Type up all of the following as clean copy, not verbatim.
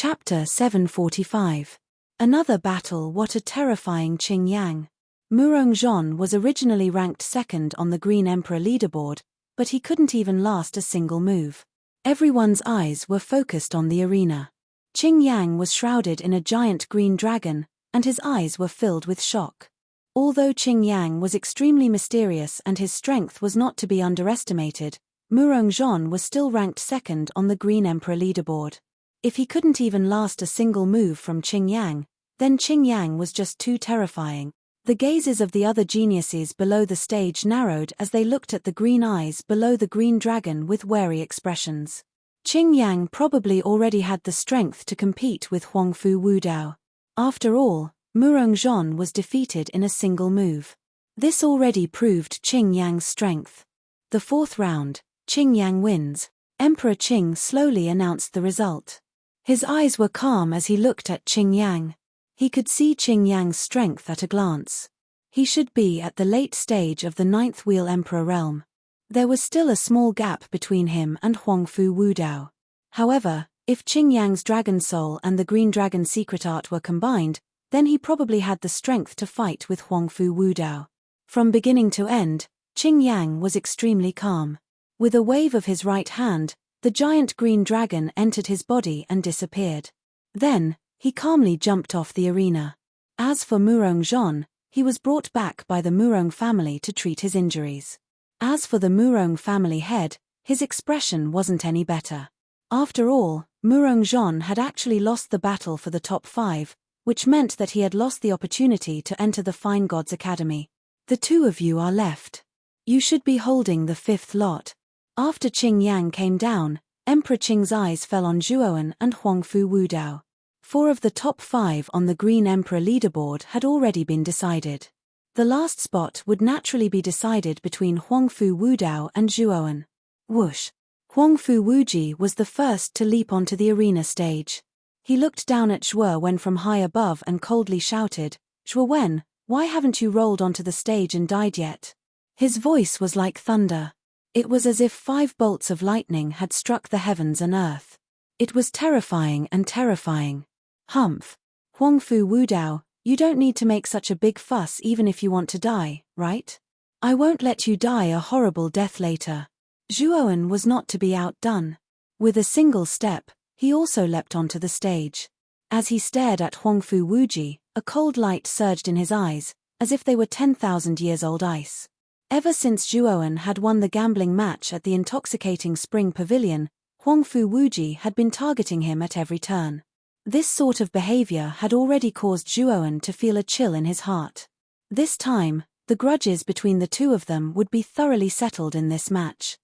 Chapter 745. Another battle. What a terrifying Qing Yang. Murongzhon was originally ranked second on the Green Emperor leaderboard, but he couldn't even last a single move. Everyone's eyes were focused on the arena. Qing Yang was shrouded in a giant green dragon, and his eyes were filled with shock. Although Qing Yang was extremely mysterious and his strength was not to be underestimated, Murongzhon was still ranked second on the Green Emperor leaderboard. If he couldn't even last a single move from Qing Yang, then Qing Yang was just too terrifying. The gazes of the other geniuses below the stage narrowed as they looked at the green eyes below the green dragon with wary expressions. Qing Yang probably already had the strength to compete with Huangfu Wudao. After all, Murongzhon was defeated in a single move. This already proved Qing Yang's strength. The fourth round, Qing Yang wins. Emperor Qing slowly announced the result. His eyes were calm as he looked at Qing Yang. He could see Qing Yang's strength at a glance. He should be at the late stage of the ninth wheel emperor realm. There was still a small gap between him and Huangfu Wudao. However, if Qing Yang's dragon soul and the green dragon secret art were combined, then he probably had the strength to fight with Huangfu Wudao. From beginning to end, Qing Yang was extremely calm. With a wave of his right hand, the giant green dragon entered his body and disappeared. Then, he calmly jumped off the arena. As for Murongzhon, he was brought back by the Murong family to treat his injuries. As for the Murong family head, his expression wasn't any better. After all, Murongzhon had actually lost the battle for the top 5, which meant that he had lost the opportunity to enter the Fine Gods Academy. The two of you are left. You should be holding the 5th lot. After Qing Yang came down, Emperor Qing's eyes fell on Zhuowen and Huangfu Wudao. 4 of the top 5 on the Green Emperor leaderboard had already been decided. The last spot would naturally be decided between Huangfu Wudao and Zhuowen. Whoosh! Huangfu Wuji was the first to leap onto the arena stage. He looked down at Zhuowen from high above and coldly shouted, "Zhuowen, why haven't you rolled onto the stage and died yet?" His voice was like thunder. It was as if 5 bolts of lightning had struck the heavens and earth. It was terrifying and terrifying. Humph. Huangfu Wudao, you don't need to make such a big fuss even if you want to die, right? I won't let you die a horrible death later. Zhuowen was not to be outdone. With a single step, he also leapt onto the stage. As he stared at Huangfu Wuji, a cold light surged in his eyes, as if they were 10,000 years old ice. Ever since Zhuowen had won the gambling match at the intoxicating spring pavilion, Huangfu Wuji had been targeting him at every turn. This sort of behavior had already caused Zhuowen to feel a chill in his heart. This time, the grudges between the two of them would be thoroughly settled in this match.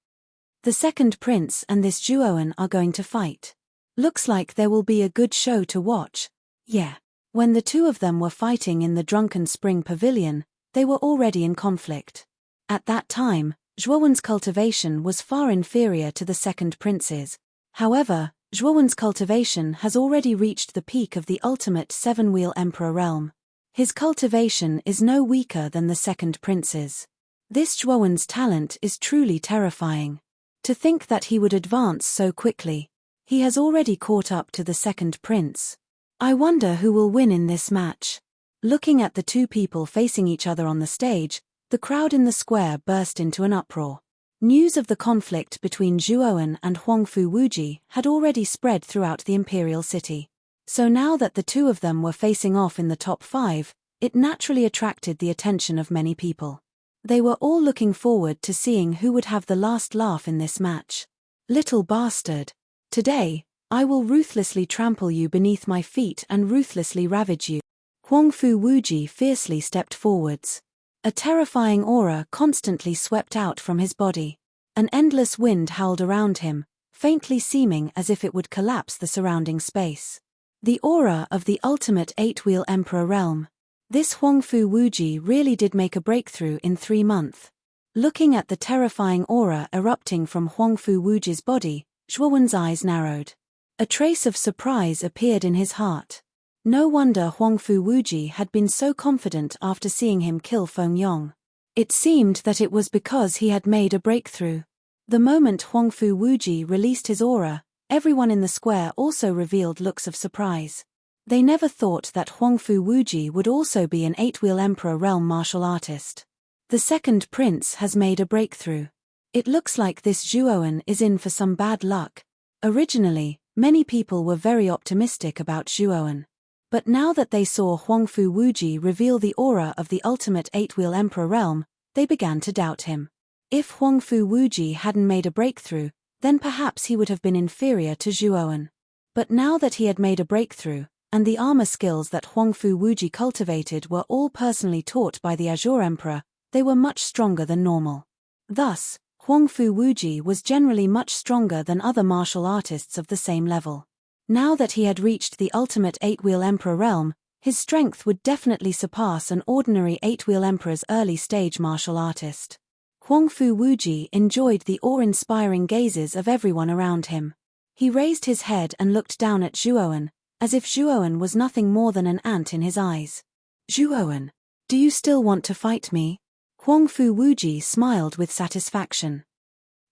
The second prince and this Zhuowen are going to fight. Looks like there will be a good show to watch. Yeah. When the two of them were fighting in the drunken spring pavilion, they were already in conflict. At that time, Zhuowen's cultivation was far inferior to the second prince's. However, Zhuowen's cultivation has already reached the peak of the ultimate 7-wheel emperor realm. His cultivation is no weaker than the second prince's. This Zhuowen's talent is truly terrifying. To think that he would advance so quickly. He has already caught up to the second prince. I wonder who will win in this match. Looking at the two people facing each other on the stage, the crowd in the square burst into an uproar. News of the conflict between Zhuowen and Huangfu Wuji had already spread throughout the imperial city. So now that the two of them were facing off in the top 5, it naturally attracted the attention of many people. They were all looking forward to seeing who would have the last laugh in this match. Little bastard. Today, I will ruthlessly trample you beneath my feet and ruthlessly ravage you. Huangfu Wuji fiercely stepped forwards. A terrifying aura constantly swept out from his body. An endless wind howled around him, faintly seeming as if it would collapse the surrounding space. The aura of the ultimate 8-wheel emperor realm. This Huangfu Wuji really did make a breakthrough in 3 months. Looking at the terrifying aura erupting from Huangfu Wuji's body, Zhuowen's eyes narrowed. A trace of surprise appeared in his heart. No wonder Huangfu Wuji had been so confident after seeing him kill Feng Yong. It seemed that it was because he had made a breakthrough. The moment Huangfu Wuji released his aura, Everyone in the square also revealed looks of surprise. They never thought that Huangfu Wuji would also be an 8-wheel Emperor realm martial artist. The second prince has made a breakthrough. It looks like this Zhuowen is in for some bad luck. Originally, many people were very optimistic about Zhuowen. But now that they saw Huangfu Wuji reveal the aura of the ultimate 8-wheel Emperor realm, they began to doubt him. If Huangfu Wuji hadn't made a breakthrough, then perhaps he would have been inferior to Zhuowen. But now that he had made a breakthrough, and the armor skills that Huangfu Wuji cultivated were all personally taught by the Azure Emperor, they were much stronger than normal. Thus, Huangfu Wuji was generally much stronger than other martial artists of the same level. Now that he had reached the ultimate 8-wheel Emperor realm, his strength would definitely surpass an ordinary 8-wheel Emperor's early-stage martial artist. Huangfu Wuji enjoyed the awe-inspiring gazes of everyone around him. He raised his head and looked down at Zhuowen, as if Zhuowen was nothing more than an ant in his eyes. "Zhuowen, do you still want to fight me?" Huangfu Wuji smiled with satisfaction.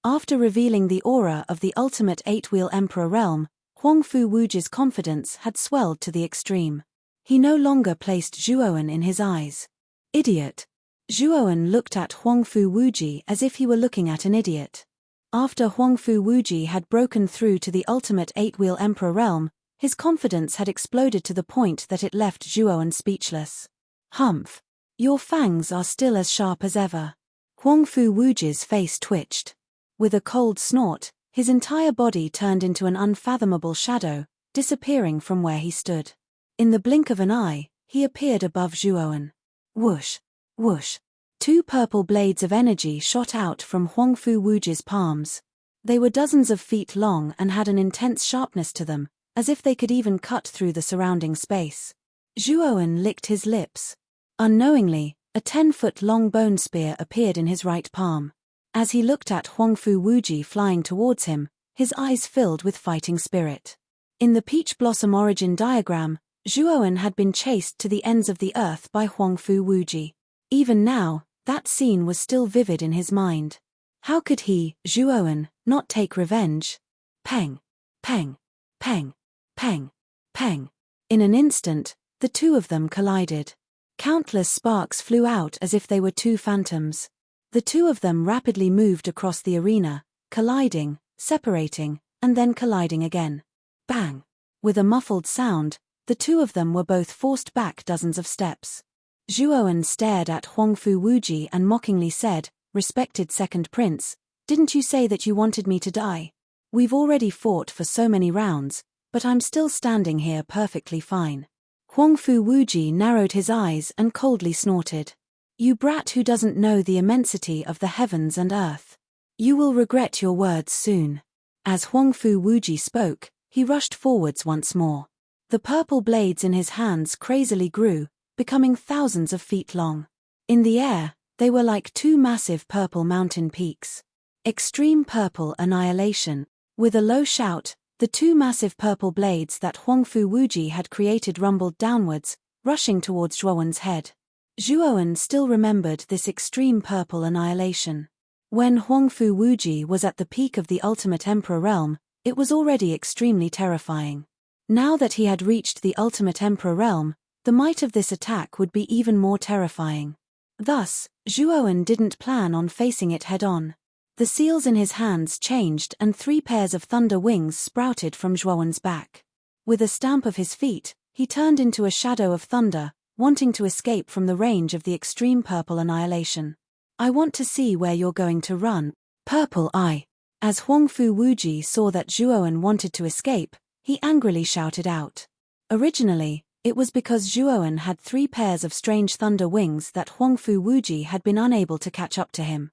After revealing the aura of the ultimate 8-wheel Emperor realm, Huangfu Wuji's confidence had swelled to the extreme. He no longer placed Zhuowen in his eyes. "Idiot." Zhuowen looked at Huangfu Wuji as if he were looking at an idiot. After Huangfu Wuji had broken through to the ultimate 8-wheel Emperor realm, his confidence had exploded to the point that it left Zhuowen speechless. "Humph. Your fangs are still as sharp as ever." Huangfu Wuji's face twitched. With a cold snort, his entire body turned into an unfathomable shadow, disappearing from where he stood. In the blink of an eye, he appeared above Zhuowen. Whoosh! Whoosh! 2 purple blades of energy shot out from Huangfu Wuji's palms. They were dozens of feet long and had an intense sharpness to them, as if they could even cut through the surrounding space. Zhuowen licked his lips. Unknowingly, a 10-foot-long bone spear appeared in his right palm. As he looked at Huangfu Wuji flying towards him, his eyes filled with fighting spirit. In the peach blossom origin diagram, Zhuowen had been chased to the ends of the earth by Huangfu Wuji. Even now, that scene was still vivid in his mind. How could he, Zhuowen, not take revenge? Peng! Peng! Peng! Peng! Peng! In an instant, the two of them collided. Countless sparks flew out as if they were 2 phantoms. The two of them rapidly moved across the arena, colliding, separating, and then colliding again. Bang! With a muffled sound, the two of them were both forced back dozens of steps. Zhuowen stared at Huangfu Wuji and mockingly said, "Respected second prince, didn't you say that you wanted me to die? We've already fought for so many rounds, but I'm still standing here perfectly fine." Huangfu Wuji narrowed his eyes and coldly snorted. "You brat who doesn't know the immensity of the heavens and earth. You will regret your words soon." As Huangfu Wuji spoke, he rushed forwards once more. The purple blades in his hands crazily grew, becoming thousands of feet long. In the air, they were like 2 massive purple mountain peaks. Extreme purple annihilation. With a low shout, the 2 massive purple blades that Huangfu Wuji had created rumbled downwards, rushing towards Zhuowen's head. Zhuowen still remembered this extreme purple annihilation. When Huangfu Wuji was at the peak of the ultimate Emperor realm, it was already extremely terrifying. Now that he had reached the ultimate Emperor realm, the might of this attack would be even more terrifying. Thus, Zhuowen didn't plan on facing it head-on. The seals in his hands changed and 3 pairs of thunder wings sprouted from Zhuowen's back. With a stamp of his feet, he turned into a shadow of thunder, wanting to escape from the range of the extreme purple annihilation. "I want to see where you're going to run, Purple Eye." As Huangfu Wuji saw that Zhuowen wanted to escape, he angrily shouted out. Originally, it was because Zhuowen had 3 pairs of strange thunder wings that Huangfu Wuji had been unable to catch up to him.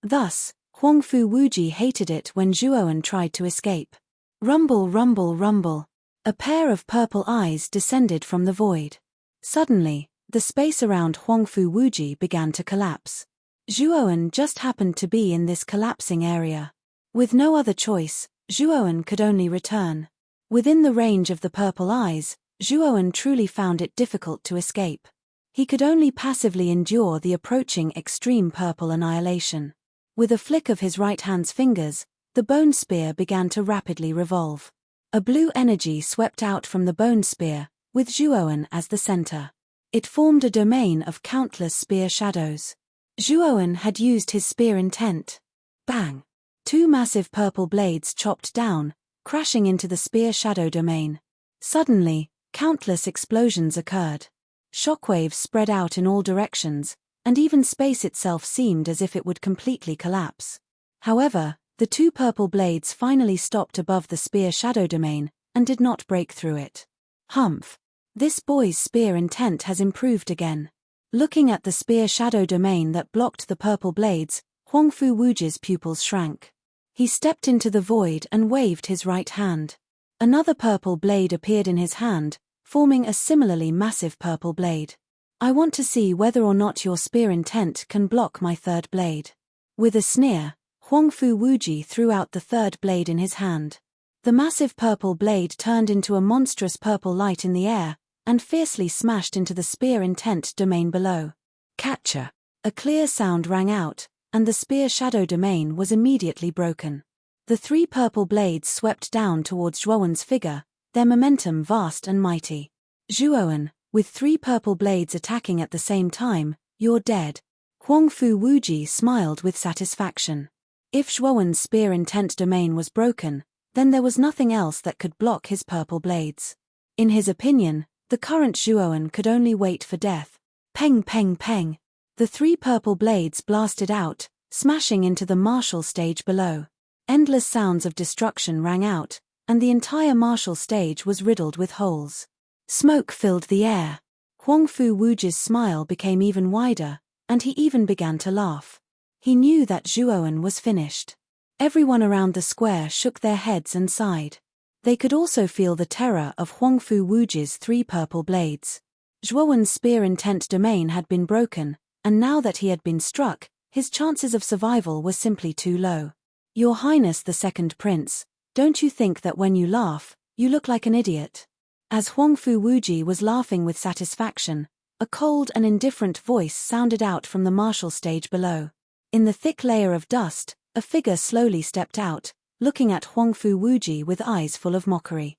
Thus, Huangfu Wuji hated it when Zhuowen tried to escape. Rumble, rumble, rumble. A pair of purple eyes descended from the void. Suddenly, the space around Huangfu Wuji began to collapse. Zhuowen just happened to be in this collapsing area. With no other choice, Zhuowen could only return. Within the range of the purple eyes, Zhuowen truly found it difficult to escape. He could only passively endure the approaching extreme purple annihilation. With a flick of his right hand's fingers, the bone spear began to rapidly revolve. A blue energy swept out from the bone spear, with Zhuowen as the center. It formed a domain of countless spear shadows. Zhuowen had used his spear intent. Bang! Two massive purple blades chopped down, crashing into the spear shadow domain. Suddenly, countless explosions occurred. Shockwaves spread out in all directions, and even space itself seemed as if it would completely collapse. However, the two purple blades finally stopped above the spear shadow domain, and did not break through it. Humph! This boy's spear intent has improved again. Looking at the spear shadow domain that blocked the purple blades, Huangfu Wuji's pupils shrank. He stepped into the void and waved his right hand. Another purple blade appeared in his hand, forming a similarly massive purple blade. I want to see whether or not your spear intent can block my third blade. With a sneer, Huangfu Wuji threw out the third blade in his hand. The massive purple blade turned into a monstrous purple light in the air, and fiercely smashed into the spear intent domain below. Catcher! A clear sound rang out, and the spear shadow domain was immediately broken. The three purple blades swept down towards Zhuowen's figure, their momentum vast and mighty. Zhuowen, with three purple blades attacking at the same time, you're dead. Huangfu Wuji smiled with satisfaction. If Zhuowen's spear intent domain was broken, then there was nothing else that could block his purple blades. In his opinion, the current Zhuowen could only wait for death. Peng peng peng. The three purple blades blasted out, smashing into the martial stage below. Endless sounds of destruction rang out, and the entire martial stage was riddled with holes. Smoke filled the air. Huangfu Wuji's smile became even wider, and he even began to laugh. He knew that Zhuowen was finished. Everyone around the square shook their heads and sighed. They could also feel the terror of Huangfu Wuji's three purple blades. Zhuowen's spear intent domain had been broken, and now that he had been struck, his chances of survival were simply too low. Your Highness the Second Prince, don't you think that when you laugh, you look like an idiot? As Huangfu Wuji was laughing with satisfaction, a cold and indifferent voice sounded out from the martial stage below. In the thick layer of dust, a figure slowly stepped out, looking at Huangfu Wuji with eyes full of mockery.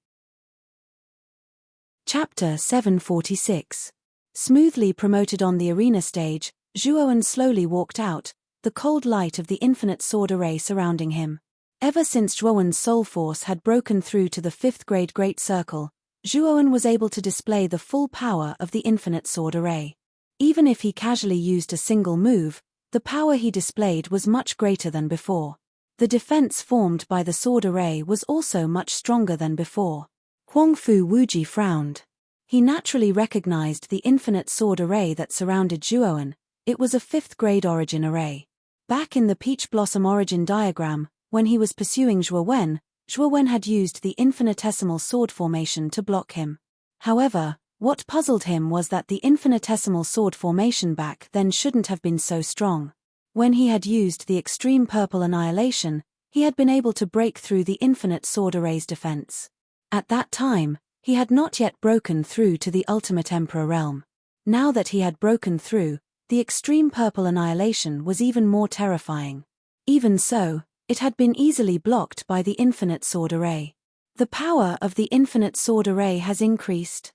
Chapter 746. Smoothly promoted on the arena stage, Zhuowen slowly walked out, the cold light of the infinite sword array surrounding him. Ever since Zhuowen's soul force had broken through to the 5th grade Great Circle, Zhuowen was able to display the full power of the infinite sword array. Even if he casually used a single move, the power he displayed was much greater than before. The defense formed by the sword array was also much stronger than before. Huangfu Wuji frowned. He naturally recognized the infinite sword array that surrounded Zhuowen. It was a 5th grade origin array. Back in the Peach Blossom origin diagram, when he was pursuing Zhuowen had used the infinitesimal sword formation to block him. However, what puzzled him was that the infinitesimal sword formation back then shouldn't have been so strong. When he had used the extreme purple annihilation, he had been able to break through the infinite sword array's defense. At that time, he had not yet broken through to the ultimate emperor realm. Now that he had broken through, the extreme purple annihilation was even more terrifying. Even so, it had been easily blocked by the infinite sword array. The power of the infinite sword array has increased.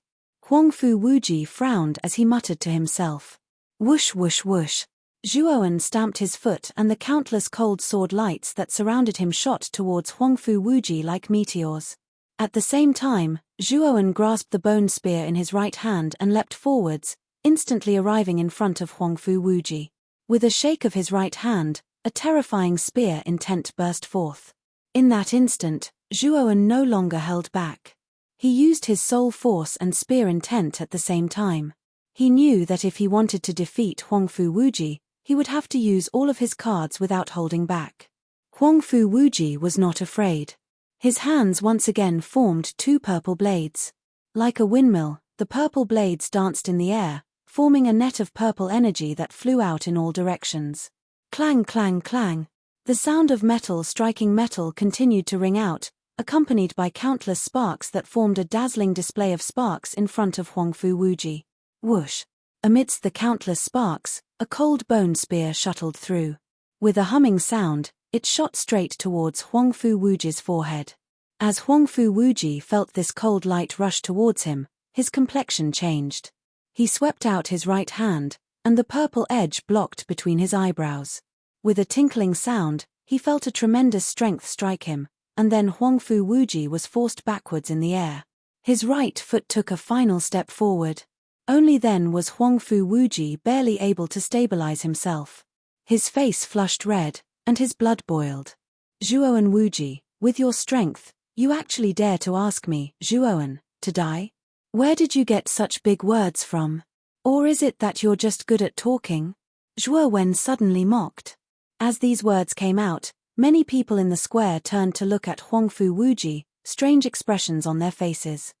Huangfu Wuji frowned as he muttered to himself. Whoosh whoosh whoosh. Zhuowen stamped his foot and the countless cold sword lights that surrounded him shot towards Huangfu Wuji like meteors. At the same time, Zhuowen grasped the bone spear in his right hand and leapt forwards, instantly arriving in front of Huangfu Wuji. With a shake of his right hand, a terrifying spear intent burst forth. In that instant, Zhuowen no longer held back. He used his soul force and spear intent at the same time. He knew that if he wanted to defeat Huangfu Wuji, he would have to use all of his cards without holding back. Huangfu Wuji was not afraid. His hands once again formed two purple blades. Like a windmill, the purple blades danced in the air, forming a net of purple energy that flew out in all directions. Clang clang clang. The sound of metal striking metal continued to ring out, accompanied by countless sparks that formed a dazzling display of sparks in front of Huangfu Wuji. Whoosh! Amidst the countless sparks, a cold bone spear shuttled through. With a humming sound, It shot straight towards Huangfu Wuji's forehead. As Huangfu Wuji felt this cold light rush towards him, his complexion changed. He swept out his right hand, and the purple edge blocked between his eyebrows. With a tinkling sound, he felt a tremendous strength strike him, and then Huangfu Wuji was forced backwards in the air. His right foot took a final step forward. Only then was Huangfu Wuji barely able to stabilize himself. His face flushed red, and his blood boiled. Zhuowen Wuji, with your strength, you actually dare to ask me, Zhuowen, to die? Where did you get such big words from? Or is it that you're just good at talking? Zhuowen suddenly mocked. As these words came out, many people in the square turned to look at Huangfu Wuji, strange expressions on their faces.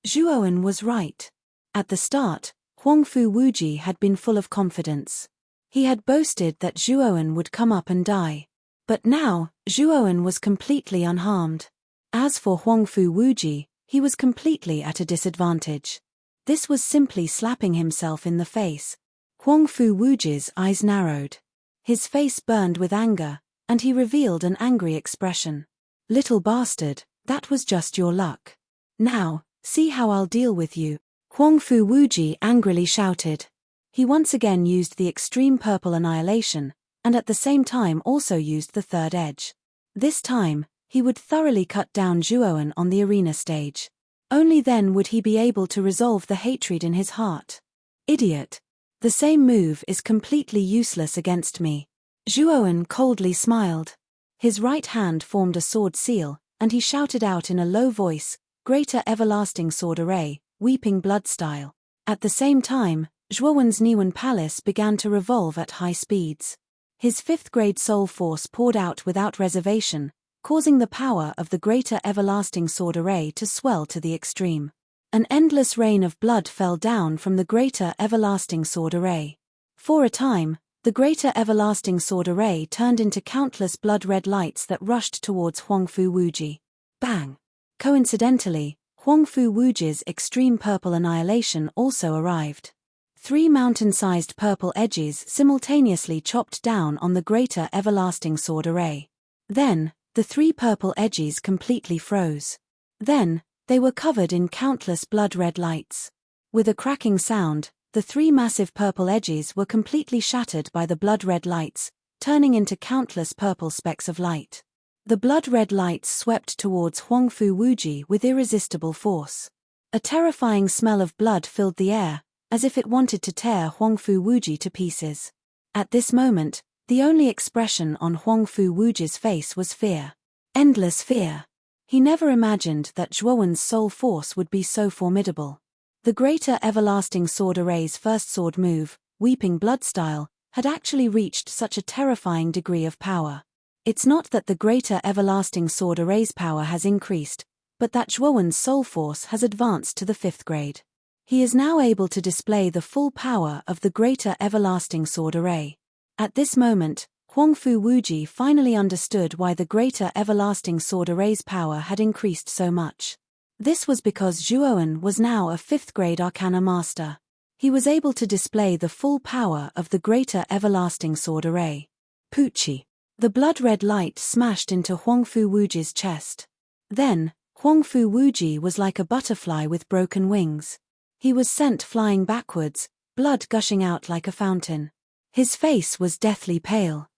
Zhuowen was right. At the start, Huangfu Wuji had been full of confidence. He had boasted that Zhuowen would come up and die. But now, Zhuowen was completely unharmed. As for Huangfu Wuji, he was completely at a disadvantage. This was simply slapping himself in the face. Huangfu Wuji's eyes narrowed. His face burned with anger, and he revealed an angry expression. Little bastard, that was just your luck. Now, see how I'll deal with you, Huangfu Wuji angrily shouted. He once again used the extreme purple annihilation, and at the same time also used the third edge. This time, he would thoroughly cut down Zhuowen on the arena stage. Only then would he be able to resolve the hatred in his heart. Idiot. The same move is completely useless against me. Zhuowen coldly smiled. His right hand formed a sword seal, and he shouted out in a low voice, "Greater everlasting sword array, weeping blood style." At the same time, Zhuowen's Niwen palace began to revolve at high speeds. His fifth-grade soul force poured out without reservation, causing the power of the greater everlasting sword array to swell to the extreme. An endless rain of blood fell down from the greater everlasting sword array. For a time, the greater everlasting sword array turned into countless blood-red lights that rushed towards Huangfu Wuji. Bang! Coincidentally, Huangfu Wuji's extreme purple annihilation also arrived. 3 mountain-sized purple edges simultaneously chopped down on the greater everlasting sword array. Then, the 3 purple edges completely froze. Then, they were covered in countless blood-red lights. With a cracking sound, the 3 massive purple edges were completely shattered by the blood-red lights, turning into countless purple specks of light. The blood-red lights swept towards Huangfu Wuji with irresistible force. A terrifying smell of blood filled the air, as if it wanted to tear Huangfu Wuji to pieces. At this moment, the only expression on Huangfu Wuji's face was fear. Endless fear. He never imagined that Zhuowen's soul force would be so formidable. The greater everlasting sword array's first sword move, Weeping Blood style, had actually reached such a terrifying degree of power. It's not that the greater everlasting sword array's power has increased, but that Zhuowen's soul force has advanced to the 5th grade. He is now able to display the full power of the greater everlasting sword array. At this moment, Huangfu Wuji finally understood why the greater everlasting sword array's power had increased so much. This was because Zhuowen was now a 5th grade arcana master. He was able to display the full power of the greater everlasting sword array. Poochie. The blood-red light smashed into Huangfu Wuji's chest. Then, Huangfu Wuji was like a butterfly with broken wings. He was sent flying backwards, blood gushing out like a fountain. His face was deathly pale.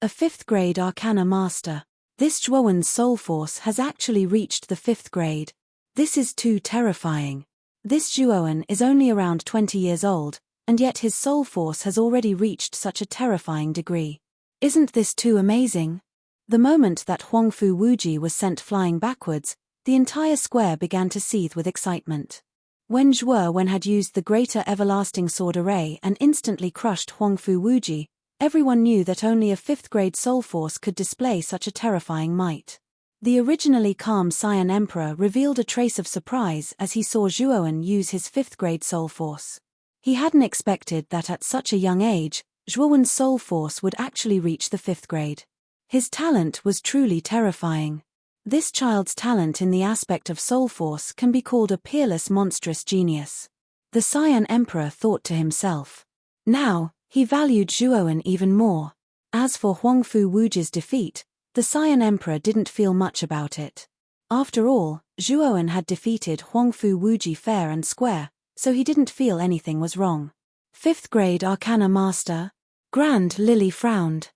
A 5th grade arcana master. This Zhuowen's soul force has actually reached the 5th grade. This is too terrifying. This Zhuowen is only around 20 years old, and yet his soul force has already reached such a terrifying degree. Isn't this too amazing? The moment that Huangfu Wuji was sent flying backwards, the entire square began to seethe with excitement. When Zhuowen had used the greater everlasting sword array and instantly crushed Huangfu Wuji, everyone knew that only a 5th grade soul force could display such a terrifying might. The originally calm Saiyan Emperor revealed a trace of surprise as he saw Zhuowen use his 5th grade soul force. He hadn't expected that at such a young age, Zhuowen's soul force would actually reach the 5th grade. His talent was truly terrifying. This child's talent in the aspect of soul force can be called a peerless monstrous genius. The Saiyan Emperor thought to himself. Now, he valued Zhuowen even more. As for Huangfu Wuji's defeat, the Cyan Emperor didn't feel much about it. After all, Zhuowen had defeated Huangfu Wuji fair and square, so he didn't feel anything was wrong. 5th grade Arcana Master? Grand Lily frowned.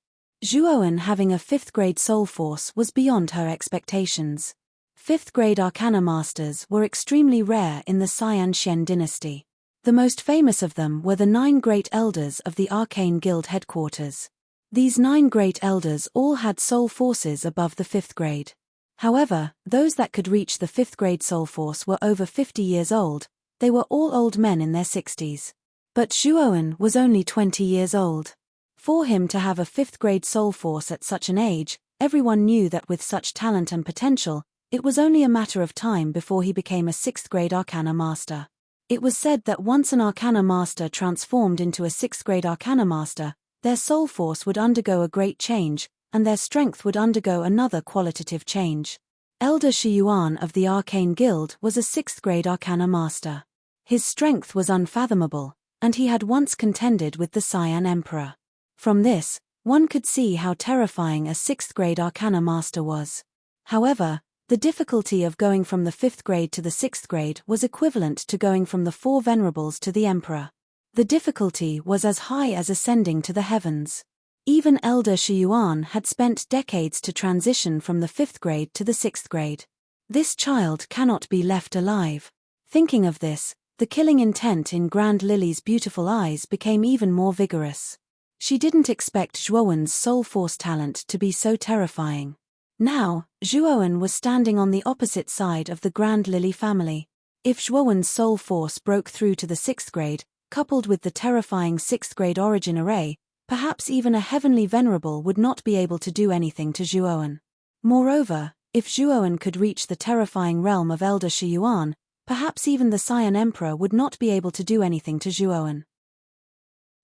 Zhuowen having a 5th grade soul force was beyond her expectations. 5th grade Arcana Masters were extremely rare in the Cyan Shen dynasty. The most famous of them were the 9 Great Elders of the Arcane Guild headquarters. These 9 Great Elders all had soul forces above the 5th grade. However, those that could reach the 5th grade soul force were over 50 years old. They were all old men in their 60s. But Zhuowen was only 20 years old. For him to have a 5th grade soul force at such an age, everyone knew that with such talent and potential, it was only a matter of time before he became a 6th grade Arcana Master. It was said that once an Arcana Master transformed into a 6th grade Arcana Master, their soul force would undergo a great change, and their strength would undergo another qualitative change. Elder Shiyuan of the Arcane Guild was a 6th grade Arcana Master. His strength was unfathomable, and he had once contended with the Cyan Emperor. From this, one could see how terrifying a 6th grade Arcana Master was. However, the difficulty of going from the 5th grade to the 6th grade was equivalent to going from the 4 Venerables to the Emperor. The difficulty was as high as ascending to the heavens. Even Elder Shiyuan had spent decades to transition from the 5th grade to the 6th grade. This child cannot be left alive. Thinking of this, the killing intent in Grand Lily's beautiful eyes became even more vigorous. She didn't expect Zhuowen's soul force talent to be so terrifying. Now, Zhuowen was standing on the opposite side of the Grand Lily family. If Zhuowen's soul force broke through to the 6th grade, coupled with the terrifying 6th grade origin array, perhaps even a heavenly venerable would not be able to do anything to Zhuowen. Moreover, if Zhuowen could reach the terrifying realm of Elder Shiyuan, perhaps even the Cyan Emperor would not be able to do anything to Zhuowen.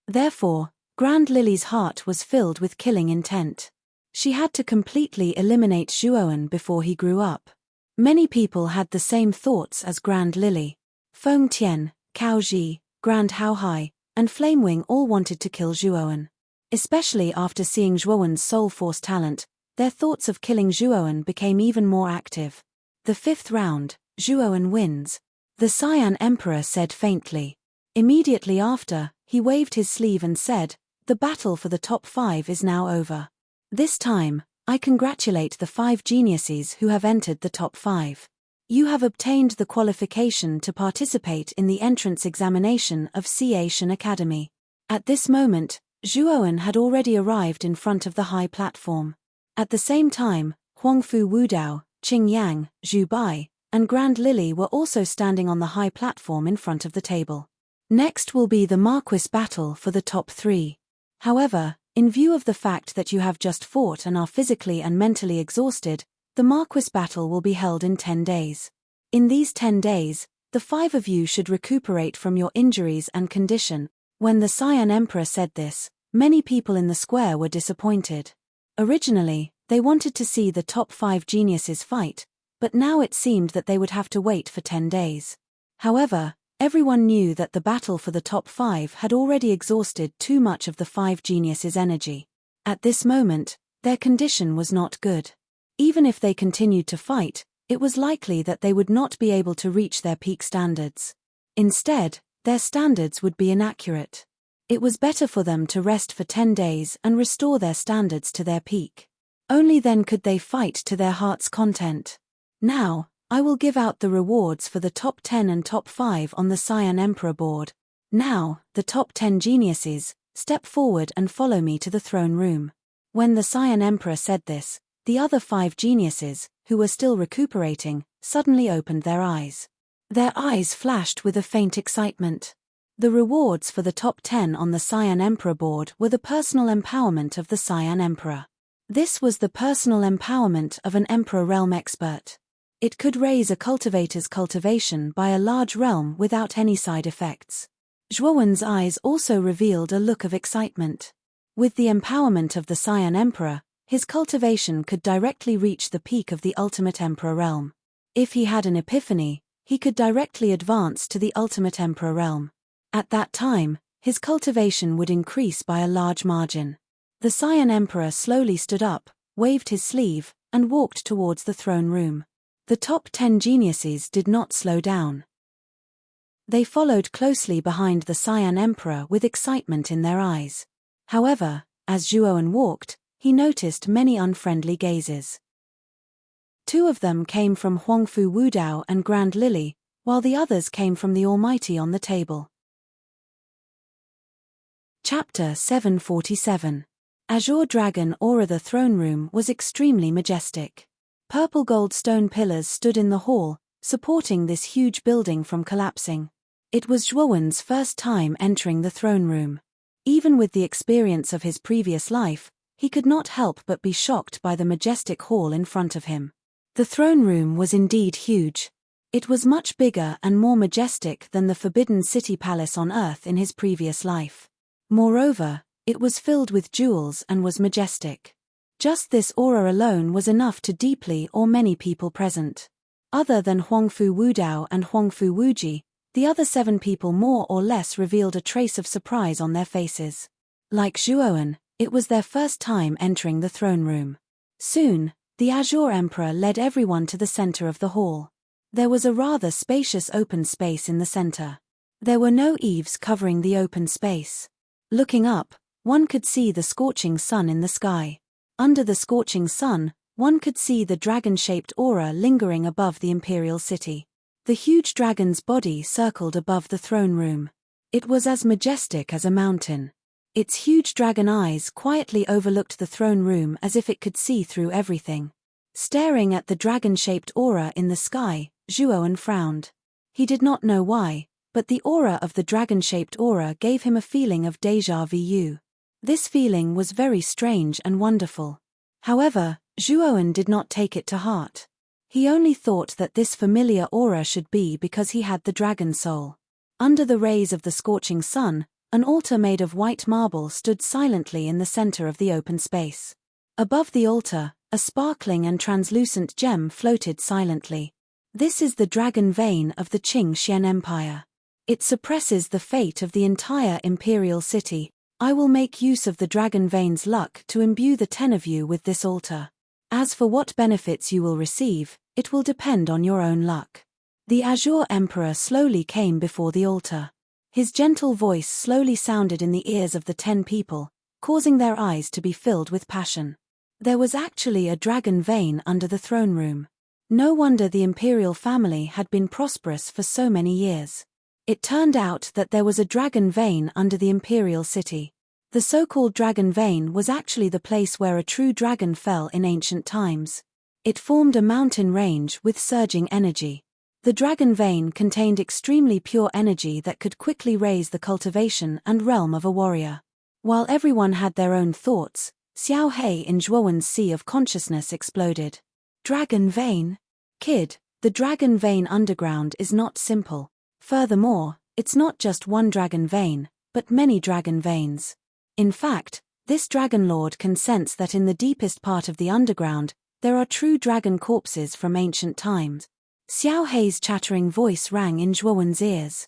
Therefore, Grand Lily's heart was filled with killing intent. She had to completely eliminate Zhuowen before he grew up. Many people had the same thoughts as Grand Lily. Feng Tian, Cao Ji, Grand Haohai, and Flamewing all wanted to kill Zhuowen. Especially after seeing Zhuowen's soul force talent, their thoughts of killing Zhuowen became even more active. The 5th round, Zhuowen wins. The Cyan Emperor said faintly. Immediately after, he waved his sleeve and said, "The battle for the top 5 is now over. This time, I congratulate the 5 geniuses who have entered the top 5. You have obtained the qualification to participate in the entrance examination of CA Shen Academy." At this moment, Zhuowen had already arrived in front of the high platform. At the same time, Huangfu Wudao, Qing Yang, Zhu Bai, and Grand Lily were also standing on the high platform in front of the table. Next will be the Marquis battle for the top 3. However, in view of the fact that you have just fought and are physically and mentally exhausted, the Marquis battle will be held in 10 days. In these 10 days, the 5 of you should recuperate from your injuries and condition. When the Cyan Emperor said this, many people in the square were disappointed. Originally, they wanted to see the top 5 geniuses fight, but now it seemed that they would have to wait for 10 days. However, everyone knew that the battle for the top 5 had already exhausted too much of the 5 geniuses' energy. At this moment, their condition was not good. Even if they continued to fight, it was likely that they would not be able to reach their peak standards. Instead, their standards would be inaccurate. It was better for them to rest for 10 days and restore their standards to their peak. Only then could they fight to their heart's content. Now, I will give out the rewards for the top 10 and top 5 on the Cyan Emperor board. Now, the top 10 geniuses, step forward and follow me to the throne room. When the Cyan Emperor said this, the other 5 geniuses, who were still recuperating, suddenly opened their eyes. Their eyes flashed with a faint excitement. The rewards for the top 10 on the Cyan Emperor board were the personal empowerment of the Cyan Emperor. This was the personal empowerment of an Emperor Realm expert. It could raise a cultivator's cultivation by a large realm without any side effects. Zhuowen's eyes also revealed a look of excitement. With the empowerment of the Cyan Emperor, his cultivation could directly reach the peak of the ultimate Emperor realm. If he had an epiphany, he could directly advance to the ultimate Emperor realm. At that time, his cultivation would increase by a large margin. The Cyan Emperor slowly stood up, waved his sleeve, and walked towards the throne room. The top 10 geniuses did not slow down. They followed closely behind the Cyan Emperor with excitement in their eyes. However, as Zhuowen walked, he noticed many unfriendly gazes. 2 of them came from Huangfu Wudao and Grand Lily, while the others came from the Almighty on the table. Chapter 747. Azure Dragon Aura. The throne room was extremely majestic. Purple gold stone pillars stood in the hall, supporting this huge building from collapsing. It was Zhuowen's first time entering the throne room. Even with the experience of his previous life, he could not help but be shocked by the majestic hall in front of him. The throne room was indeed huge. It was much bigger and more majestic than the Forbidden City Palace on Earth in his previous life. Moreover, it was filled with jewels and was majestic. Just this aura alone was enough to deeply awe many people present. Other than Huangfu Wudao and Huangfu Wuji, the other 7 people more or less revealed a trace of surprise on their faces. Like Zhuowen, it was their first time entering the throne room. Soon, the Azure Emperor led everyone to the center of the hall. There was a rather spacious open space in the center. There were no eaves covering the open space. Looking up, one could see the scorching sun in the sky. Under the scorching sun, one could see the dragon-shaped aura lingering above the imperial city. The huge dragon's body circled above the throne room. It was as majestic as a mountain. Its huge dragon eyes quietly overlooked the throne room as if it could see through everything. Staring at the dragon-shaped aura in the sky, Zhuowen frowned. He did not know why, but the aura of the dragon-shaped aura gave him a feeling of déjà vu. This feeling was very strange and wonderful. However, Zhuowen did not take it to heart. He only thought that this familiar aura should be because he had the dragon soul. Under the rays of the scorching sun, an altar made of white marble stood silently in the center of the open space. Above the altar, a sparkling and translucent gem floated silently. This is the dragon vein of the Qing Xian Empire. It suppresses the fate of the entire imperial city. I will make use of the dragon vein's luck to imbue the 10 of you with this altar. As for what benefits you will receive, it will depend on your own luck. The Azure Emperor slowly came before the altar. His gentle voice slowly sounded in the ears of the 10 people, causing their eyes to be filled with passion. There was actually a dragon vein under the throne room. No wonder the imperial family had been prosperous for so many years. It turned out that there was a dragon vein under the imperial city. The so-called dragon vein was actually the place where a true dragon fell in ancient times. It formed a mountain range with surging energy. The dragon vein contained extremely pure energy that could quickly raise the cultivation and realm of a warrior. While everyone had their own thoughts, Xiao Hei in Zhuowen's sea of consciousness exploded. Dragon vein? Kid, the dragon vein underground is not simple. Furthermore, it's not just one dragon vein, but many dragon veins. In fact, this dragon lord can sense that in the deepest part of the underground, there are true dragon corpses from ancient times. Xiao Hei's chattering voice rang in Zhuowen's ears.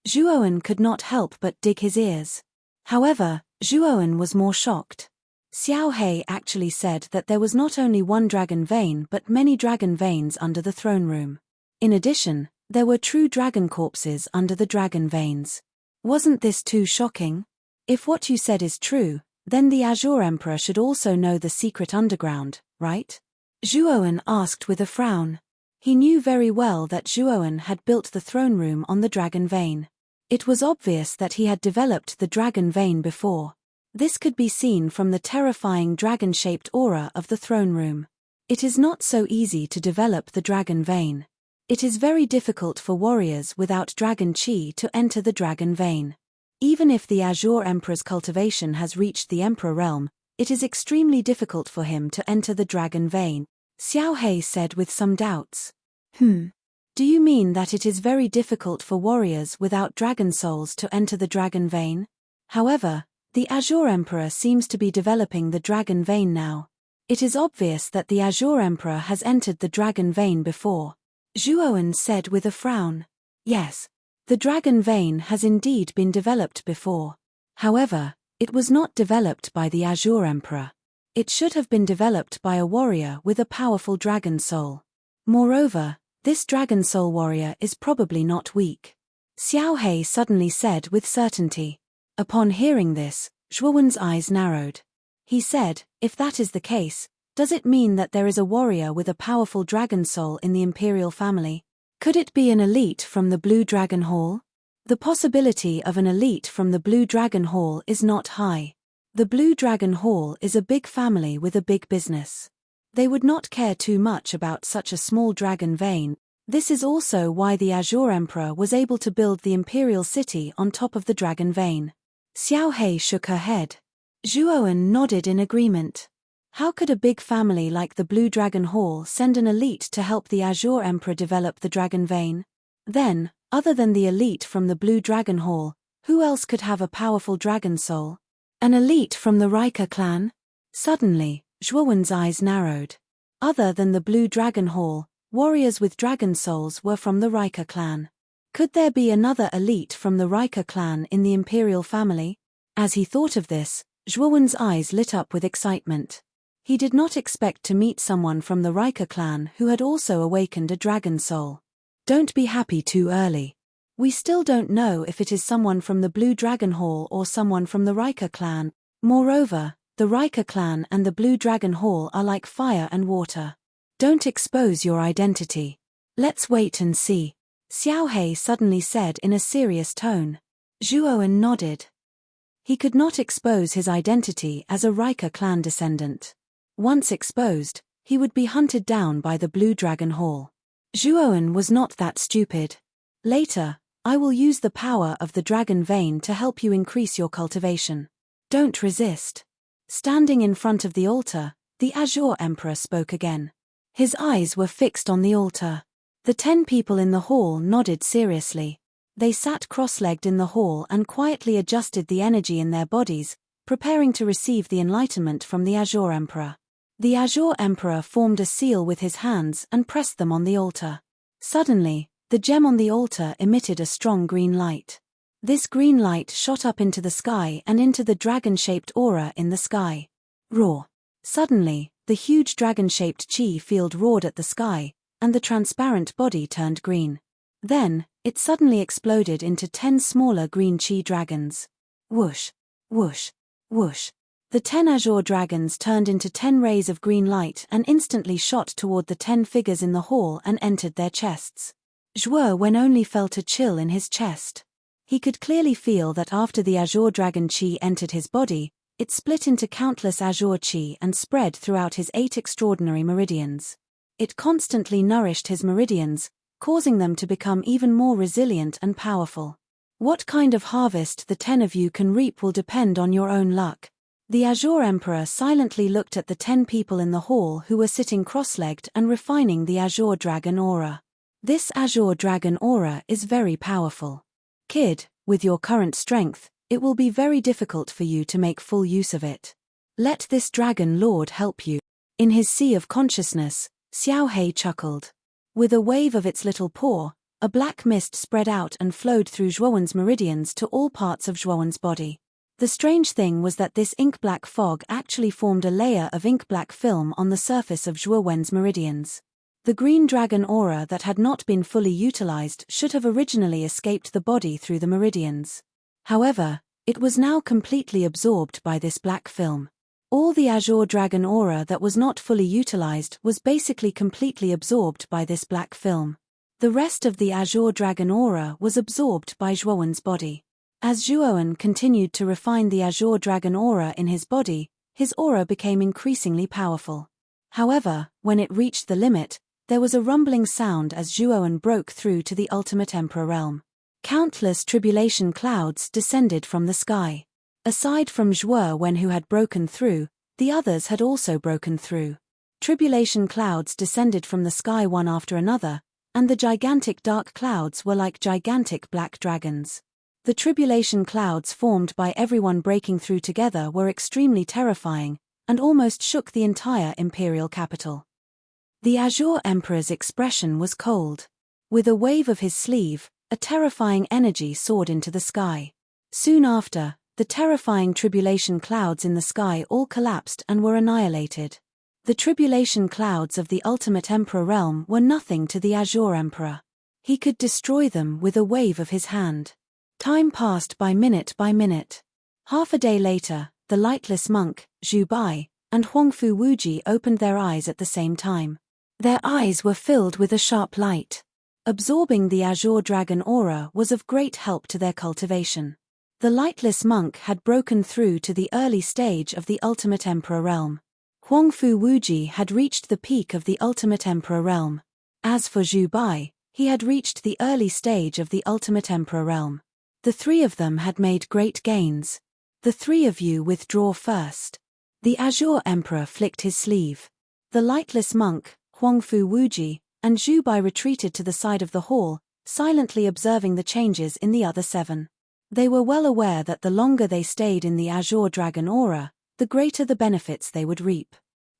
Zhuowen could not help but dig his ears. However, Zhuowen was more shocked. Xiao Hei actually said that there was not only one dragon vein but many dragon veins under the throne room. In addition, there were true dragon corpses under the dragon veins. Wasn't this too shocking? If what you said is true, then the Azure Emperor should also know the secret underground, right? Zhuowen asked with a frown. He knew very well that Zhuowen had built the throne room on the dragon vein. It was obvious that he had developed the dragon vein before. This could be seen from the terrifying dragon-shaped aura of the throne room. It is not so easy to develop the dragon vein. It is very difficult for warriors without dragon chi to enter the dragon vein. Even if the Azure Emperor's cultivation has reached the Emperor realm, it is extremely difficult for him to enter the dragon vein, Xiao Hei said with some doubts. Do you mean that it is very difficult for warriors without dragon souls to enter the dragon vein? However, the Azure Emperor seems to be developing the dragon vein now. It is obvious that the Azure Emperor has entered the dragon vein before. Zhuowen said with a frown. Yes. The dragon vein has indeed been developed before. However, It was not developed by the Azure Emperor. It should have been developed by a warrior with a powerful dragon soul. Moreover, this dragon soul warrior is probably not weak. Xiao He suddenly said with certainty. Upon hearing this, Zhuowen's eyes narrowed. He said, if that is the case, does it mean that there is a warrior with a powerful dragon soul in the imperial family? Could it be an elite from the Blue Dragon Hall? The possibility of an elite from the Blue Dragon Hall is not high. The Blue Dragon Hall is a big family with a big business. They would not care too much about such a small dragon vein. This is also why the Azure Emperor was able to build the imperial city on top of the dragon vein. Xiao He shook her head. Zhuowen nodded in agreement. How could a big family like the Blue Dragon Hall send an elite to help the Azure Emperor develop the dragon vein? Then, other than the elite from the Blue Dragon Hall, who else could have a powerful dragon soul? An elite from the Riker clan? Suddenly, Zhuowen's eyes narrowed. Other than the Blue Dragon Hall, warriors with dragon souls were from the Riker clan. Could there be another elite from the Riker clan in the imperial family? As he thought of this, Zhuowen's eyes lit up with excitement. He did not expect to meet someone from the Riker clan who had also awakened a dragon soul. Don't be happy too early. We still don't know if it is someone from the Blue Dragon Hall or someone from the Riker clan. Moreover, the Riker clan and the Blue Dragon Hall are like fire and water. Don't expose your identity. Let's wait and see. Xiao He suddenly said in a serious tone. Zhuowen nodded. He could not expose his identity as a Riker clan descendant. Once exposed, he would be hunted down by the Blue Dragon Hall. Zhuowen was not that stupid. Later, I will use the power of the dragon vein to help you increase your cultivation. Don't resist. Standing in front of the altar, the Azure Emperor spoke again. His eyes were fixed on the altar. The 10 people in the hall nodded seriously. They sat cross-legged in the hall and quietly adjusted the energy in their bodies, preparing to receive the enlightenment from the Azure Emperor. The Azure Emperor formed a seal with his hands and pressed them on the altar. Suddenly, the gem on the altar emitted a strong green light. This green light shot up into the sky and into the dragon-shaped aura in the sky. Roar! Suddenly, the huge dragon-shaped chi field roared at the sky, and the transparent body turned green. Then, it suddenly exploded into 10 smaller green chi dragons. Whoosh! Whoosh! Whoosh! The 10 azure dragons turned into 10 rays of green light and instantly shot toward the 10 figures in the hall and entered their chests. Zhuowen only felt a chill in his chest. He could clearly feel that after the azure dragon chi entered his body, it split into countless azure chi and spread throughout his 8 extraordinary meridians. It constantly nourished his meridians, causing them to become even more resilient and powerful. What kind of harvest the 10 of you can reap will depend on your own luck. The Azure Emperor silently looked at the 10 people in the hall who were sitting cross-legged and refining the Azure Dragon Aura. This Azure Dragon Aura is very powerful. Kid, with your current strength, it will be very difficult for you to make full use of it. Let this Dragon Lord help you. In his sea of consciousness, Xiao He chuckled. With a wave of its little paw, a black mist spread out and flowed through Zhuowen's meridians to all parts of Zhuowen's body. The strange thing was that this ink-black fog actually formed a layer of ink-black film on the surface of Zhuowen's meridians. The green dragon aura that had not been fully utilized should have originally escaped the body through the meridians. However, it was now completely absorbed by this black film. All the Azure Dragon aura that was not fully utilized was basically completely absorbed by this black film. The rest of the Azure Dragon aura was absorbed by Zhuowen's body. As Zhuowen continued to refine the Azure Dragon aura in his body, his aura became increasingly powerful. However, when it reached the limit, there was a rumbling sound as Zhuowen broke through to the Ultimate Emperor realm. Countless tribulation clouds descended from the sky. Aside from Zhuowen who had broken through, the others had also broken through. Tribulation clouds descended from the sky one after another, and the gigantic dark clouds were like gigantic black dragons. The tribulation clouds formed by everyone breaking through together were extremely terrifying, and almost shook the entire imperial capital. The Azure Emperor's expression was cold. With a wave of his sleeve, a terrifying energy soared into the sky. Soon after, the The terrifying tribulation clouds in the sky all collapsed and were annihilated. The tribulation clouds of the ultimate Emperor realm were nothing to the Azure Emperor. He could destroy them with a wave of his hand. Time passed by minute by minute. Half a day later, the lightless monk, Zhu Bai, and Huangfu Wuji opened their eyes at the same time. Their eyes were filled with a sharp light. Absorbing the Azure Dragon aura was of great help to their cultivation. The lightless monk had broken through to the early stage of the ultimate Emperor realm. Huangfu Wuji had reached the peak of the ultimate Emperor realm. As for Zhu Bai, he had reached the early stage of the ultimate Emperor realm. The three of them had made great gains. The three of you withdraw first. The Azure Emperor flicked his sleeve. The lightless monk, Huangfu Wuji, and Zhu Bai retreated to the side of the hall, silently observing the changes in the other seven. They were well aware that the longer they stayed in the Azure Dragon aura, the greater the benefits they would reap.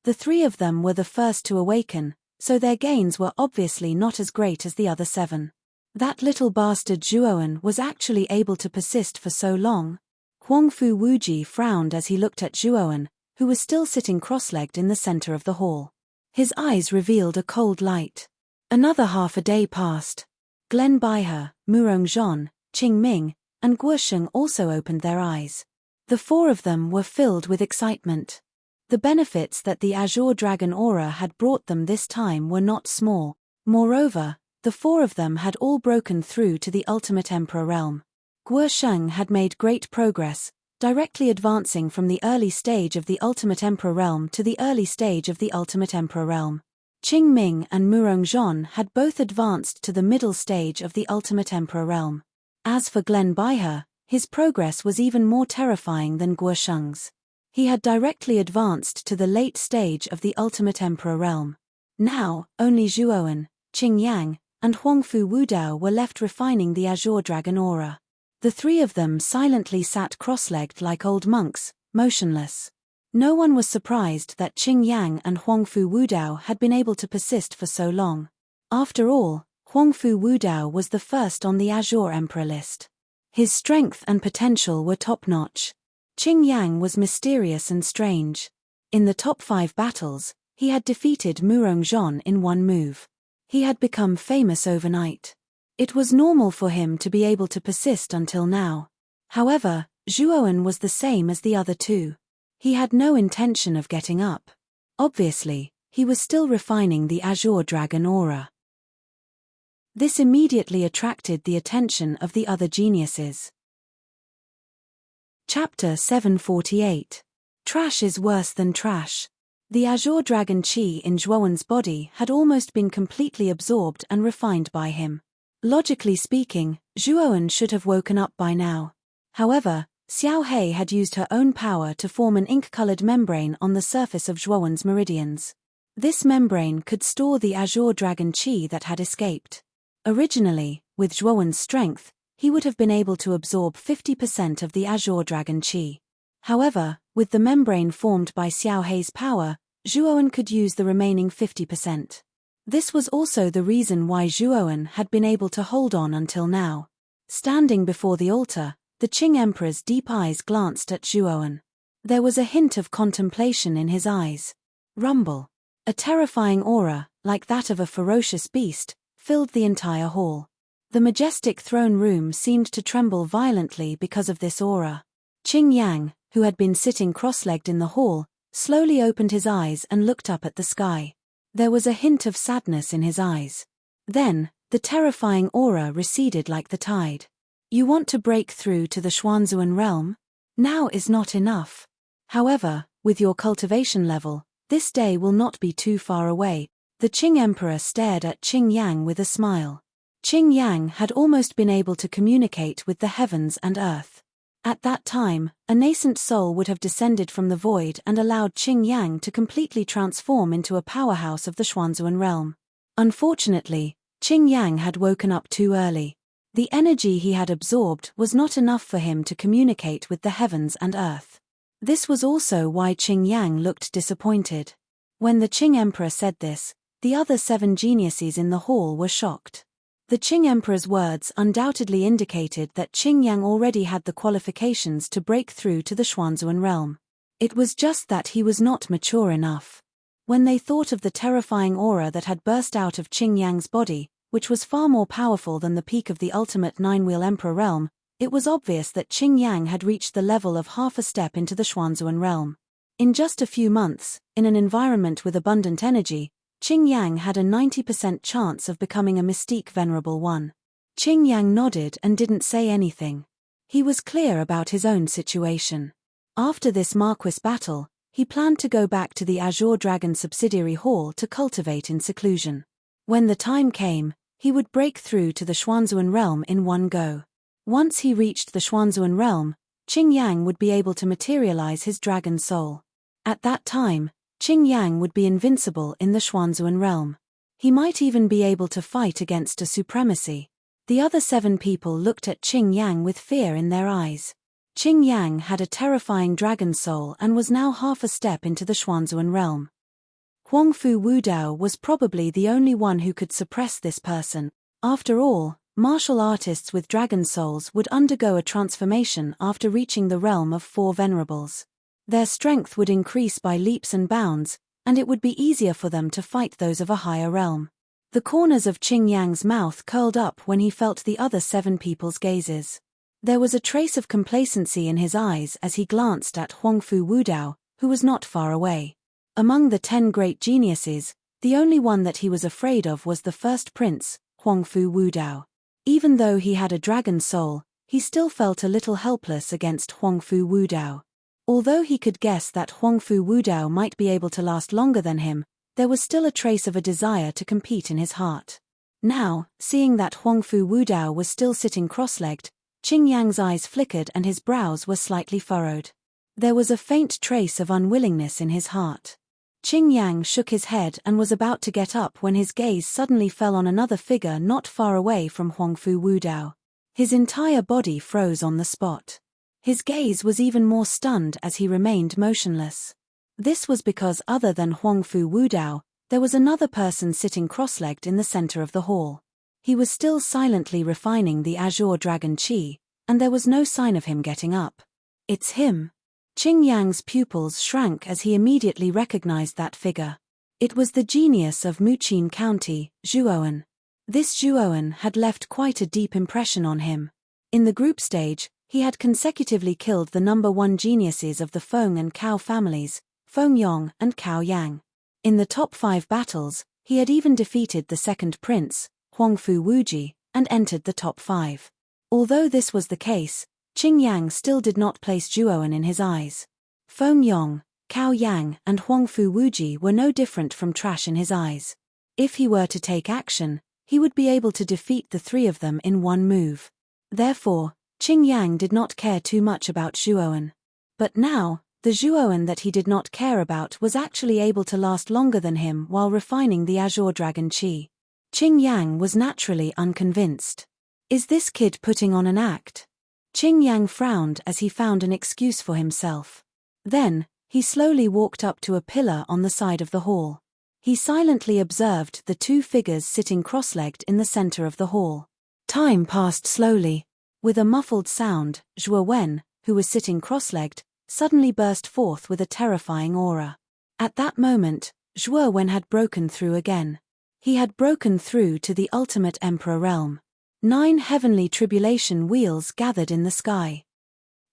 The three of them were the first to awaken, so their gains were obviously not as great as the other seven. That little bastard Zhuowen was actually able to persist for so long. Huangfu Wuji frowned as he looked at Zhuowen, who was still sitting cross-legged in the center of the hall. His eyes revealed a cold light. Another half a day passed. Glen Baihe, Murongzhon, Qing Ming, and Guosheng also opened their eyes. The four of them were filled with excitement. The benefits that the Azure Dragon aura had brought them this time were not small. Moreover, the four of them had all broken through to the ultimate Emperor realm. Guosheng had made great progress, directly advancing from the early stage of the ultimate Emperor realm to the early stage of the ultimate Emperor realm. Qing Ming and Murongzhon had both advanced to the middle stage of the ultimate Emperor realm. As for Glen Baihe, his progress was even more terrifying than Guosheng's. He had directly advanced to the late stage of the ultimate Emperor realm. Now, only Zhuowen, Qing Yang, and Huangfu Wudao were left refining the Azure Dragon aura. The three of them silently sat cross-legged like old monks, motionless. No one was surprised that Qing Yang and Huangfu Wudao had been able to persist for so long. After all, Huangfu Wudao was the first on the Azure Emperor list. His strength and potential were top-notch. Qing Yang was mysterious and strange. In the top 5 battles, he had defeated Murongzhon in one move. He had become famous overnight. It was normal for him to be able to persist until now. However, Zhuowen was the same as the other two. He had no intention of getting up. Obviously, he was still refining the Azure Dragon aura. This immediately attracted the attention of the other geniuses. Chapter 748. Trash is worse than trash. The Azure Dragon Qi in Zhuowen's body had almost been completely absorbed and refined by him. Logically speaking, Zhuowen should have woken up by now. However, Xiao He had used her own power to form an ink-colored membrane on the surface of Zhuowen's meridians. This membrane could store the Azure Dragon Qi that had escaped. Originally, with Zhuowen's strength, he would have been able to absorb 50% of the Azure Dragon Qi. However, with the membrane formed by Xiao He's power, Zhuowen could use the remaining 50%. This was also the reason why Zhuowen had been able to hold on until now. Standing before the altar, the Qing Emperor's deep eyes glanced at Zhuowen. There was a hint of contemplation in his eyes. Rumble. A terrifying aura, like that of a ferocious beast, filled the entire hall. The majestic throne room seemed to tremble violently because of this aura. Qing Yang, who had been sitting cross-legged in the hall, slowly opened his eyes and looked up at the sky. There was a hint of sadness in his eyes. Then, the terrifying aura receded like the tide. You want to break through to the Xuanzuan realm? Now is not enough. However, with your cultivation level, this day will not be too far away. The Qing Emperor stared at Qing Yang with a smile. Qing Yang had almost been able to communicate with the heavens and earth. At that time, a nascent soul would have descended from the void and allowed Qing Yang to completely transform into a powerhouse of the Xuanzuan realm. Unfortunately, Qing Yang had woken up too early. The energy he had absorbed was not enough for him to communicate with the heavens and earth. This was also why Qing Yang looked disappointed. When the Qing Emperor said this, the other 7 geniuses in the hall were shocked. The Qing Emperor's words undoubtedly indicated that Qing Yang already had the qualifications to break through to the Xuanzuan realm. It was just that he was not mature enough. When they thought of the terrifying aura that had burst out of Qing Yang's body, which was far more powerful than the peak of the ultimate nine-wheel emperor realm, it was obvious that Qing Yang had reached the level of half a step into the Xuanzuan realm. In just a few months, in an environment with abundant energy, Qing Yang had a 90% chance of becoming a mystique venerable one. Qing Yang nodded and didn't say anything. He was clear about his own situation. After this Marquis battle, he planned to go back to the Azure Dragon subsidiary hall to cultivate in seclusion. When the time came, he would break through to the Xuanzuan realm in one go. Once he reached the Xuanzuan realm, Qing Yang would be able to materialize his dragon soul. At that time, Qing Yang would be invincible in the Xuanzuan realm. He might even be able to fight against a supremacy. The other 7 people looked at Qing Yang with fear in their eyes. Qing Yang had a terrifying dragon soul and was now half a step into the Xuanzuan realm. Huangfu Wudao was probably the only one who could suppress this person. After all, martial artists with dragon souls would undergo a transformation after reaching the realm of 4 venerables. Their strength would increase by leaps and bounds, and it would be easier for them to fight those of a higher realm. The corners of Qing Yang's mouth curled up when he felt the other 7 people's gazes. There was a trace of complacency in his eyes as he glanced at Huangfu Wudao, who was not far away. Among the 10 great geniuses, the only one that he was afraid of was the first prince, Huangfu Wudao. Even though he had a dragon soul, he still felt a little helpless against Huangfu Wudao. Although he could guess that Huangfu Wudao might be able to last longer than him, there was still a trace of a desire to compete in his heart. Now, seeing that Huangfu Wudao was still sitting cross-legged, Qing Yang's eyes flickered and his brows were slightly furrowed. There was a faint trace of unwillingness in his heart. Qing Yang shook his head and was about to get up when his gaze suddenly fell on another figure not far away from Huangfu Wudao. His entire body froze on the spot. His gaze was even more stunned as he remained motionless. This was because other than Huangfu Wudao, there was another person sitting cross-legged in the center of the hall. He was still silently refining the Azure Dragon Qi, and there was no sign of him getting up. It's him. Qing Yang's pupils shrank as he immediately recognized that figure. It was the genius of Muqin County, Zhuowen. This Zhuowen had left quite a deep impression on him. In the group stage, he had consecutively killed the number 1 geniuses of the Feng and Cao families, Feng Yong and Cao Yang. In the top 5 battles, he had even defeated the second prince, Huangfu Wuji, and entered the top 5. Although this was the case, Qing Yang still did not place Zhuowen in his eyes. Feng Yong, Cao Yang and Huangfu Wuji were no different from trash in his eyes. If he were to take action, he would be able to defeat the 3 of them in one move. Therefore, Qing Yang did not care too much about Zhuowen. But now, the Zhuowen that he did not care about was actually able to last longer than him while refining the Azure Dragon Qi. Qing Yang was naturally unconvinced. Is this kid putting on an act? Qing Yang frowned as he found an excuse for himself. Then, he slowly walked up to a pillar on the side of the hall. He silently observed the 2 figures sitting cross-legged in the center of the hall. Time passed slowly. With a muffled sound, Zhuo Wen, who was sitting cross-legged, suddenly burst forth with a terrifying aura. At that moment, Zhuo Wen had broken through again. He had broken through to the ultimate emperor realm. 9 heavenly tribulation wheels gathered in the sky.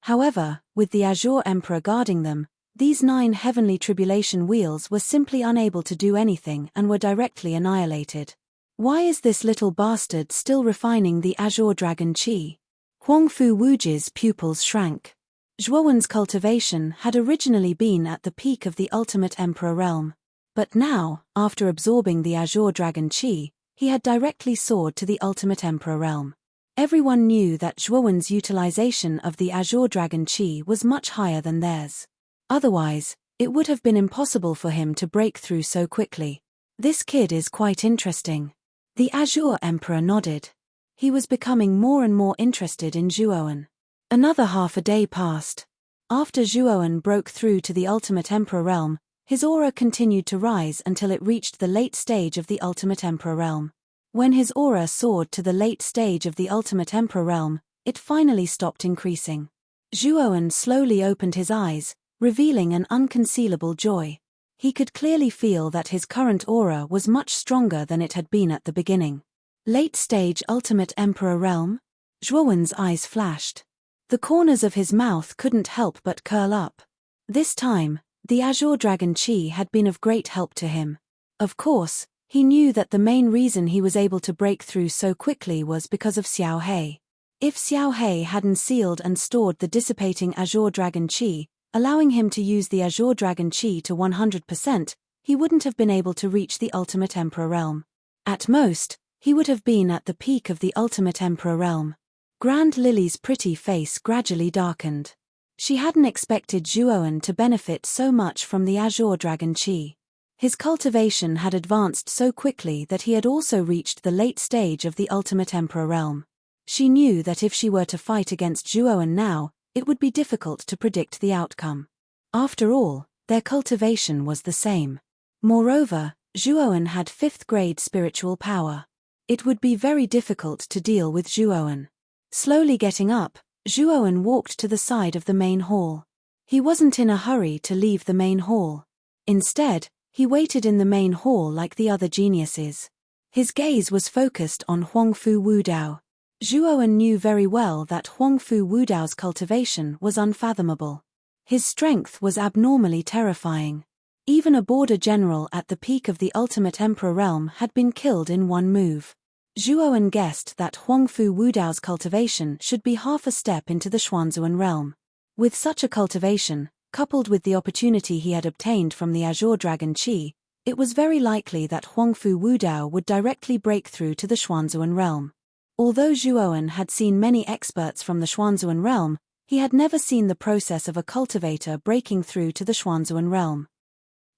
However, with the Azure Emperor guarding them, these 9 heavenly tribulation wheels were simply unable to do anything and were directly annihilated. Why is this little bastard still refining the Azure Dragon Qi? Huangfu Wuji's pupils shrank. Zhuowen's cultivation had originally been at the peak of the ultimate emperor realm. But now, after absorbing the Azure Dragon Qi, he had directly soared to the ultimate emperor realm. Everyone knew that Zhuowen's utilization of the Azure Dragon Qi was much higher than theirs. Otherwise, it would have been impossible for him to break through so quickly. This kid is quite interesting. The Azure Emperor nodded. He was becoming more and more interested in Zhuowen. Another half a day passed. After Zhuowen broke through to the ultimate emperor realm, his aura continued to rise until it reached the late stage of the ultimate emperor realm. When his aura soared to the late stage of the ultimate emperor realm, it finally stopped increasing. Zhuowen slowly opened his eyes, revealing an unconcealable joy. He could clearly feel that his current aura was much stronger than it had been at the beginning. Late stage ultimate emperor realm? Zhuowen's eyes flashed. The corners of his mouth couldn't help but curl up. This time, the Azure Dragon Chi had been of great help to him. Of course, he knew that the main reason he was able to break through so quickly was because of Xiao He. If Xiao He hadn't sealed and stored the dissipating Azure Dragon Chi, allowing him to use the Azure Dragon Chi to 100%, he wouldn't have been able to reach the ultimate emperor realm. At most, he would have been at the peak of the ultimate emperor realm. Grand Lily's pretty face gradually darkened. She hadn't expected Zhuowen to benefit so much from the Azure Dragon Chi. His cultivation had advanced so quickly that he had also reached the late stage of the ultimate emperor realm. She knew that if she were to fight against Zhuowen now, it would be difficult to predict the outcome. After all, their cultivation was the same. Moreover, Zhuowen had 5th grade spiritual power. It would be very difficult to deal with Zhuowen. Slowly getting up, Zhuowen walked to the side of the main hall. He wasn't in a hurry to leave the main hall. Instead, he waited in the main hall like the other geniuses. His gaze was focused on Huangfu Wudao. Zhuowen knew very well that Huangfu Wudao's cultivation was unfathomable. His strength was abnormally terrifying. Even a border general at the peak of the ultimate emperor realm had been killed in one move. Zhuowen guessed that Huangfu Wudao's cultivation should be half a step into the Xuanzuan realm. With such a cultivation, coupled with the opportunity he had obtained from the Azure Dragon Chi, it was very likely that Huangfu Wudao would directly break through to the Xuanzuan realm. Although Zhuowen had seen many experts from the Xuanzuan realm, he had never seen the process of a cultivator breaking through to the Xuanzuan realm.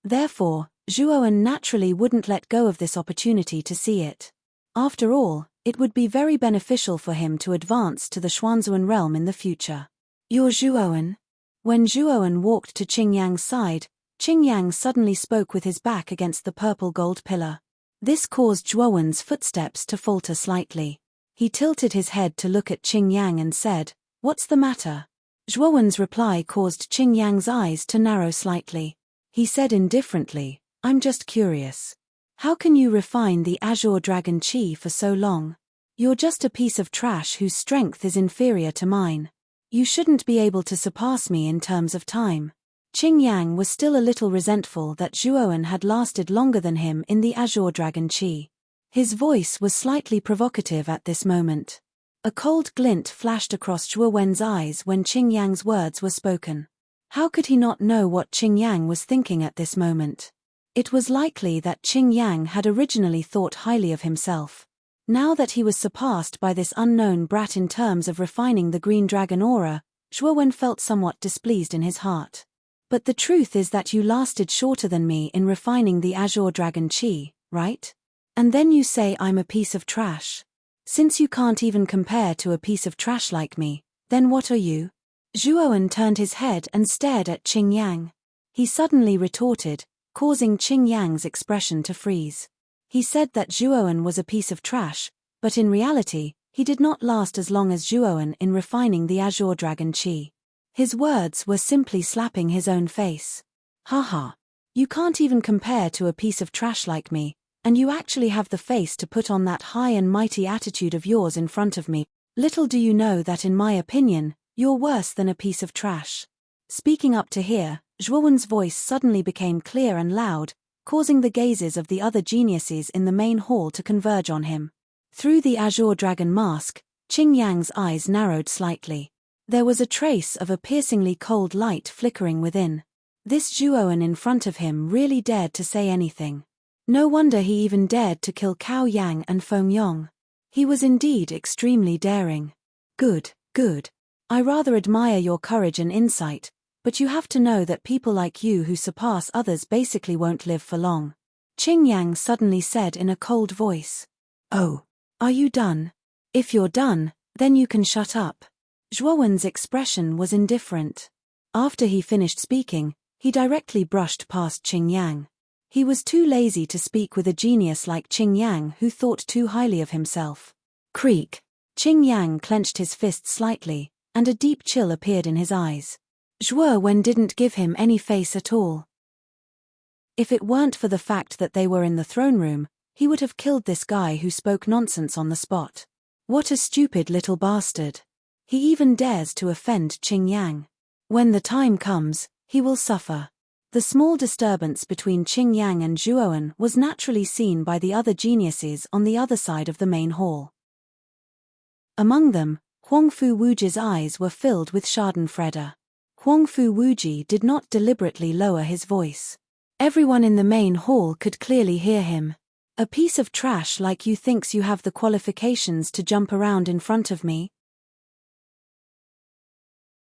Therefore, Zhuowen naturally wouldn't let go of this opportunity to see it. After all, it would be very beneficial for him to advance to the Xuanzuan realm in the future. "You're Zhuowen?" When Zhuowen walked to Qingyang's side, Qingyang suddenly spoke with his back against the purple gold pillar. This caused Zhuowen's footsteps to falter slightly. He tilted his head to look at Qingyang and said, "What's the matter?" Zhuowen's reply caused Qingyang's eyes to narrow slightly. He said indifferently, "I'm just curious. How can you refine the Azure Dragon Chi for so long? You're just a piece of trash whose strength is inferior to mine. You shouldn't be able to surpass me in terms of time." Qingyang was still a little resentful that Zhuowen had lasted longer than him in the Azure Dragon Chi. His voice was slightly provocative at this moment. A cold glint flashed across Zhuowen's eyes when Qingyang's words were spoken. How could he not know what Qingyang was thinking at this moment? It was likely that Qingyang had originally thought highly of himself. Now that he was surpassed by this unknown brat in terms of refining the green dragon aura, Zhuowen felt somewhat displeased in his heart. "But the truth is that you lasted shorter than me in refining the Azure Dragon Chi, right? And then you say I'm a piece of trash. Since you can't even compare to a piece of trash like me, then what are you?" Zhuowen turned his head and stared at Qingyang. He suddenly retorted, causing Qingyang's expression to freeze. He said that Zhuowen was a piece of trash, but in reality, he did not last as long as Zhuowen in refining the Azure Dragon Chi. His words were simply slapping his own face. "Haha. You can't even compare to a piece of trash like me, and you actually have the face to put on that high and mighty attitude of yours in front of me. Little do you know that in my opinion, you're worse than a piece of trash." Speaking up to here, Zhuowen's voice suddenly became clear and loud, causing the gazes of the other geniuses in the main hall to converge on him. Through the Azure Dragon mask, Qingyang's eyes narrowed slightly. There was a trace of a piercingly cold light flickering within. This Zhuowen in front of him really dared to say anything. No wonder he even dared to kill Cao Yang and Feng Yong. He was indeed extremely daring. Good, good. I rather admire your courage and insight, but you have to know that people like you who surpass others basically won't live for long. Qingyang suddenly said in a cold voice. "Oh, are you done? If you're done, then you can shut up." Zhuowen's expression was indifferent. After he finished speaking, he directly brushed past Qingyang. He was too lazy to speak with a genius like Qing Yang who thought too highly of himself. Creak. Qing Yang clenched his fist slightly, and a deep chill appeared in his eyes. Zhuo Wen didn't give him any face at all. If it weren't for the fact that they were in the throne room, he would have killed this guy who spoke nonsense on the spot. What a stupid little bastard. He even dares to offend Qing Yang. When the time comes, he will suffer. The small disturbance between Qing Yang and Zhuo Wen was naturally seen by the other geniuses on the other side of the main hall. Among them, Huangfu Wuji's eyes were filled with schadenfreude. Huangfu Wuji did not deliberately lower his voice. Everyone in the main hall could clearly hear him. A piece of trash like you thinks you have the qualifications to jump around in front of me?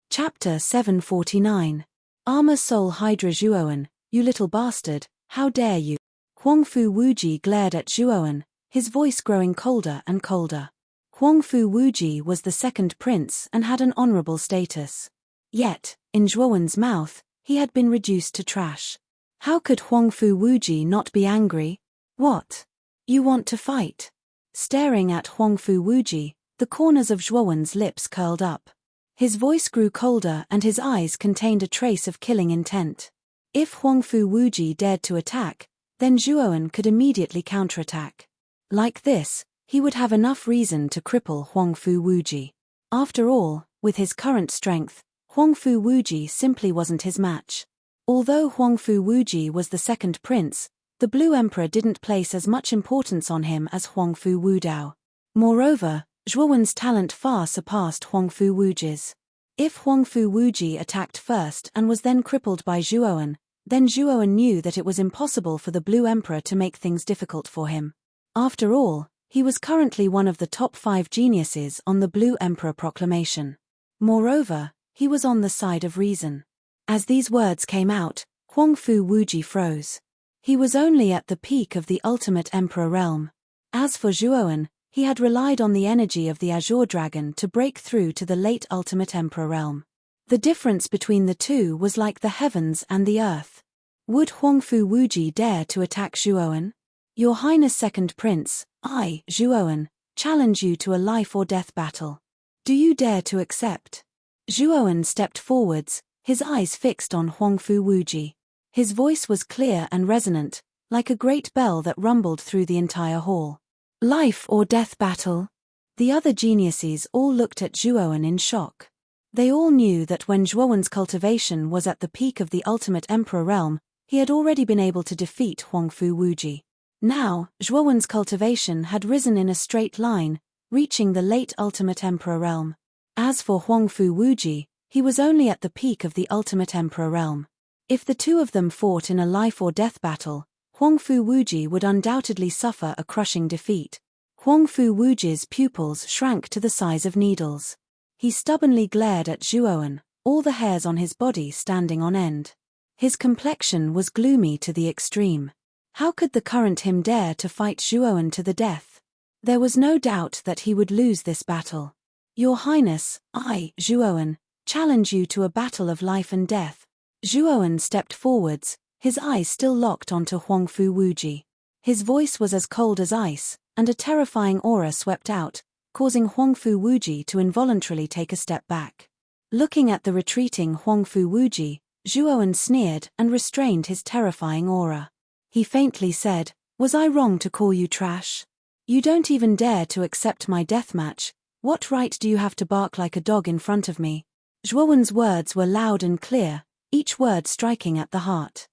Chapter 749. Armor Soul Hydra. Zhuo Wen, you little bastard, how dare you? Huangfu Wuji glared at Zhuo Wen, his voice growing colder and colder. Huangfu Wuji was the second prince and had an honorable status. Yet, in Zhuo Wen's mouth, he had been reduced to trash. How could Huangfu Wuji not be angry? What? You want to fight? Staring at Huangfu Wuji, the corners of Zhuo Wen's lips curled up. His voice grew colder and his eyes contained a trace of killing intent. If Huangfu Wuji dared to attack, then Zhuo Wen could immediately counterattack. Like this, he would have enough reason to cripple Huangfu Wuji. After all, with his current strength, Huangfu Wuji simply wasn't his match. Although Huangfu Wuji was the second prince, the Blue Emperor didn't place as much importance on him as Huangfu Wudao. Moreover, Zhuo Wen's talent far surpassed Huangfu Wuji's. If Huangfu Wuji attacked first and was then crippled by Zhuo Wen, then Zhuo Wen knew that it was impossible for the Blue Emperor to make things difficult for him. After all, he was currently one of the top 5 geniuses on the Blue Emperor proclamation. Moreover, he was on the side of reason. As these words came out, Huangfu Wuji froze. He was only at the peak of the ultimate emperor realm. As for Zhuo Wen, he had relied on the energy of the Azure Dragon to break through to the late ultimate emperor realm. The difference between the two was like the heavens and the earth. Would Huangfu Wuji dare to attack Zhuo Wen? Your Highness Second Prince, I, Zhuo Wen, challenge you to a life-or-death battle. Do you dare to accept? Zhuo Wen stepped forwards, his eyes fixed on Huangfu Wuji. His voice was clear and resonant, like a great bell that rumbled through the entire hall. Life or death battle? The other geniuses all looked at Zhuo Wen in shock. They all knew that when Zhuo Wen's cultivation was at the peak of the ultimate emperor realm, he had already been able to defeat Huangfu Wuji. Now, Zhuo Wen's cultivation had risen in a straight line, reaching the late ultimate emperor realm. As for Huangfu Wuji, he was only at the peak of the ultimate emperor realm. If the two of them fought in a life-or-death battle, Huangfu Wuji would undoubtedly suffer a crushing defeat. Huangfu Wuji's pupils shrank to the size of needles. He stubbornly glared at Zhuo Wen, all the hairs on his body standing on end. His complexion was gloomy to the extreme. How could the current him dare to fight Zhuo Wen to the death? There was no doubt that he would lose this battle. Your Highness, I, Zhuo Wen, challenge you to a battle of life and death. Zhuo Wen stepped forwards, his eyes still locked onto Huangfu Wuji. His voice was as cold as ice, and a terrifying aura swept out, causing Huangfu Wuji to involuntarily take a step back. Looking at the retreating Huangfu Wuji, Zhuo Wen sneered and restrained his terrifying aura. He faintly said, "Was I wrong to call you trash? You don't even dare to accept my deathmatch. What right do you have to bark like a dog in front of me?" Zhuo Wen's words were loud and clear, each word striking at the heart.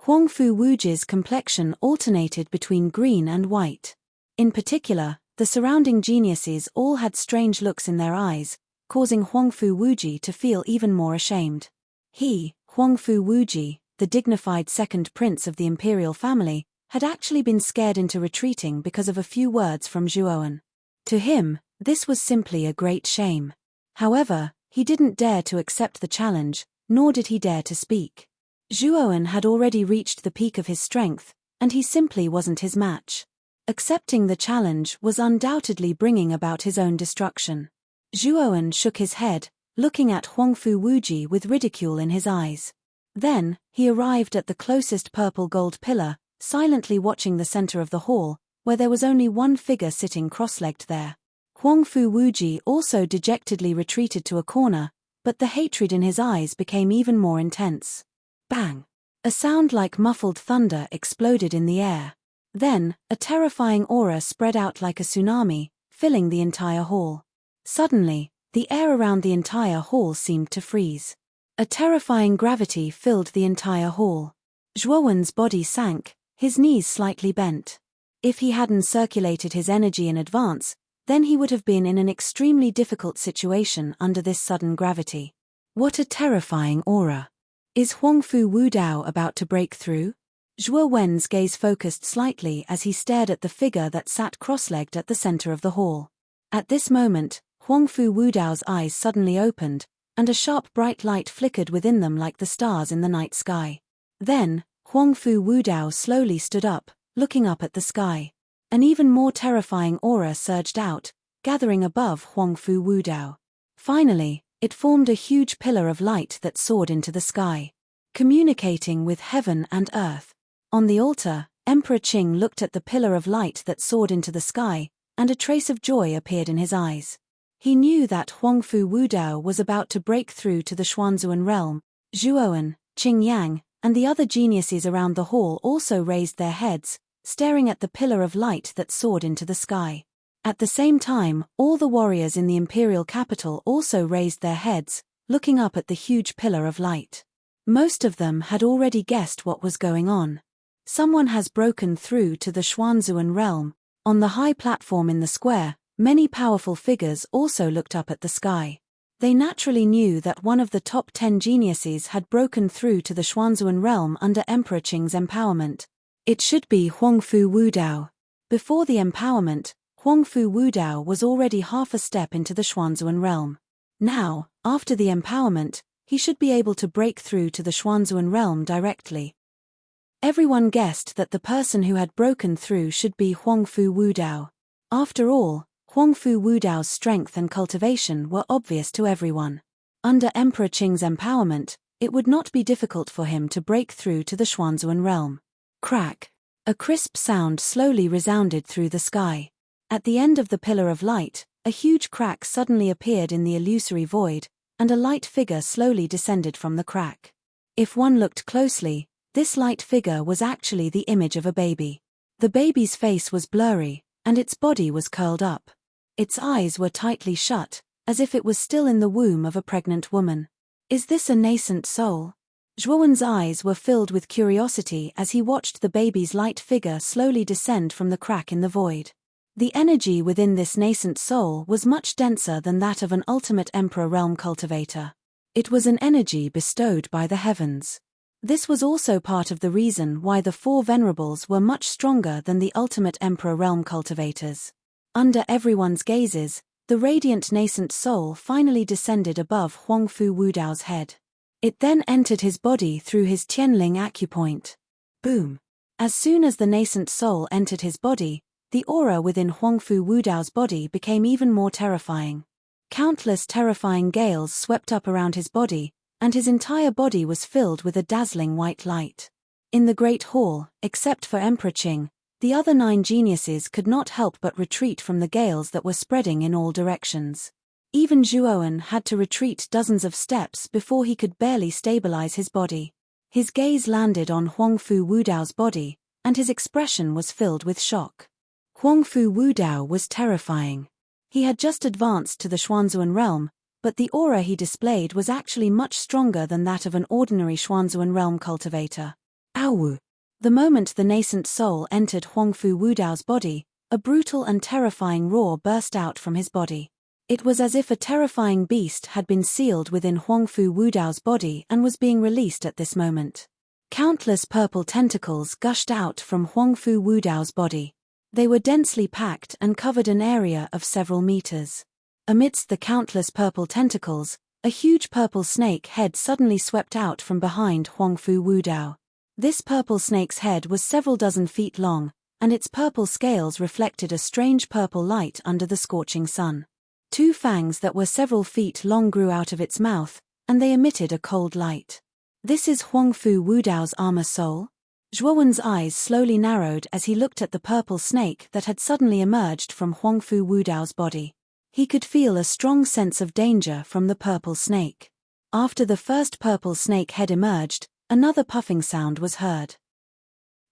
Huangfu Wuji's complexion alternated between green and white. In particular, the surrounding geniuses all had strange looks in their eyes, causing Huangfu Wuji to feel even more ashamed. He, Huangfu Wuji, the dignified second prince of the imperial family, had actually been scared into retreating because of a few words from Zhuo Wen. To him, this was simply a great shame. However, he didn't dare to accept the challenge, nor did he dare to speak. Zhuo Wen had already reached the peak of his strength, and he simply wasn't his match. Accepting the challenge was undoubtedly bringing about his own destruction. Zhuo Wen shook his head, looking at Huangfu Wuji with ridicule in his eyes. Then, he arrived at the closest purple-gold pillar, silently watching the center of the hall, where there was only one figure sitting cross-legged there. Huangfu Wuji also dejectedly retreated to a corner, but the hatred in his eyes became even more intense. Bang! A sound like muffled thunder exploded in the air. Then, a terrifying aura spread out like a tsunami, filling the entire hall. Suddenly, the air around the entire hall seemed to freeze. A terrifying gravity filled the entire hall. Zhuowen's body sank, his knees slightly bent. If he hadn't circulated his energy in advance, then he would have been in an extremely difficult situation under this sudden gravity. What a terrifying aura! Is Huangfu Wudao about to break through? Zhuo Wen's gaze focused slightly as he stared at the figure that sat cross-legged at the center of the hall. At this moment, Huangfu Wudao's eyes suddenly opened, and a sharp bright light flickered within them like the stars in the night sky. Then, Huangfu Wudao slowly stood up, looking up at the sky. An even more terrifying aura surged out, gathering above Huangfu Wudao. Finally, it formed a huge pillar of light that soared into the sky, communicating with heaven and earth. On the altar, Emperor Qing looked at the pillar of light that soared into the sky, and a trace of joy appeared in his eyes. He knew that Huangfu Wudao was about to break through to the Xuanzuan realm. Zhuowen, Qing Yang, and the other geniuses around the hall also raised their heads, staring at the pillar of light that soared into the sky. At the same time, all the warriors in the imperial capital also raised their heads, looking up at the huge pillar of light. Most of them had already guessed what was going on. Someone has broken through to the Xuanzuan realm. On the high platform in the square, many powerful figures also looked up at the sky. They naturally knew that one of the top 10 geniuses had broken through to the Xuanzuan realm under Emperor Qing's empowerment. It should be Huangfu Wudao. Before the empowerment, Huangfu Wudao was already half a step into the Xuanzuan realm. Now, after the empowerment, he should be able to break through to the Xuanzuan realm directly. Everyone guessed that the person who had broken through should be Huangfu Wudao. After all, Huangfu Wudao's strength and cultivation were obvious to everyone. Under Emperor Qing's empowerment, it would not be difficult for him to break through to the Xuanzuan realm. Crack! A crisp sound slowly resounded through the sky. At the end of the pillar of light, a huge crack suddenly appeared in the illusory void, and a light figure slowly descended from the crack. If one looked closely, this light figure was actually the image of a baby. The baby's face was blurry, and its body was curled up. Its eyes were tightly shut, as if it was still in the womb of a pregnant woman. Is this a nascent soul? Zhuowen's eyes were filled with curiosity as he watched the baby's light figure slowly descend from the crack in the void. The energy within this nascent soul was much denser than that of an ultimate Emperor realm cultivator. It was an energy bestowed by the heavens. This was also part of the reason why the 4 venerables were much stronger than the ultimate Emperor realm cultivators. Under everyone's gazes, the radiant nascent soul finally descended above Huangfu Wudao's head. It then entered his body through his Tianling acupoint. Boom! As soon as the nascent soul entered his body, the aura within Huangfu Wudao's body became even more terrifying. Countless terrifying gales swept up around his body, and his entire body was filled with a dazzling white light. In the Great Hall, except for Emperor Qing, the other 9 geniuses could not help but retreat from the gales that were spreading in all directions. Even Zhuowen had to retreat dozens of steps before he could barely stabilize his body. His gaze landed on Huangfu Wudao's body, and his expression was filled with shock. Huangfu Wudao was terrifying. He had just advanced to the Xuanzuan realm, but the aura he displayed was actually much stronger than that of an ordinary Xuanzuan realm cultivator. Ow! The moment the nascent soul entered Huangfu Wudao's body, a brutal and terrifying roar burst out from his body. It was as if a terrifying beast had been sealed within Huangfu Wudao's body and was being released at this moment. Countless purple tentacles gushed out from Huangfu Wudao's body. They were densely packed and covered an area of several meters. Amidst the countless purple tentacles, a huge purple snake head suddenly swept out from behind Huangfu Wudao. This purple snake's head was several dozen feet long, and its purple scales reflected a strange purple light under the scorching sun. 2 fangs that were several feet long grew out of its mouth, and they emitted a cold light. This is Huangfu Wudao's armor soul? Zhuowen's eyes slowly narrowed as he looked at the purple snake that had suddenly emerged from Huangfu Wudao's body. He could feel a strong sense of danger from the purple snake. After the first purple snake head emerged, another puffing sound was heard.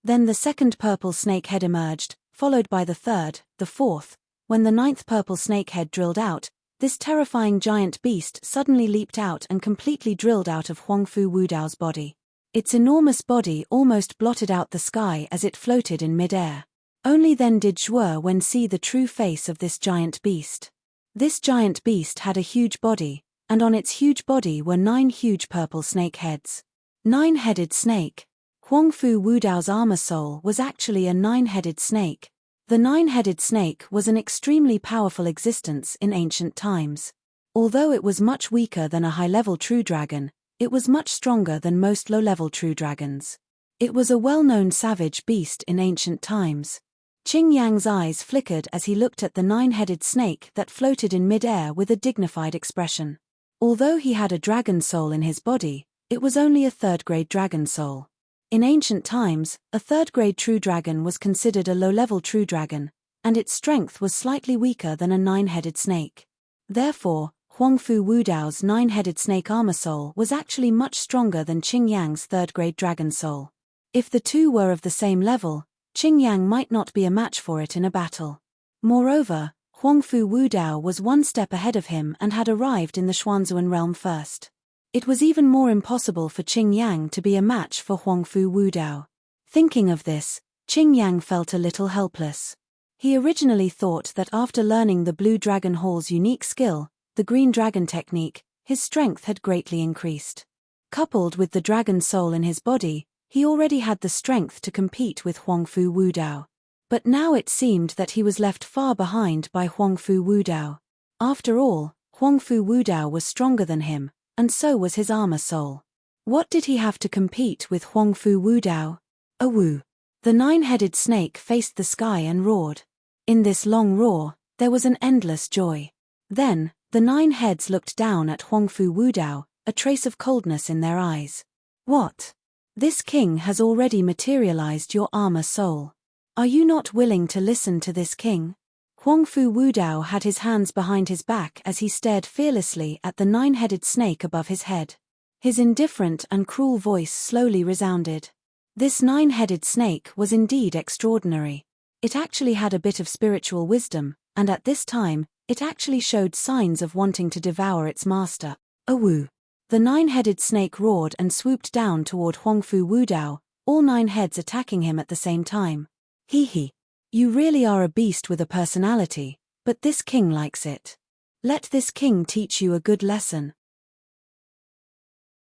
Then the second purple snake head emerged, followed by the third, the fourth. When the ninth purple snake head drilled out, this terrifying giant beast suddenly leaped out and completely drilled out of Huangfu Wudao's body. Its enormous body almost blotted out the sky as it floated in midair. Only then did Zhuowen see the true face of this giant beast. This giant beast had a huge body, and on its huge body were 9 huge purple snake heads. 9-headed snake. Huangfu Wudao's armor soul was actually a 9-headed snake. The 9-headed snake was an extremely powerful existence in ancient times. Although it was much weaker than a high-level true dragon, it was much stronger than most low-level true dragons. It was a well-known savage beast in ancient times. Qing Yang's eyes flickered as he looked at the 9-headed snake that floated in mid-air with a dignified expression. Although he had a dragon soul in his body, it was only a third-grade dragon soul. In ancient times, a third-grade true dragon was considered a low-level true dragon, and its strength was slightly weaker than a 9-headed snake. Therefore, Huangfu Wudao's 9-headed snake armor soul was actually much stronger than Qing Yang's third-grade dragon soul. If the two were of the same level, Qing Yang might not be a match for it in a battle. Moreover, Huangfu Wudao was one step ahead of him and had arrived in the Xuanzuan realm first. It was even more impossible for Qing Yang to be a match for Huangfu Wudao. Thinking of this, Qing Yang felt a little helpless. He originally thought that after learning the Blue Dragon Hall's unique skill, the Green Dragon technique, his strength had greatly increased. Coupled with the dragon soul in his body, he already had the strength to compete with Huangfu Wudao. But now it seemed that he was left far behind by Huangfu Wudao. After all, Huangfu Wudao was stronger than him, and so was his armor soul. What did he have to compete with Huangfu Wudao? A woo. The 9-headed snake faced the sky and roared. In this long roar, there was an endless joy. Then, the 9 heads looked down at Huangfu Wudao, a trace of coldness in their eyes. What? This king has already materialized your armor soul. Are you not willing to listen to this king? Huangfu Wudao had his hands behind his back as he stared fearlessly at the 9-headed snake above his head. His indifferent and cruel voice slowly resounded. This 9-headed snake was indeed extraordinary. It actually had a bit of spiritual wisdom, and at this time, it actually showed signs of wanting to devour its master. Awoo! The 9-headed snake roared and swooped down toward Huangfu Wudao, all 9 heads attacking him at the same time. Hee hee. You really are a beast with a personality, but this king likes it. Let this king teach you a good lesson.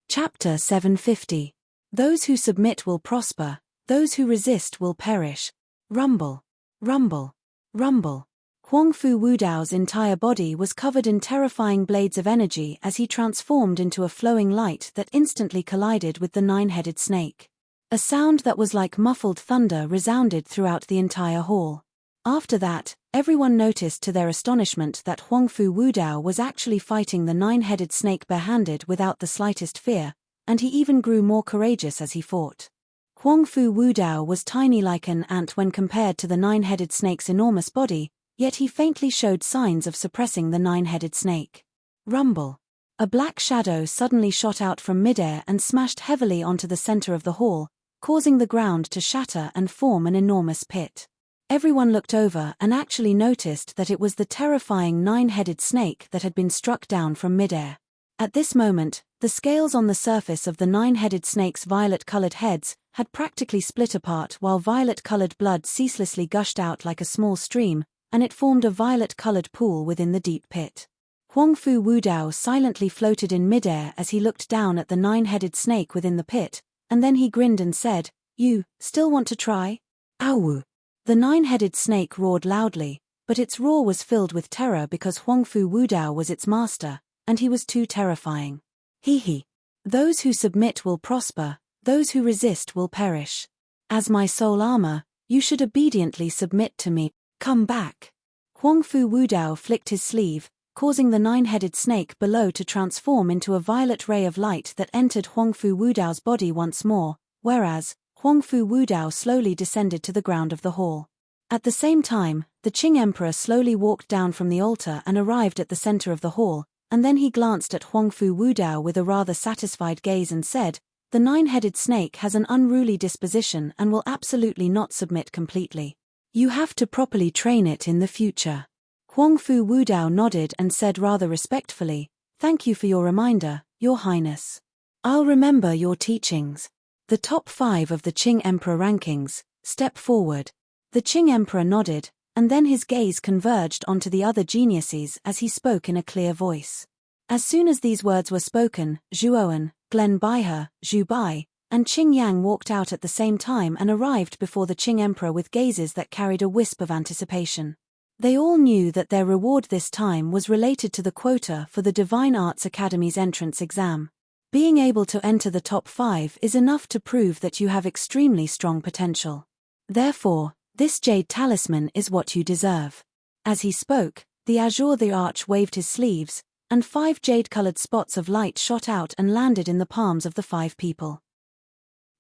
Chapter 750. Those who submit will prosper, those who resist will perish. Rumble. Rumble. Rumble. Huangfu Wudao's entire body was covered in terrifying blades of energy as he transformed into a flowing light that instantly collided with the 9-headed snake. A sound that was like muffled thunder resounded throughout the entire hall. After that, everyone noticed to their astonishment that Huangfu Wudao was actually fighting the 9-headed snake barehanded without the slightest fear, and he even grew more courageous as he fought. Huangfu Wudao was tiny like an ant when compared to the 9-headed snake's enormous body, yet he faintly showed signs of suppressing the 9-headed snake. Rumble. A black shadow suddenly shot out from midair and smashed heavily onto the center of the hall, causing the ground to shatter and form an enormous pit. Everyone looked over and actually noticed that it was the terrifying 9-headed snake that had been struck down from midair. At this moment, the scales on the surface of the 9-headed snake's violet-colored heads had practically split apart while violet-colored blood ceaselessly gushed out like a small stream, and it formed a violet-colored pool within the deep pit. Huangfu Wudao silently floated in midair as he looked down at the 9-headed snake within the pit, and then he grinned and said, "You, still want to try? Ow!" The 9-headed snake roared loudly, but its roar was filled with terror because Huangfu Wudao was its master, and he was too terrifying. Hee hee. Those who submit will prosper, those who resist will perish. As my soul armor, you should obediently submit to me. Come back. Huangfu Wudao flicked his sleeve, causing the nine-headed snake below to transform into a violet ray of light that entered Huangfu Wudao's body once more, whereas Huangfu Wudao slowly descended to the ground of the hall. At the same time, the Qing emperor slowly walked down from the altar and arrived at the center of the hall, and then he glanced at Huangfu Wudao with a rather satisfied gaze and said, "The nine-headed snake has an unruly disposition and will absolutely not submit completely. You have to properly train it in the future." Huangfu Wudao nodded and said rather respectfully, "Thank you for your reminder, Your Highness. I'll remember your teachings." The top 5 of the Qing emperor rankings, step forward. The Qing emperor nodded, and then his gaze converged onto the other geniuses as he spoke in a clear voice. As soon as these words were spoken, Zhuowen, Glen Baihe, Zhu Bai, and Qing Yang walked out at the same time and arrived before the Qing emperor with gazes that carried a wisp of anticipation. They all knew that their reward this time was related to the quota for the Divine Arts Academy's entrance exam. Being able to enter the top 5 is enough to prove that you have extremely strong potential. Therefore, this jade talisman is what you deserve. As he spoke, the Azure the Arch waved his sleeves, and 5 jade-colored spots of light shot out and landed in the palms of the 5 people.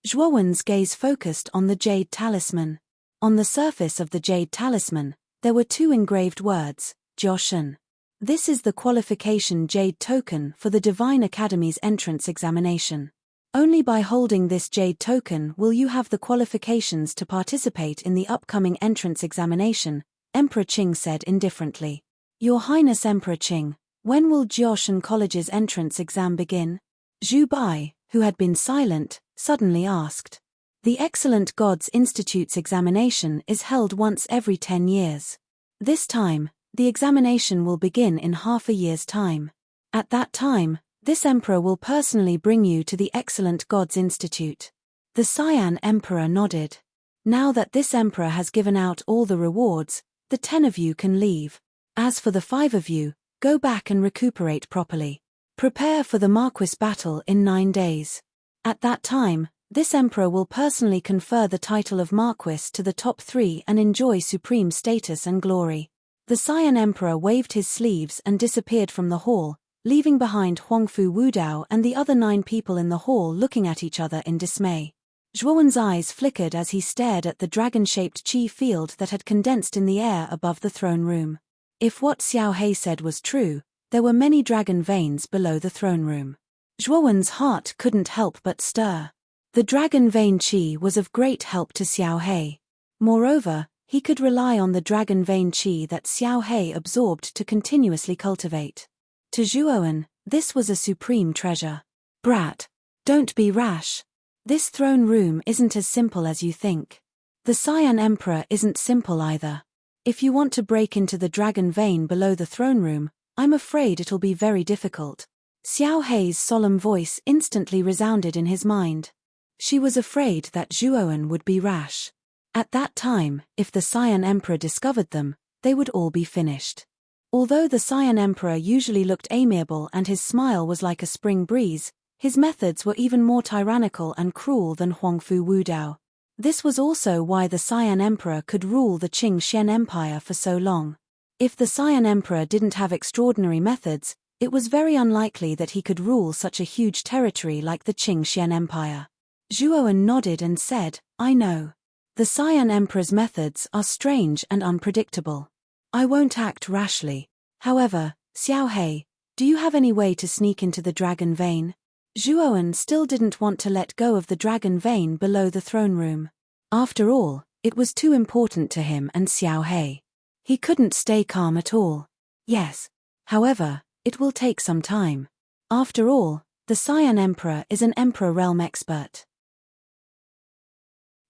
Zhuowen's gaze focused on the jade talisman. On the surface of the jade talisman, there were 2 engraved words, Jioshen. This is the qualification jade token for the Divine Academy's entrance examination. Only by holding this jade token will you have the qualifications to participate in the upcoming entrance examination, Emperor Qing said indifferently. Your Highness Emperor Qing, when will Jioshen College's entrance exam begin? Zhu Bai, who had been silent, suddenly asked. The Excellent Gods Institute's examination is held once every 10 years. This time, the examination will begin in half a year's time. At that time, this emperor will personally bring you to the Excellent Gods Institute. The Cyan Emperor nodded. Now that this emperor has given out all the rewards, the 10 of you can leave. As for the 5 of you, go back and recuperate properly. Prepare for the Marquis battle in 9 days. At that time, this emperor will personally confer the title of Marquis to the top 3 and enjoy supreme status and glory. The Cyan Emperor waved his sleeves and disappeared from the hall, leaving behind Huangfu Wudao and the other 9 people in the hall looking at each other in dismay. Zhuowen's eyes flickered as he stared at the dragon-shaped chi field that had condensed in the air above the throne room. If what Xiao He said was true, there were many dragon veins below the throne room. Zhuowen's heart couldn't help but stir. The dragon vein chi was of great help to Xiao He. Moreover, he could rely on the dragon vein chi that Xiao He absorbed to continuously cultivate. To Zhuowen, this was a supreme treasure. Brat, don't be rash. This throne room isn't as simple as you think. The Cyan Emperor isn't simple either. If you want to break into the dragon vein below the throne room, I'm afraid it'll be very difficult. Xiao He's solemn voice instantly resounded in his mind. She was afraid that Zhuowen would be rash. At that time, if the Cyan Emperor discovered them, they would all be finished. Although the Cyan Emperor usually looked amiable and his smile was like a spring breeze, his methods were even more tyrannical and cruel than Huangfu Wudao. This was also why the Cyan Emperor could rule the Qing Xian Empire for so long. If the Cyan Emperor didn't have extraordinary methods, it was very unlikely that he could rule such a huge territory like the Qing Xian Empire. Zhuowen nodded and said, I know. The Cyan Emperor's methods are strange and unpredictable. I won't act rashly. However, Xiao He, do you have any way to sneak into the dragon vein? Zhuowen still didn't want to let go of the dragon vein below the throne room. After all, it was too important to him and Xiao He. He couldn't stay calm at all. Yes. However, it will take some time. After all, the Cyan Emperor is an Emperor Realm expert.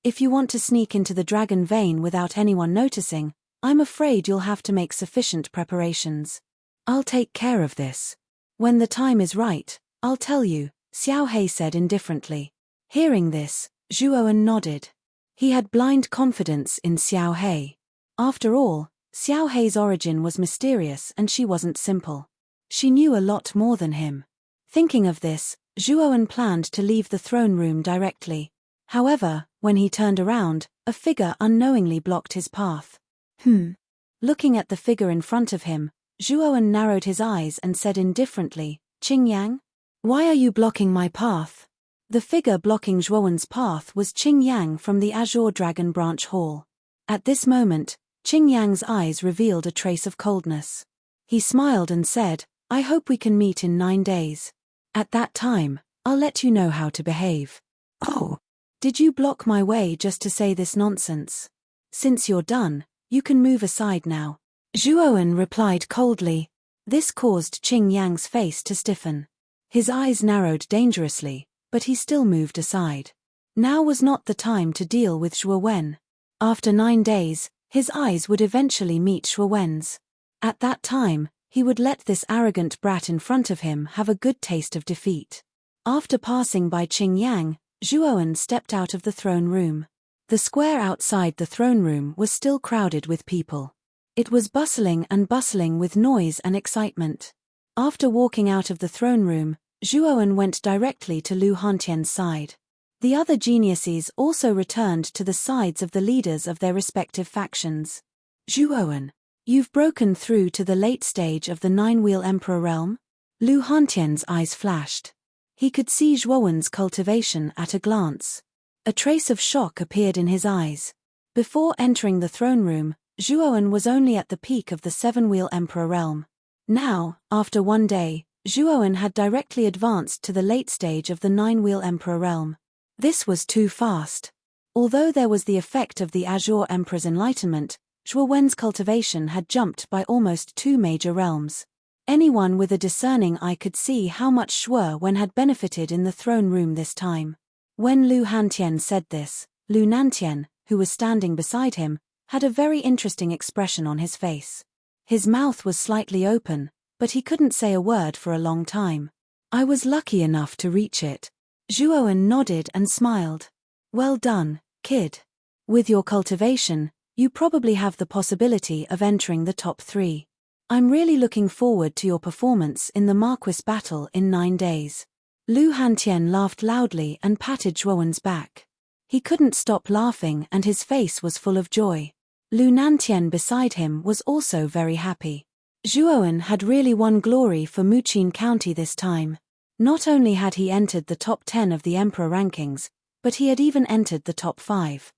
If you want to sneak into the dragon vein without anyone noticing, I'm afraid you'll have to make sufficient preparations. I'll take care of this. When the time is right, I'll tell you, Xiao He said indifferently. Hearing this, Zhuowen nodded. He had blind confidence in Xiao He. After all, Xiao He's origin was mysterious and she wasn't simple. She knew a lot more than him. Thinking of this, Zhuowen planned to leave the throne room directly. However, when he turned around, a figure unknowingly blocked his path. Looking at the figure in front of him, Zhuowen narrowed his eyes and said indifferently, Qing Yang? Why are you blocking my path? The figure blocking Zhuowen's path was Qing Yang from the Azure Dragon Branch Hall. At this moment, Qing Yang's eyes revealed a trace of coldness. He smiled and said, I hope we can meet in 9 days. At that time, I'll let you know how to behave. Oh, did you block my way just to say this nonsense? Since you're done, you can move aside now. Zhuowen replied coldly. This caused Qing Yang's face to stiffen. His eyes narrowed dangerously, but he still moved aside. Now was not the time to deal with Zhuowen. After 9 days, his eyes would eventually meet Zhuowen's. At that time, he would let this arrogant brat in front of him have a good taste of defeat. After passing by Qing Yang, Zhuowen stepped out of the throne room. The square outside the throne room was still crowded with people. It was bustling with noise and excitement. After walking out of the throne room, Zhuowen went directly to Lu Hantian's side. The other geniuses also returned to the sides of the leaders of their respective factions. Zhuowen, you've broken through to the late stage of the Nine-Wheel Emperor realm? Lu Hantian's eyes flashed. He could see Zhuowen's cultivation at a glance. A trace of shock appeared in his eyes. Before entering the throne room, Zhuowen was only at the peak of the Seven-Wheel Emperor realm. Now, after 1 day, Zhuowen had directly advanced to the late stage of the Nine-Wheel Emperor realm. This was too fast. Although there was the effect of the Azure Emperor's enlightenment, Zhuowen's cultivation had jumped by almost 2 major realms. Anyone with a discerning eye could see how much Zhuowen had benefited in the throne room this time. When Lu Hantian said this, Lu Nantian, who was standing beside him, had a very interesting expression on his face. His mouth was slightly open, but he couldn't say a word for a long time. I was lucky enough to reach it. Zhuowen nodded and smiled. Well done, kid. With your cultivation, you probably have the possibility of entering the top 3. I'm really looking forward to your performance in the Marquis battle in 9 days. Lu Hantian laughed loudly and patted Zhuowen's back. He couldn't stop laughing and his face was full of joy. Lu Nantian beside him was also very happy. Zhuowen had really won glory for Muqin County this time. Not only had he entered the top 10 of the Emperor rankings, but he had even entered the top 5.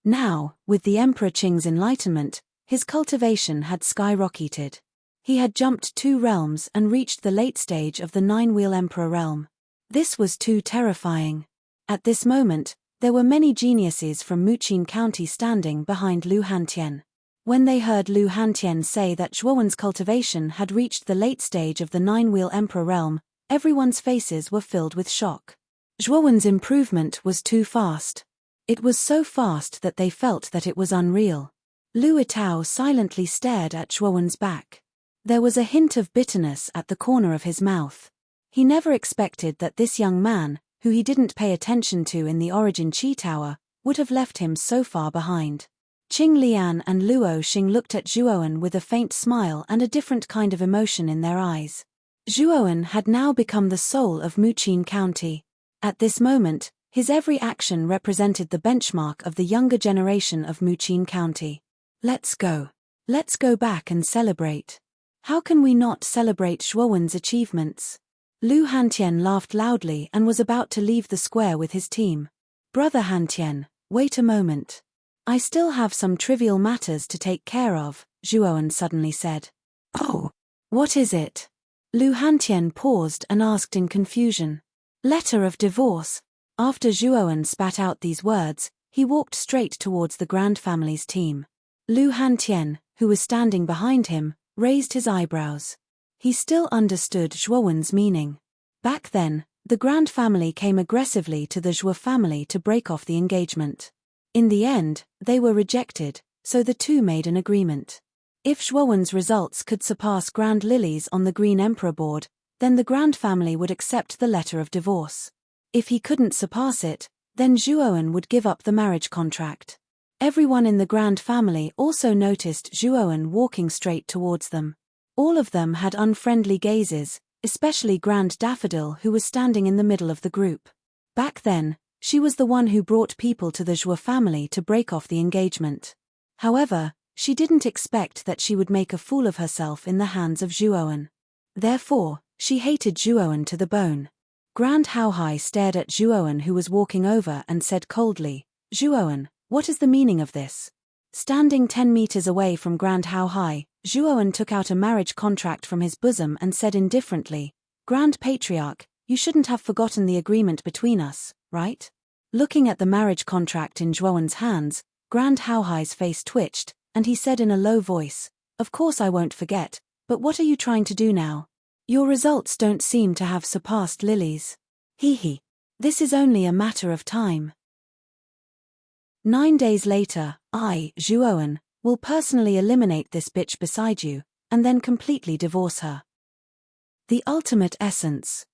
Now, with the Emperor Qing's enlightenment, his cultivation had skyrocketed. He had jumped 2 realms and reached the late stage of the Nine-Wheel Emperor realm. This was too terrifying. At this moment, there were many geniuses from Muqin County standing behind Lu Hantian. When they heard Lu Hantian say that Zhuowen's cultivation had reached the late stage of the Nine-Wheel Emperor realm, everyone's faces were filled with shock. Zhuowen's improvement was too fast. It was so fast that they felt that it was unreal. Lu Yitao silently stared at Zhuowen's back. There was a hint of bitterness at the corner of his mouth. He never expected that this young man, who he didn't pay attention to in the Origin Qi Tower, would have left him so far behind. Qing Lian and Luo Xing looked at Zhuowen with a faint smile and a different kind of emotion in their eyes. Zhuowen had now become the soul of Muqin County. At this moment, his every action represented the benchmark of the younger generation of Muqin County. Let's go. Let's go back and celebrate. How can we not celebrate Zhuowen's achievements? Lu Hantian laughed loudly and was about to leave the square with his team. Brother Hantian, wait a moment. I still have some trivial matters to take care of, Zhuowen suddenly said. Oh, what is it? Lu Hantian paused and asked in confusion. Letter of divorce. After Zhuowen spat out these words, he walked straight towards the Grand Family's team. Lu Hantian, who was standing behind him, raised his eyebrows. He still understood Zhuowen's meaning. Back then, the Grand Family came aggressively to the Zhuo family to break off the engagement. In the end, they were rejected, so the two made an agreement. If Zhuowen's results could surpass Grand Lily's on the Green Emperor board, then the Grand Family would accept the letter of divorce. If he couldn't surpass it, then Zhuowen would give up the marriage contract. Everyone in the Grand Family also noticed Zhuowen walking straight towards them. All of them had unfriendly gazes, especially Grand Daffodil, who was standing in the middle of the group. Back then, she was the one who brought people to the Zhuo family to break off the engagement. However, She didn't expect that she would make a fool of herself in the hands of Zhuowen. Therefore, she hated Zhuowen to the bone. Grand Haohai stared at Zhuowen, who was walking over, and said coldly, "Zhuowen, what is the meaning of this?" Standing 10 meters away from Grand Haohai, Zhuowen took out a marriage contract from his bosom and said indifferently, "Grand Patriarch, you shouldn't have forgotten the agreement between us, right?" Looking at the marriage contract in Zhuowen's hands, Grand Haohai's face twitched, and he said in a low voice, "Of course I won't forget, but what are you trying to do now? Your results don't seem to have surpassed Lily's. Hee. This is only a matter of time. 9 days later, I, Zhuowen, will personally eliminate this bitch beside you, and then completely divorce her." The Ultimate Essence.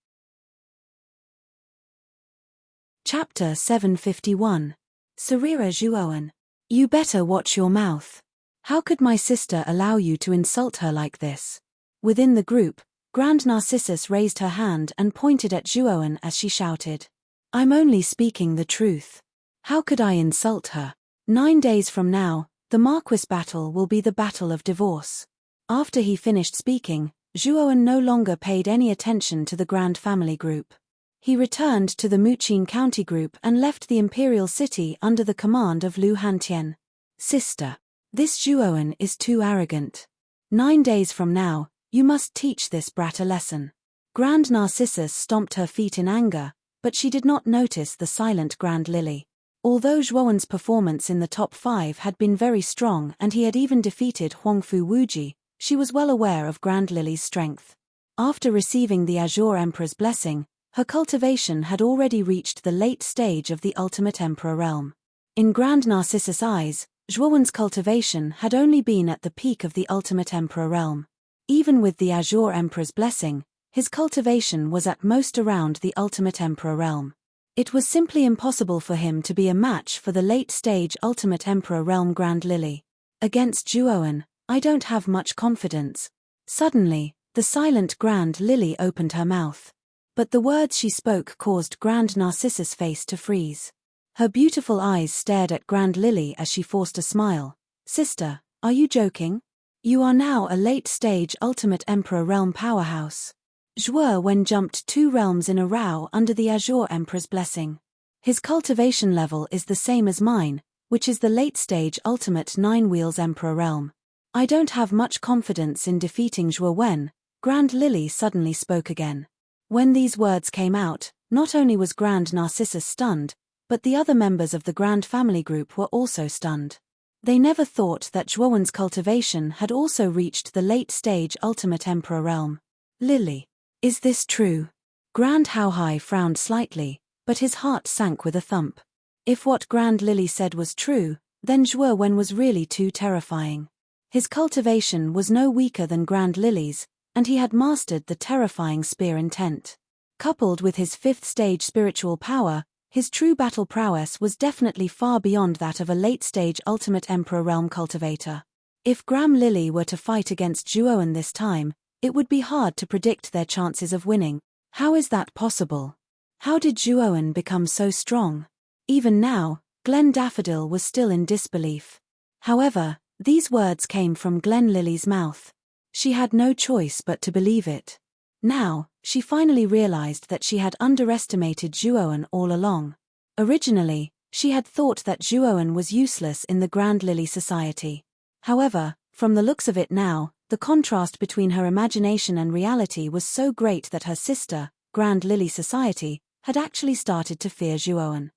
Chapter 751. Sarira Zhuowen. You better watch your mouth. How could my sister allow you to insult her like this? Within the group, Grand Narcissus raised her hand and pointed at Zhuowen as she shouted, "I'm only speaking the truth. How could I insult her? 9 days from now, the Marquis battle will be the battle of divorce." After he finished speaking, Zhuowen no longer paid any attention to the Grand Family group. He returned to the Muqin County group and left the Imperial City under the command of Lu Hantian. "Sister, this Zhuowen is too arrogant. 9 days from now, you must teach this brat a lesson." Grand Narcissus stomped her feet in anger, but she did not notice the silent Grand Lily. Although Zhuowen's performance in the top 5 had been very strong and he had even defeated Huangfu Wuji, she was well aware of Grand Lily's strength. After receiving the Azure Emperor's blessing, her cultivation had already reached the late stage of the Ultimate Emperor realm. In Grand Narcissus' eyes, Zhuowen's cultivation had only been at the peak of the Ultimate Emperor realm. Even with the Azure Emperor's blessing, his cultivation was at most around the Ultimate Emperor realm. It was simply impossible for him to be a match for the late-stage Ultimate Emperor realm Grand Lily. Against Zhuowen, I don't have much confidence. Suddenly, the silent Grand Lily opened her mouth. But the words she spoke caused Grand Narcissus' face to freeze. Her beautiful eyes stared at Grand Lily as she forced a smile. "Sister, are you joking? You are now a late-stage Ultimate Emperor realm powerhouse." Zhuowen jumped 2 realms in a row under the Azure Emperor's blessing. His cultivation level is the same as mine, which is the late-stage Ultimate 9 Wheels Emperor realm. I don't have much confidence in defeating Zhuowen. Grand Lily suddenly spoke again. When these words came out, not only was Grand Narcissus stunned, but the other members of the Grand Family group were also stunned. They never thought that Zhuowen's cultivation had also reached the late-stage Ultimate Emperor realm. "Lily, is this true?" Grand Haohai frowned slightly, but his heart sank with a thump. If what Grand Lily said was true, then Zhuowen was really too terrifying. His cultivation was no weaker than Grand Lily's, and he had mastered the terrifying spear intent. Coupled with his 5th-stage spiritual power, his true battle prowess was definitely far beyond that of a late-stage Ultimate Emperor realm cultivator. If Grand Lily were to fight against Zhuowen this time, it would be hard to predict their chances of winning. How is that possible? How did Zhuowen become so strong? Even now, Glen Daffodil was still in disbelief. However, these words came from Glen Lily's mouth. She had no choice but to believe it. Now, she finally realized that she had underestimated Zhuowen all along. Originally, she had thought that Zhuowen was useless in the Grand Lily Society. However, from the looks of it now, the contrast between her imagination and reality was so great that her sister, Grand Lily Society, had actually started to fear Zhuowen.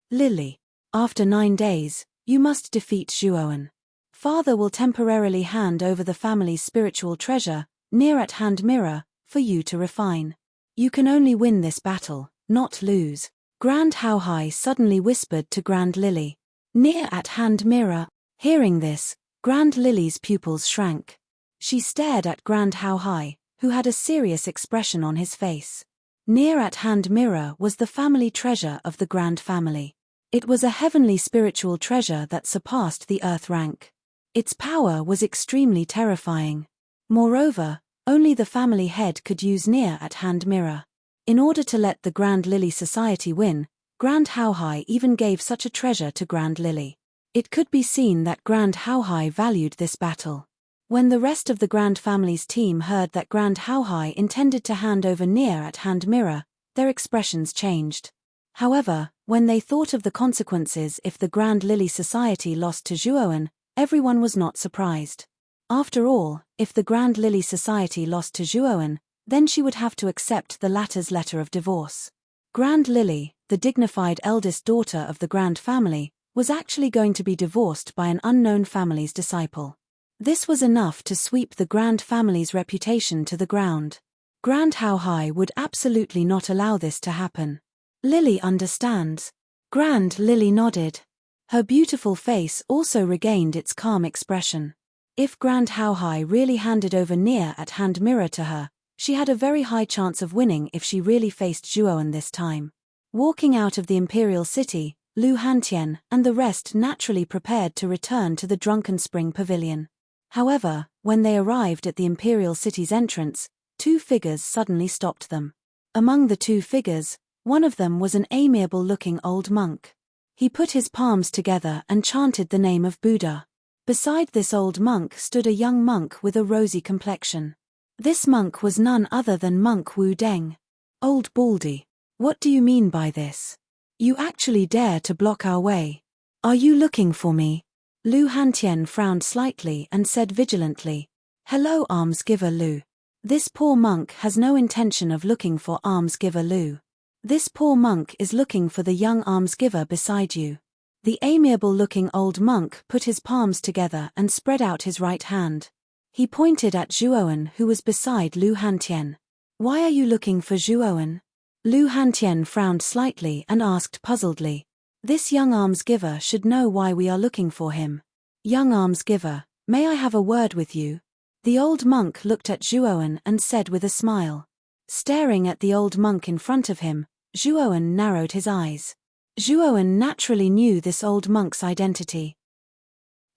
"Lily, after 9 days, you must defeat Zhuowen. Father will temporarily hand over the family's spiritual treasure, near-at-hand mirror, for you to refine. You can only win this battle, not lose." Grand Haohai suddenly whispered to Grand Lily. "Near-at-hand mirror." Hearing this, Grand Lily's pupils shrank. She stared at Grand Haohai, who had a serious expression on his face. Near-at-hand mirror was the family treasure of the Grand Family. It was a heavenly spiritual treasure that surpassed the earth rank. Its power was extremely terrifying. Moreover, only the family head could use near-at-hand mirror. In order to let the Grand Lily Society win, Grand Haohai even gave such a treasure to Grand Lily. It could be seen that Grand Haohai valued this battle. When the rest of the Grand family's team heard that Grand Haohai intended to hand over near-at-hand mirror, their expressions changed. However, when they thought of the consequences if the Grand Lily Society lost to Zhuowen, everyone was not surprised. After all, if the Grand Lily Society lost to Zhuowen, then she would have to accept the latter's letter of divorce. Grand Lily, the dignified eldest daughter of the Grand family, was actually going to be divorced by an unknown family's disciple. This was enough to sweep the Grand family's reputation to the ground. Grand Haohai would absolutely not allow this to happen. Lily understands. Grand Lily nodded. Her beautiful face also regained its calm expression. If Grand Haohai really handed over near-at-hand mirror to her, she had a very high chance of winning if she really faced Zhuowen this time. Walking out of the Imperial City, Lu Hantian and the rest naturally prepared to return to the Drunken Spring Pavilion. However, when they arrived at the Imperial City's entrance, two figures suddenly stopped them. Among the two figures, one of them was an amiable-looking old monk. He put his palms together and chanted the name of Buddha. Beside this old monk stood a young monk with a rosy complexion. This monk was none other than Monk Wu Deng. Old Baldy, what do you mean by this? You actually dare to block our way? Are you looking for me? Lu Hantian frowned slightly and said vigilantly, "Hello, almsgiver Lu. This poor monk has no intention of looking for almsgiver Lu. This poor monk is looking for the young almsgiver beside you." The amiable-looking old monk put his palms together and spread out his right hand. He pointed at Zhuowen, who was beside Lu Hantian. "Why are you looking for Zhuowen?" Lu Hantian frowned slightly and asked puzzledly. "This young almsgiver should know why we are looking for him. Young almsgiver, may I have a word with you?" The old monk looked at Zhuowen and said with a smile. Staring at the old monk in front of him, Zhuowen narrowed his eyes. Zhuowen naturally knew this old monk's identity.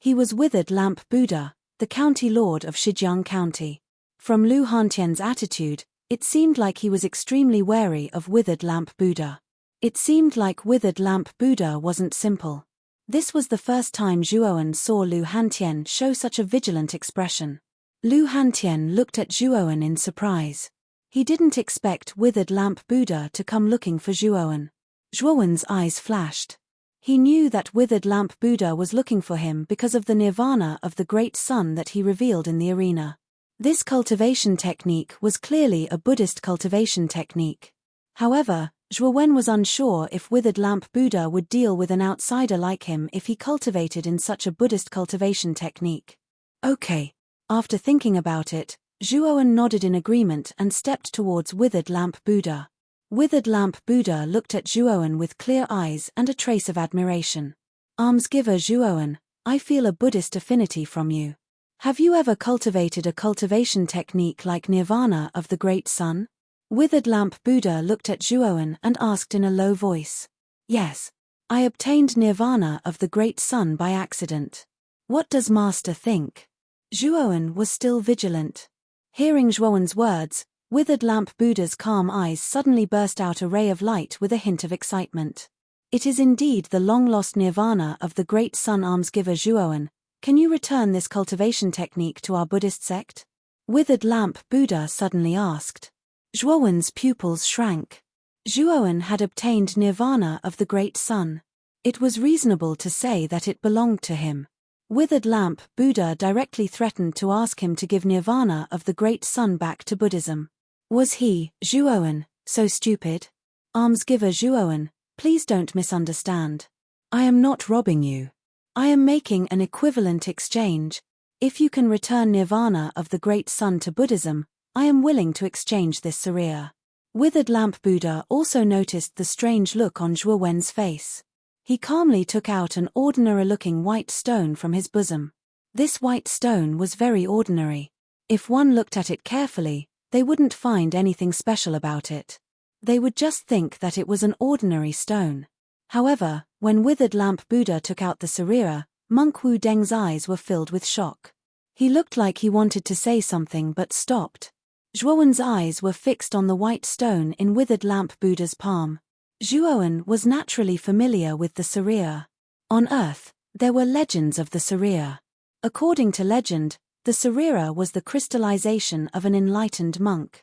He was Withered Lamp Buddha, the county lord of Shijiang County. From Lu Hantian's attitude, it seemed like he was extremely wary of Withered Lamp Buddha. It seemed like Withered Lamp Buddha wasn't simple. This was the first time Zhuowen saw Lu Hantian show such a vigilant expression. Lu Hantian looked at Zhuowen in surprise. He didn't expect Withered Lamp Buddha to come looking for Zhuowen. Zhuowen's eyes flashed. He knew that Withered Lamp Buddha was looking for him because of the nirvana of the great sun that he revealed in the arena. This cultivation technique was clearly a Buddhist cultivation technique. However, Zhuowen was unsure if Withered Lamp Buddha would deal with an outsider like him if he cultivated in such a Buddhist cultivation technique. Okay. After thinking about it, Zhuowen nodded in agreement and stepped towards Withered Lamp Buddha. Withered Lamp Buddha looked at Zhuowen with clear eyes and a trace of admiration. "Almsgiver Zhuowen, I feel a Buddhist affinity from you. Have you ever cultivated a cultivation technique like Nirvana of the Great Sun?" Withered Lamp Buddha looked at Zhuowen and asked in a low voice. "Yes. I obtained Nirvana of the Great Sun by accident. What does Master think?" Zhuowen was still vigilant. Hearing Zhuowen's words, Withered Lamp Buddha's calm eyes suddenly burst out a ray of light with a hint of excitement. "It is indeed the long-lost Nirvana of the Great Sun. Almsgiver Zhuowen, can you return this cultivation technique to our Buddhist sect?" Withered Lamp Buddha suddenly asked. Zhuowen's pupils shrank. Zhuowen had obtained Nirvana of the Great Sun. It was reasonable to say that it belonged to him. Withered Lamp Buddha directly threatened to ask him to give Nirvana of the Great Sun back to Buddhism. Was he, Zhuowen, so stupid? Almsgiver Zhuowen, please don't misunderstand. I am not robbing you. I am making an equivalent exchange. If you can return Nirvana of the Great Sun to Buddhism, I am willing to exchange this Sariya. Withered Lamp Buddha also noticed the strange look on Zhuowen's face. He calmly took out an ordinary-looking white stone from his bosom. This white stone was very ordinary. If one looked at it carefully, they wouldn't find anything special about it. They would just think that it was an ordinary stone. However, when Withered Lamp Buddha took out the Sariya, Monk Wu Deng's eyes were filled with shock. He looked like he wanted to say something but stopped. Zhuowen's eyes were fixed on the white stone in Withered Lamp Buddha's palm. Zhuowen was naturally familiar with the Sariya. On Earth, There were legends of the Sarira. According to legend, the Sarira was the crystallization of an enlightened monk.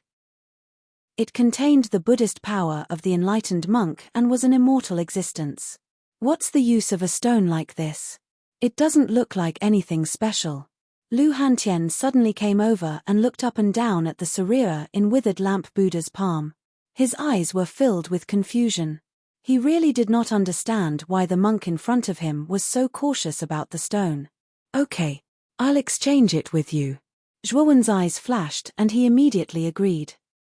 It contained the Buddhist power of the enlightened monk and was an immortal existence. What's the use of a stone like this? It doesn't look like anything special. Lu Hantian suddenly came over and looked up and down at the Sarira in withered lamp Buddha's palm. His eyes were filled with confusion. He really did not understand why the monk in front of him was so cautious about the stone. Okay, I'll exchange it with you. Zhuowen's eyes flashed and he immediately agreed.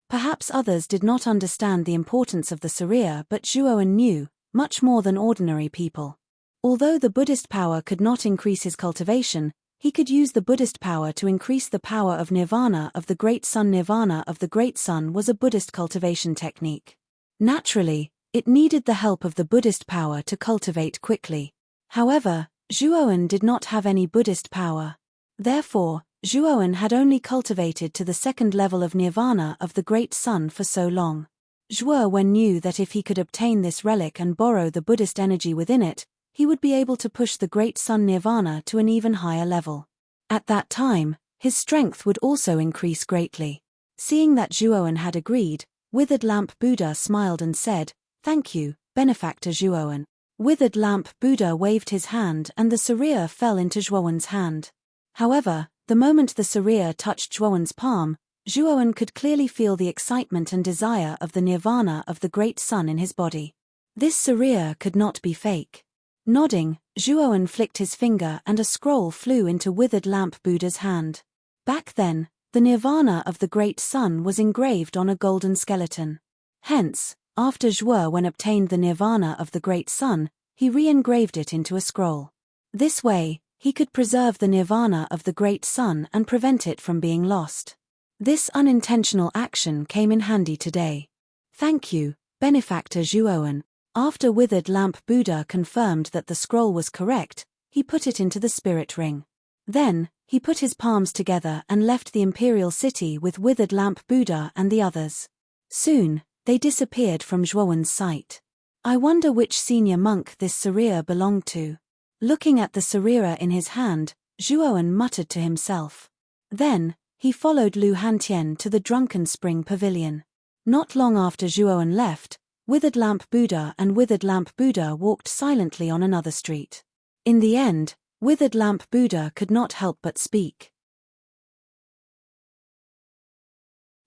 Perhaps others did not understand the importance of the Sarira, but Zhuowen knew, much more than ordinary people. Although the Buddhist power could not increase his cultivation, he could use the Buddhist power to increase the power of nirvana of the Great Sun. Nirvana of the Great Sun was a Buddhist cultivation technique. Naturally, it needed the help of the Buddhist power to cultivate quickly. However, Zhuowen did not have any Buddhist power. Therefore, Zhuowen had only cultivated to the second level of nirvana of the Great Sun for so long. Zhuowen knew that if he could obtain this relic and borrow the Buddhist energy within it, he would be able to push the Great Sun nirvana to an even higher level. At that time, his strength would also increase greatly. Seeing that Zhuowen had agreed, Withered Lamp Buddha smiled and said, "Thank you, benefactor Zhuowen." Withered Lamp Buddha waved his hand and the Sarira fell into Zhuowen's hand. However, the moment the Sarira touched Zhuowen's palm, Zhuowen could clearly feel the excitement and desire of the nirvana of the Great Sun in his body. This Sarira could not be fake. Nodding, Zhuowen flicked his finger and a scroll flew into Withered Lamp Buddha's hand. Back then, the nirvana of the Great Sun was engraved on a golden skeleton. Hence, after Zhuowen obtained the nirvana of the Great Sun, he re-engraved it into a scroll. This way, he could preserve the nirvana of the Great Sun and prevent it from being lost. This unintentional action came in handy today. Thank you, benefactor Zhuowen. After Withered Lamp Buddha confirmed that the scroll was correct, he put it into the spirit ring. Then, he put his palms together and left the imperial city with Withered Lamp Buddha and the others. Soon, they disappeared from Zhuowen's sight. I wonder which senior monk this Sarira belonged to. Looking at the Sarira in his hand, Zhuowen muttered to himself. Then, he followed Lu Hantian to the Drunken Spring Pavilion. Not long after Zhuowen left, Withered Lamp Buddha and Withered Lamp Buddha walked silently on another street. In the end, Withered Lamp Buddha could not help but speak.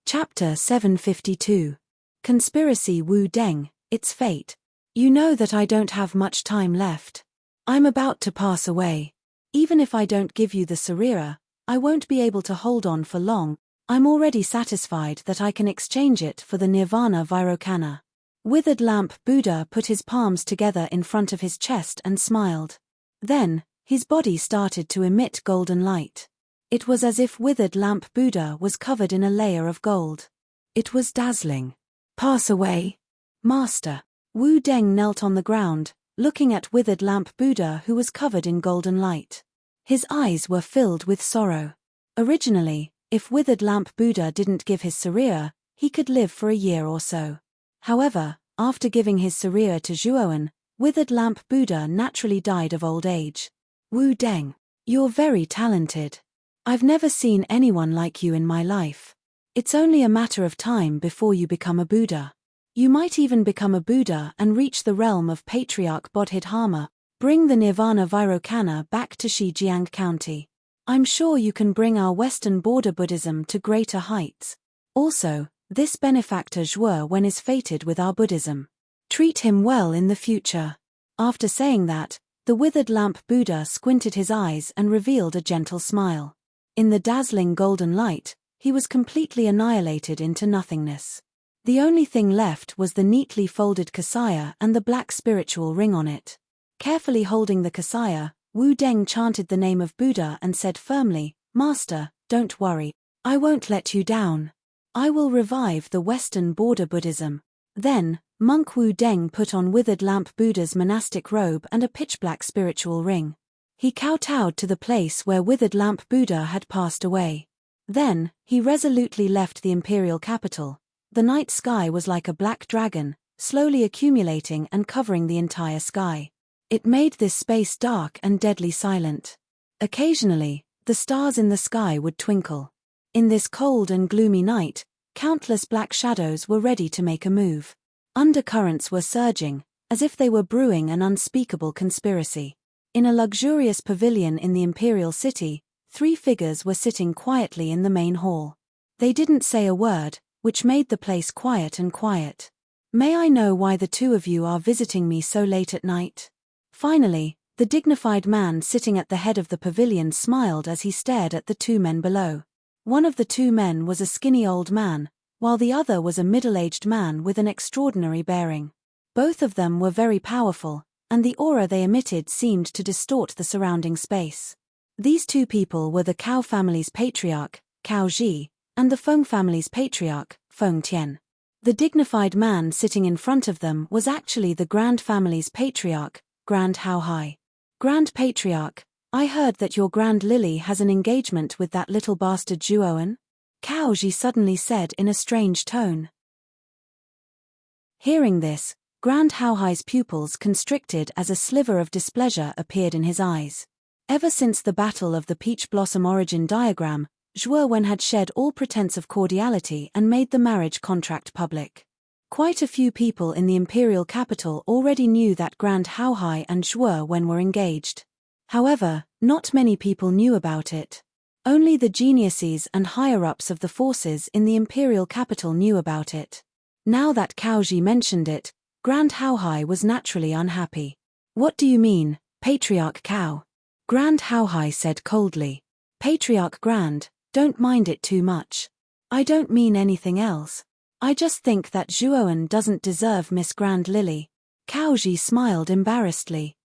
Chapter 752. Conspiracy Wu Deng, Its Fate. You know that I don't have much time left. I'm about to pass away. Even if I don't give you the Sarira, I won't be able to hold on for long. I'm already satisfied that I can exchange it for the Nirvana Vairocana. Withered Lamp Buddha put his palms together in front of his chest and smiled. Then, his body started to emit golden light. It was as if Withered Lamp Buddha was covered in a layer of gold. It was dazzling. Pass away, Master. Wu Deng knelt on the ground, looking at Withered Lamp Buddha who was covered in golden light. His eyes were filled with sorrow. Originally, if Withered Lamp Buddha didn't give his Sarira, he could live for a year or so. However, after giving his Sarira to Zhuowen, Withered Lamp Buddha naturally died of old age. Wu Deng, you're very talented. I've never seen anyone like you in my life. It's only a matter of time before you become a Buddha. You might even become a Buddha and reach the realm of Patriarch Bodhidharma, bring the Nirvana Vairocana back to Shijiang County. I'm sure you can bring our Western border Buddhism to greater heights. Also, this benefactor Zhuowen is fated with our Buddhism. Treat him well in the future. After saying that, the Withered Lamp Buddha squinted his eyes and revealed a gentle smile. In the dazzling golden light, he was completely annihilated into nothingness. The only thing left was the neatly folded kasaya and the black spiritual ring on it. Carefully holding the kasaya, Wu Deng chanted the name of Buddha and said firmly, "Master, don't worry. I won't let you down. I will revive the Western border Buddhism." Then, Monk Wu Deng put on Withered Lamp Buddha's monastic robe and a pitch-black spiritual ring. He kowtowed to the place where Withered Lamp Buddha had passed away. Then, he resolutely left the imperial capital. The night sky was like a black dragon, slowly accumulating and covering the entire sky. It made this space dark and deadly silent. Occasionally, the stars in the sky would twinkle. In this cold and gloomy night, countless black shadows were ready to make a move. Undercurrents were surging, as if they were brewing an unspeakable conspiracy. In a luxurious pavilion in the imperial city, 3 figures were sitting quietly in the main hall. They didn't say a word, which made the place quiet and quiet. "May I know why the 2 of you are visiting me so late at night?" Finally, the dignified man sitting at the head of the pavilion smiled as he stared at the 2 men below. One of the 2 men was a skinny old man, while the other was a middle-aged man with an extraordinary bearing. Both of them were very powerful, and the aura they emitted seemed to distort the surrounding space. These 2 people were the Cao family's patriarch, Cao Ji, and the Feng family's patriarch, Feng Tian. The dignified man sitting in front of them was actually the Grand family's patriarch, Grand Hao Hai. "Grand Patriarch, I heard that your Grand Lily has an engagement with that little bastard Zhuoan," Cao Ji suddenly said in a strange tone. Hearing this, Grand Hao Hai's pupils constricted as a sliver of displeasure appeared in his eyes. Ever since the Battle of the Peach Blossom origin diagram, Zhuowen had shed all pretense of cordiality and made the marriage contract public. Quite a few people in the imperial capital already knew that Grand Hao Hai and Zhuowen were engaged. However, not many people knew about it. Only the geniuses and higher-ups of the forces in the imperial capital knew about it. Now that Cao Ji mentioned it, Grand Hao Hai was naturally unhappy. "What do you mean, Patriarch Cao?" Grand Hao Hai said coldly. "Patriarch Grand, don't mind it too much. I don't mean anything else. I just think that Zhuowen doesn't deserve Miss Grand Lily." Cao Ji smiled embarrassedly.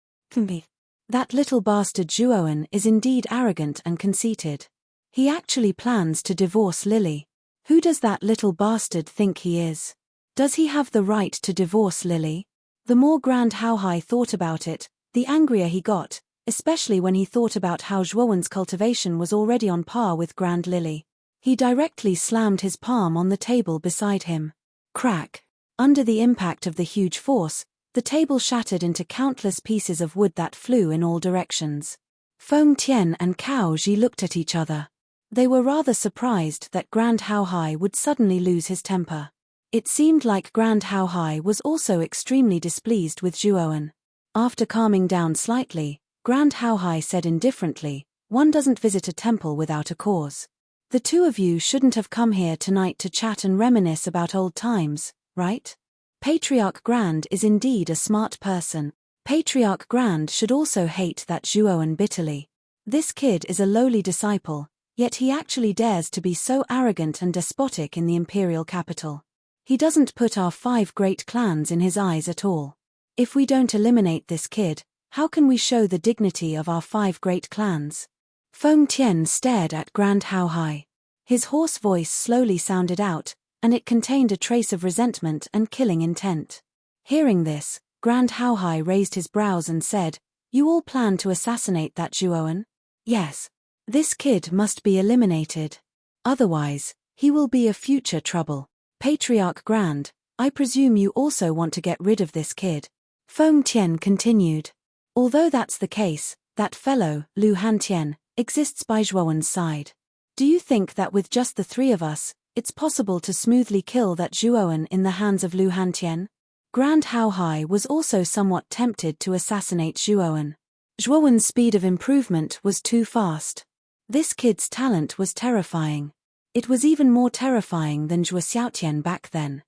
"That little bastard Zhuowen is indeed arrogant and conceited. He actually plans to divorce Lily. Who does that little bastard think he is? Does he have the right to divorce Lily?" The more Grand Hao Hai thought about it, the angrier he got, especially when he thought about how Zhuowen's cultivation was already on par with Grand Lily. He directly slammed his palm on the table beside him. Crack! Under the impact of the huge force, the table shattered into countless pieces of wood that flew in all directions. Feng Tian and Cao Ji looked at each other. They were rather surprised that Grand Hao Hai would suddenly lose his temper. It seemed like Grand Hao Hai was also extremely displeased with Zhuowen. After calming down slightly, Grand Hao Hai said indifferently, "One doesn't visit a temple without a cause. The 2 of you shouldn't have come here tonight to chat and reminisce about old times, right? Patriarch Grand is indeed a smart person. Patriarch Grand should also hate that Zhuowen bitterly. This kid is a lowly disciple, yet he actually dares to be so arrogant and despotic in the imperial capital. He doesn't put our 5 great clans in his eyes at all. If we don't eliminate this kid, how can we show the dignity of our 5 great clans?" Feng Tian stared at Grand Hao Hai. His hoarse voice slowly sounded out, and it contained a trace of resentment and killing intent. Hearing this, Grand Hao Hai raised his brows and said, "You all plan to assassinate that Zhuowen?" "Yes. This kid must be eliminated. Otherwise, he will be a future trouble. Patriarch Grand, I presume you also want to get rid of this kid." Feng Tian continued. "Although that's the case, that fellow, Lu Hantian, exists by Zhuowen's side. Do you think that with just the 3 of us, it's possible to smoothly kill that Zhuowen in the hands of Lu Hantian?" Grand Hao Hai was also somewhat tempted to assassinate Zhuowen. Zhuowen's speed of improvement was too fast. This kid's talent was terrifying. It was even more terrifying than Zhuo Xiaotian back then.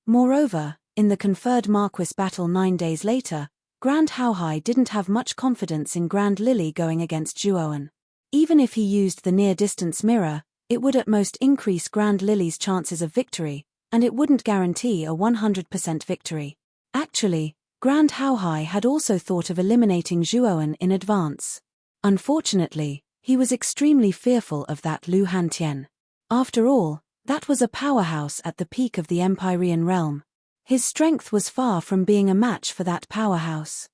Moreover, in the conferred Marquis battle 9 days later, Grand Hao Hai didn't have much confidence in Grand Lily going against Zhuowen. Even if he used the near-distance mirror, it would at most increase Grand Lily's chances of victory, and it wouldn't guarantee a 100% victory. Actually, Grand Hao Hai had also thought of eliminating Zhuowen in advance. Unfortunately, he was extremely fearful of that Lu Hantian. After all, that was a powerhouse at the peak of the Empyrean realm. His strength was far from being a match for that powerhouse.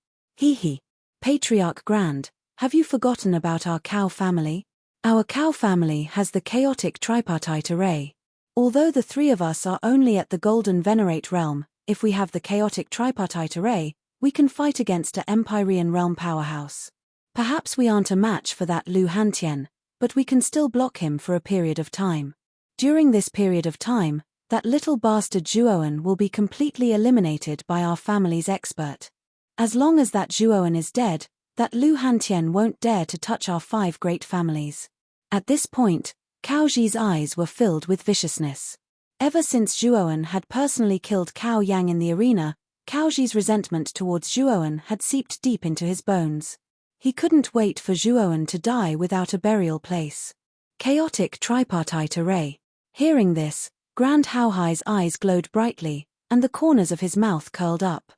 Patriarch Grand, have you forgotten about our Cao family? Our Cao family has the chaotic tripartite array. Although the 3 of us are only at the Golden Venerate realm, if we have the chaotic tripartite array, we can fight against a Empyrean realm powerhouse. Perhaps we aren't a match for that Lu Hantian, but we can still block him for a period of time. During this period of time, that little bastard Zhuoan will be completely eliminated by our family's expert. As long as that Zhuoan is dead, that Lu Hantian won't dare to touch our 5 great families. At this point, Cao Ji's eyes were filled with viciousness. Ever since Zhuoan had personally killed Cao Yang in the arena, Cao Ji's resentment towards Zhuoan had seeped deep into his bones. He couldn't wait for Zhuoan to die without a burial place. Chaotic tripartite array. Hearing this, Grand Haohai's eyes glowed brightly, and the corners of his mouth curled up.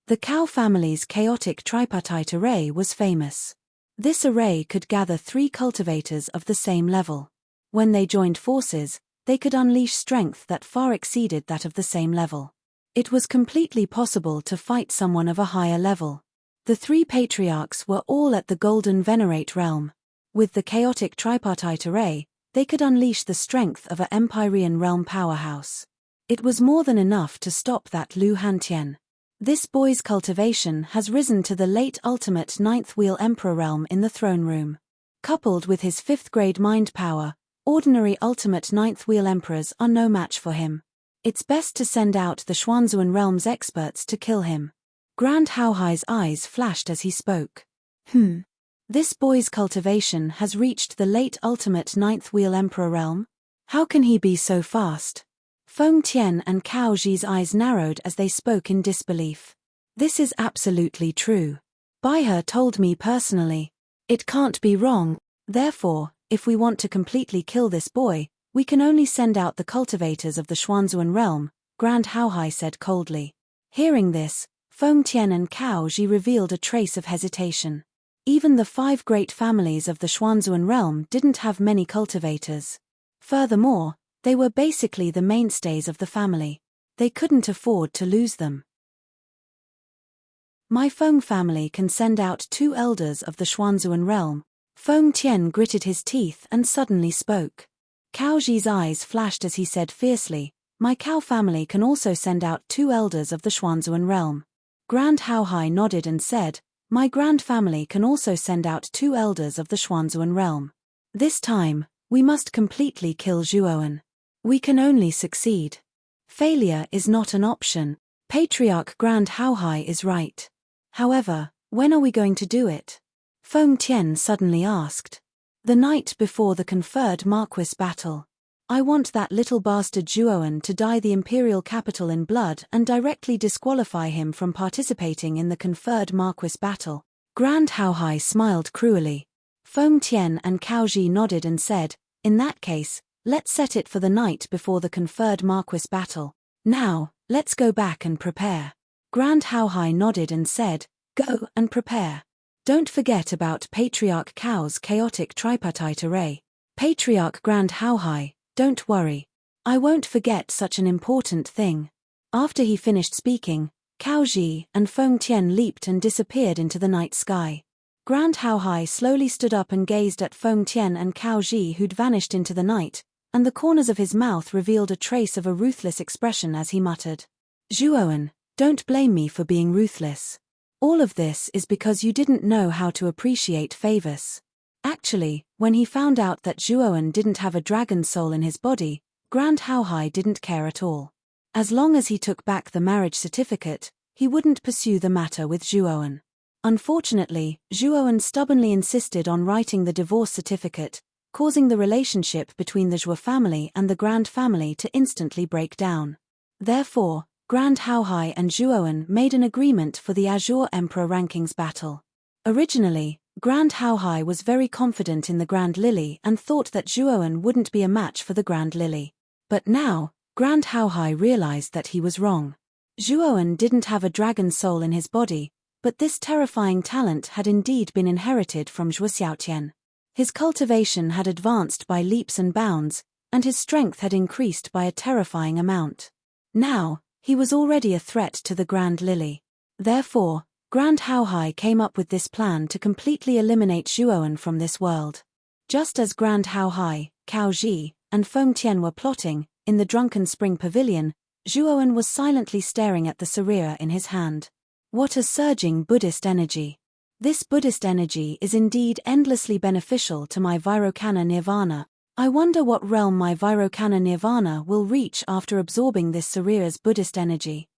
The Cao family's chaotic tripartite array was famous. This array could gather 3 cultivators of the same level. When they joined forces, they could unleash strength that far exceeded that of the same level. It was completely possible to fight someone of a higher level. The 3 patriarchs were all at the Golden Venerate realm. With the chaotic tripartite array, they could unleash the strength of a Empyrean realm powerhouse. It was more than enough to stop that Lu Hantian. This boy's cultivation has risen to the late ultimate 9th wheel emperor realm in the throne room. Coupled with his 5th grade mind power, ordinary ultimate 9th wheel emperors are no match for him. It's best to send out the Xuanzuan realm's experts to kill him. Grand Haohai's eyes flashed as he spoke. This boy's cultivation has reached the late ultimate 9th wheel emperor realm? How can he be so fast? Feng Tian and Cao Ji's eyes narrowed as they spoke in disbelief. This is absolutely true. Baihe told me personally. It can't be wrong. Therefore, if we want to completely kill this boy, we can only send out the cultivators of the Xuanzuan realm, Grand Haohai said coldly. Hearing this, Feng Tian and Cao Ji revealed a trace of hesitation. Even the 5 great families of the Xuanzuan realm didn't have many cultivators. Furthermore, they were basically the mainstays of the family. They couldn't afford to lose them. My Feng family can send out 2 elders of the Xuanzuan realm. Feng Tian gritted his teeth and suddenly spoke. Cao Ji's eyes flashed as he said fiercely, my Cao family can also send out 2 elders of the Xuanzuan realm. Grand Haohai nodded and said, my grand family can also send out 2 elders of the Xuanzuan realm. This time, we must completely kill Zhuoan. We can only succeed. Failure is not an option. Patriarch Grand Haohai is right. However, when are we going to do it? Feng Tian suddenly asked. The night before the conferred Marquis battle. I want that little bastard Zhuoan to dye the imperial capital in blood and directly disqualify him from participating in the conferred Marquis battle. Grand Haohai smiled cruelly. Feng Tian and Cao Ji nodded and said, in that case, let's set it for the night before the conferred Marquis battle. Now, let's go back and prepare. Grand Haohai nodded and said, go and prepare. Don't forget about Patriarch Cao's chaotic tripartite array. Patriarch Grand Haohai, don't worry. I won't forget such an important thing. After he finished speaking, Cao Ji and Feng Tian leaped and disappeared into the night sky. Grand Haohai slowly stood up and gazed at Feng Tian and Cao Ji who'd vanished into the night, and the corners of his mouth revealed a trace of a ruthless expression as he muttered. Zhuoan, don't blame me for being ruthless. All of this is because you didn't know how to appreciate favors. Actually, when he found out that Zhuoan didn't have a dragon soul in his body, Grand Haohai didn't care at all. As long as he took back the marriage certificate, he wouldn't pursue the matter with Zhuoan. Unfortunately, Zhuoan stubbornly insisted on writing the divorce certificate, causing the relationship between the Zhuo family and the Grand family to instantly break down. Therefore, Grand Haohai and Zhuoan made an agreement for the Azure Emperor rankings battle. Originally, Grand Haohai was very confident in the Grand Lily and thought that Zhuoan wouldn't be a match for the Grand Lily. But now, Grand Haohai realized that he was wrong. Zhuoan didn't have a dragon soul in his body, but this terrifying talent had indeed been inherited from Zhuo Xiaotian. His cultivation had advanced by leaps and bounds, and his strength had increased by a terrifying amount. Now, he was already a threat to the Grand Lily. Therefore, Grand Haohai came up with this plan to completely eliminate Zhuoan from this world. Just as Grand Haohai, Cao Ji, and Feng Tian were plotting, in the Drunken Spring Pavilion, Zhuoan was silently staring at the Saria in his hand. What a surging Buddhist energy! This Buddhist energy is indeed endlessly beneficial to my Vairocana nirvana. I wonder what realm my Vairocana nirvana will reach after absorbing this Sarira's Buddhist energy.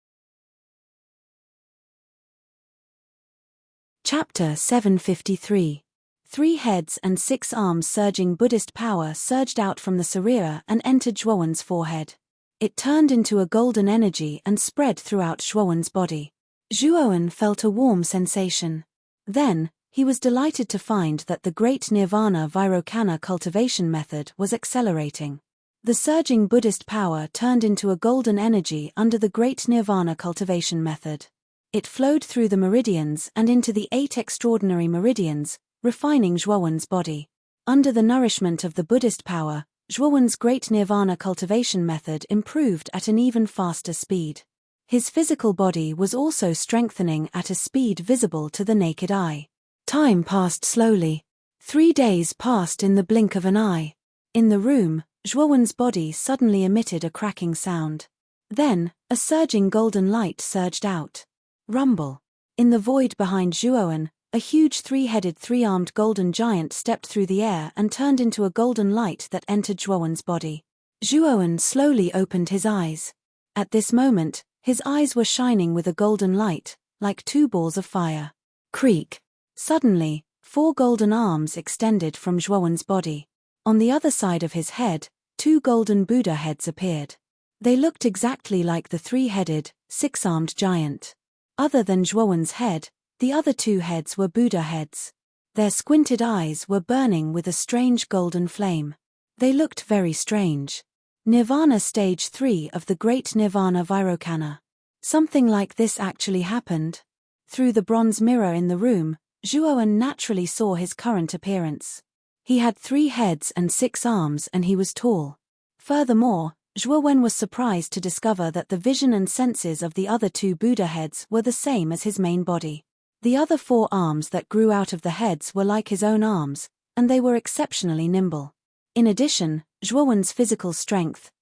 Chapter 753. 3 heads and 6 arms. Surging Buddhist power surged out from the Sarira and entered Zhuowen's forehead. It turned into a golden energy and spread throughout Zhuowen's body. Zhuowen felt a warm sensation. Then, he was delighted to find that the Great Nirvana Vairocana cultivation method was accelerating. The surging Buddhist power turned into a golden energy under the Great Nirvana cultivation method. It flowed through the meridians and into the 8 extraordinary meridians, refining Zhuowen's body. Under the nourishment of the Buddhist power, Zhuowen's Great Nirvana cultivation method improved at an even faster speed. His physical body was also strengthening at a speed visible to the naked eye. Time passed slowly. 3 days passed in the blink of an eye. In the room, Zhuowen's body suddenly emitted a cracking sound. Then, a surging golden light surged out. Rumble. In the void behind Zhuowen, a huge 3-headed 3-armed golden giant stepped through the air and turned into a golden light that entered Zhuowen's body. Zhuowen slowly opened his eyes. At this moment, his eyes were shining with a golden light, like 2 balls of fire. Creak. Suddenly, 4 golden arms extended from Zhuowen's body. On the other side of his head, 2 golden Buddha heads appeared. They looked exactly like the 3-headed, 6-armed giant. Other than Zhuowen's head, the other 2 heads were Buddha heads. Their squinted eyes were burning with a strange golden flame. They looked very strange. Nirvana Stage 3 of the Great Nirvana Vairocana. Something like this actually happened. Through the bronze mirror in the room, Zhuowen naturally saw his current appearance. He had 3 heads and 6 arms and he was tall. Furthermore, Zhuowen was surprised to discover that the vision and senses of the other 2 Buddha heads were the same as his main body. The other 4 arms that grew out of the heads were like his own arms, and they were exceptionally nimble. In addition, Zhuowen's physical strength,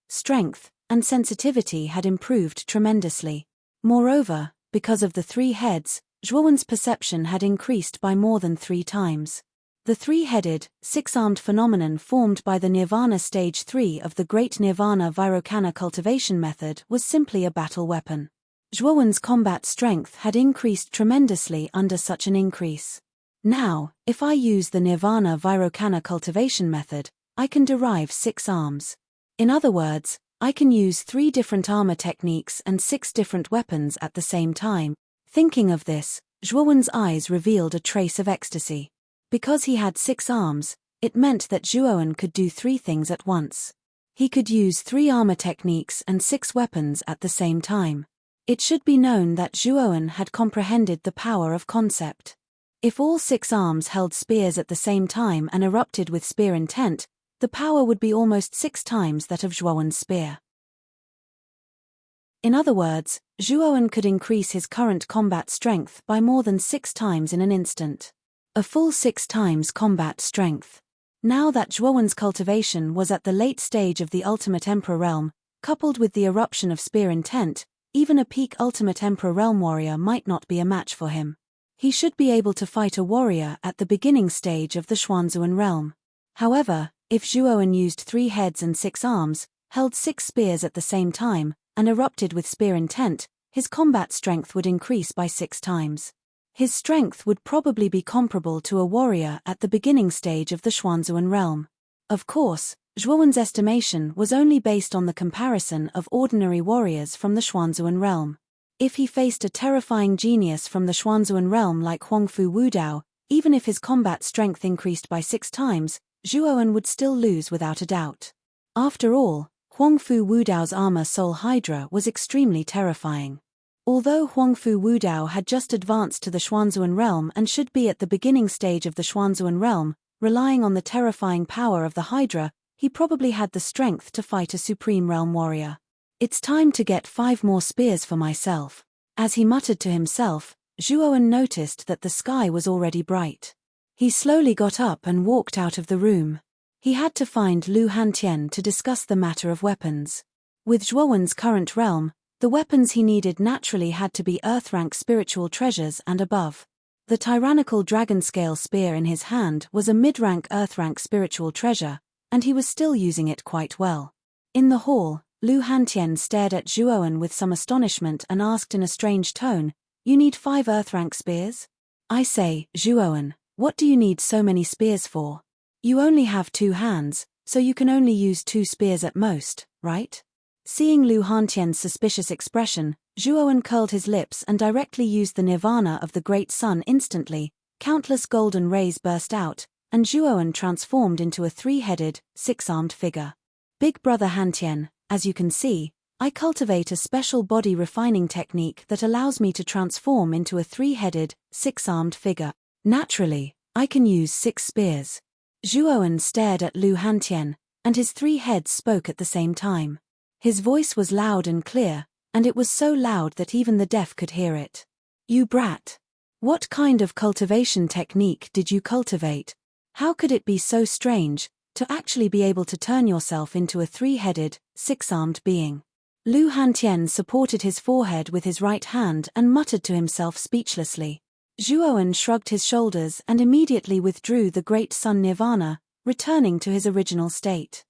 and sensitivity had improved tremendously. Moreover, because of the 3 heads, Zhuowen's perception had increased by more than 3 times. The 3-headed, 6-armed phenomenon formed by the Nirvana Stage 3 of the Great Nirvana Vairocana cultivation method was simply a battle weapon. Zhuowen's combat strength had increased tremendously under such an increase. Now, if I use the Nirvana Vairocana cultivation method, I can derive 6 arms. In other words, I can use 3 different armor techniques and 6 different weapons at the same time. Thinking of this, Zhuowen's eyes revealed a trace of ecstasy. Because he had 6 arms, it meant that Zhuowen could do 3 things at once. He could use 3 armor techniques and 6 weapons at the same time. It should be known that Zhuowen had comprehended the power of concept. If all 6 arms held spears at the same time and erupted with spear intent, the power would be almost 6 times that of Zhuowen's spear. In other words, Zhuowen could increase his current combat strength by more than 6 times in an instant. A full 6 times combat strength. Now that Zhuowen's cultivation was at the late stage of the Ultimate Emperor realm, coupled with the eruption of spear intent, even a peak Ultimate Emperor realm warrior might not be a match for him. He should be able to fight a warrior at the beginning stage of the Xuanzuan realm. However, if Zhuowen used 3 heads and 6 arms, held 6 spears at the same time, and erupted with spear intent, his combat strength would increase by 6 times. His strength would probably be comparable to a warrior at the beginning stage of the Xuanzuan realm. Of course, Zhuowen's estimation was only based on the comparison of ordinary warriors from the Xuanzuan realm. If he faced a terrifying genius from the Xuanzuan realm like Huangfu Wudao, even if his combat strength increased by 6 times, Zhuowen would still lose without a doubt. After all, Huangfu Wudao's armor Soul Hydra was extremely terrifying. Although Huangfu Wudao had just advanced to the Xuanzuan realm and should be at the beginning stage of the Xuanzuan realm, relying on the terrifying power of the Hydra, he probably had the strength to fight a supreme realm warrior. It's time to get 5 more spears for myself. As he muttered to himself, Zhuowen noticed that the sky was already bright. He slowly got up and walked out of the room. He had to find Lu Hantian to discuss the matter of weapons. With Zhuowen's current realm, The weapons he needed naturally had to be Earth-rank spiritual treasures and above. The tyrannical dragon-scale spear in his hand was a mid-rank Earth-rank spiritual treasure, and he was still using it quite well. In the hall, Lu Hantian stared at Zhuowen with some astonishment and asked in a strange tone, "You need 5 Earth-rank spears? I say, Zhuowen, what do you need so many spears for? You only have 2 hands, so you can only use 2 spears at most, right?" Seeing Lu Hantian's suspicious expression, Zhuowen curled his lips and directly used the nirvana of the great sun instantly. Countless golden rays burst out, and Zhuowen transformed into a 3-headed, 6-armed figure. Big brother Hantian, as you can see, I cultivate a special body refining technique that allows me to transform into a 3-headed, 6-armed figure. Naturally, I can use 6 spears. Zhuowen stared at Lu Hantian, and his 3 heads spoke at the same time. His voice was loud and clear, and it was so loud that even the deaf could hear it. "You brat! What kind of cultivation technique did you cultivate? How could it be so strange to actually be able to turn yourself into a 3-headed, 6-armed being?" Lu Hantian supported his forehead with his right hand and muttered to himself speechlessly. Zhuowen shrugged his shoulders and immediately withdrew the great sun nirvana, returning to his original state.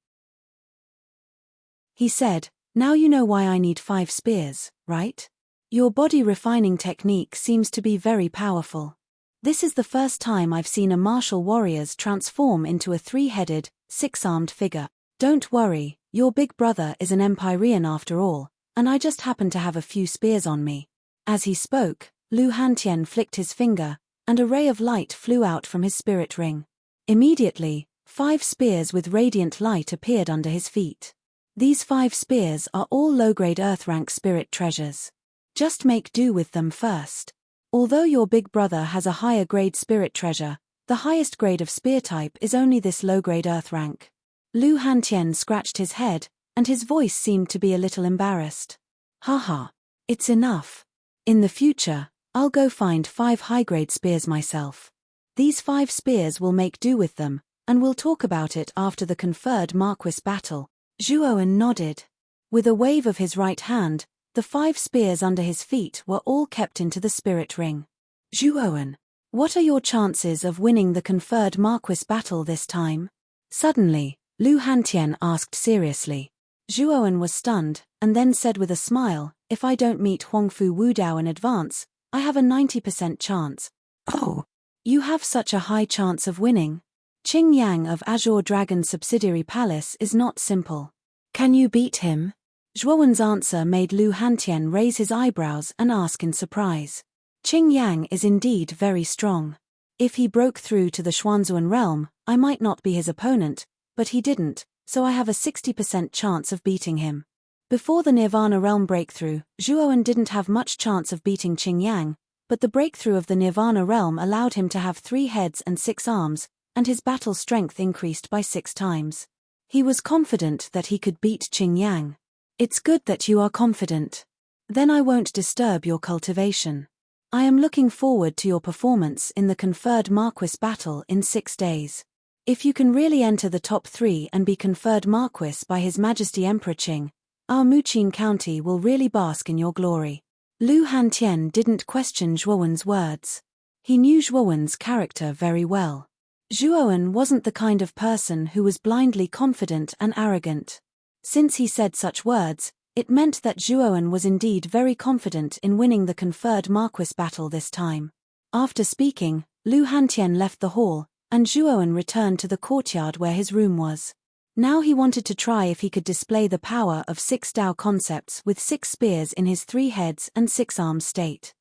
He said, "Now you know why I need 5 spears, right? Your body refining technique seems to be very powerful. This is the first time I've seen a martial warrior's transform into a 3-headed, 6-armed figure. Don't worry, your big brother is an Empyrean after all, and I just happen to have a few spears on me." As he spoke, Lu Hantian flicked his finger, and a ray of light flew out from his spirit ring. Immediately, 5 spears with radiant light appeared under his feet. These 5 spears are all low-grade Earth-rank spirit treasures. Just make do with them first. Although your big brother has a higher grade spirit treasure, the highest grade of spear type is only this low-grade Earth rank. Lu Hantian scratched his head, and his voice seemed to be a little embarrassed. "Haha, it's enough. In the future, I'll go find 5 high-grade spears myself. These 5 spears will make do with them, and we'll talk about it after the conferred Marquis battle." Zhuowen nodded. With a wave of his right hand, the 5 spears under his feet were all kept into the spirit ring. "Zhuowen, what are your chances of winning the conferred Marquis battle this time?" Suddenly, Lu Hantian asked seriously. Zhuowen was stunned, and then said with a smile, "If I don't meet Huangfu Wudao in advance, I have a 90% chance." "Oh, you have such a high chance of winning? Qing Yang of Azure Dragon Subsidiary Palace is not simple. Can you beat him?" Zhuowen's answer made Lu Hantian raise his eyebrows and ask in surprise. "Qing Yang is indeed very strong. If he broke through to the Xuanzuan realm, I might not be his opponent, but he didn't, so I have a 60% chance of beating him." Before the Nirvana realm breakthrough, Zhuowen didn't have much chance of beating Qing Yang, but the breakthrough of the Nirvana realm allowed him to have 3 heads and 6 arms, and his battle strength increased by 6 times. He was confident that he could beat Qing Yang. "It's good that you are confident. Then I won't disturb your cultivation. I am looking forward to your performance in the conferred Marquis battle in 6 days. If you can really enter the top 3 and be conferred Marquis by His Majesty Emperor Qing, our Muqin County will really bask in your glory." Lu Hantian didn't question Zhuowen's words. He knew Zhuowen's character very well. Zhuowen wasn't the kind of person who was blindly confident and arrogant. Since he said such words, it meant that Zhuowen was indeed very confident in winning the conferred Marquis battle this time. After speaking, Lu Hantian left the hall, and Zhuowen returned to the courtyard where his room was. Now he wanted to try if he could display the power of 6 Dao concepts with 6 spears in his 3 heads and 6 arms state.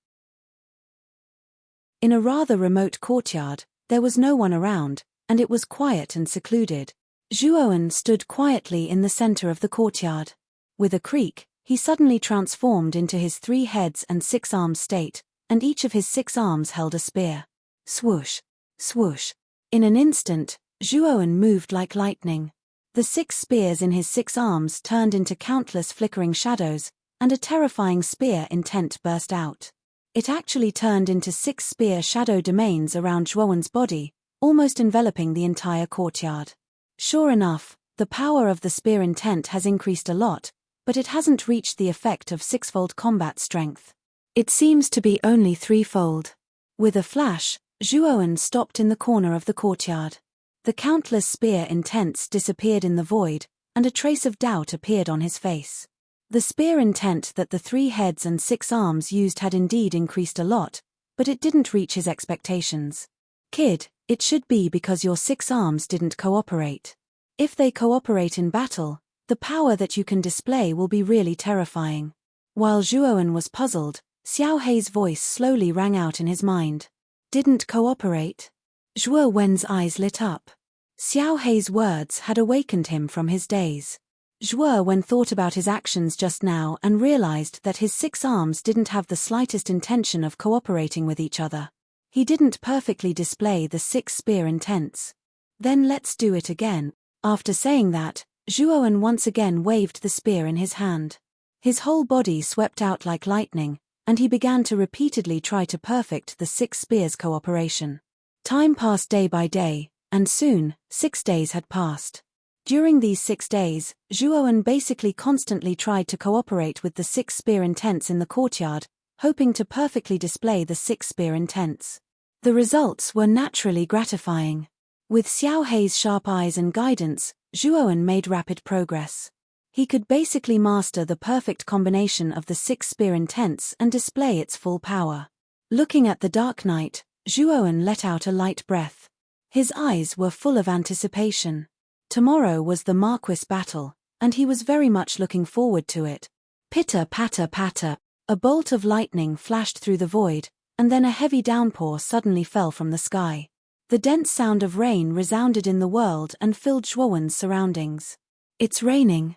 In a rather remote courtyard, there was no one around, and it was quiet and secluded. Zhuowen stood quietly in the center of the courtyard. With a creak, he suddenly transformed into his 3 heads and 6 arms state, and each of his 6 arms held a spear. Swoosh! Swoosh! In an instant, Zhuowen moved like lightning. The 6 spears in his 6 arms turned into countless flickering shadows, and a terrifying spear intent burst out. It actually turned into 6 spear shadow domains around Zhuowen's body, almost enveloping the entire courtyard. Sure enough, the power of the spear intent has increased a lot, but it hasn't reached the effect of sixfold combat strength. It seems to be only threefold. With a flash, Zhuowen stopped in the corner of the courtyard. The countless spear intents disappeared in the void, and a trace of doubt appeared on his face. The spear intent that the 3 heads and 6 arms used had indeed increased a lot, but it didn't reach his expectations. Kid, it should be because your 6 arms didn't cooperate. If they cooperate in battle, the power that you can display will be really terrifying. While Zhuowen was puzzled, Xiao Hei's voice slowly rang out in his mind. Didn't cooperate? Zhuowen's eyes lit up. Xiao Hei's words had awakened him from his daze. Zhuowen thought about his actions just now and realized that his 6 arms didn't have the slightest intention of cooperating with each other. He didn't perfectly display the 6 spear intents. Then let's do it again. After saying that, Zhuowen once again waved the spear in his hand. His whole body swept out like lightning, and he began to repeatedly try to perfect the 6 spears' cooperation. Time passed day by day, and soon, 6 days had passed. During these 6 days, Zhuowen basically constantly tried to cooperate with the 6 spear intents in the courtyard, hoping to perfectly display the 6 spear intents. The results were naturally gratifying. With Xiao Hei's sharp eyes and guidance, Zhuowen made rapid progress. He could basically master the perfect combination of the 6 spear intents and display its full power. Looking at the dark night, Zhuowen let out a light breath. His eyes were full of anticipation. Tomorrow was the Marquis battle, and he was very much looking forward to it. Pitter patter patter, a bolt of lightning flashed through the void, and then a heavy downpour suddenly fell from the sky. The dense sound of rain resounded in the world and filled Zhuowen's surroundings. It's raining.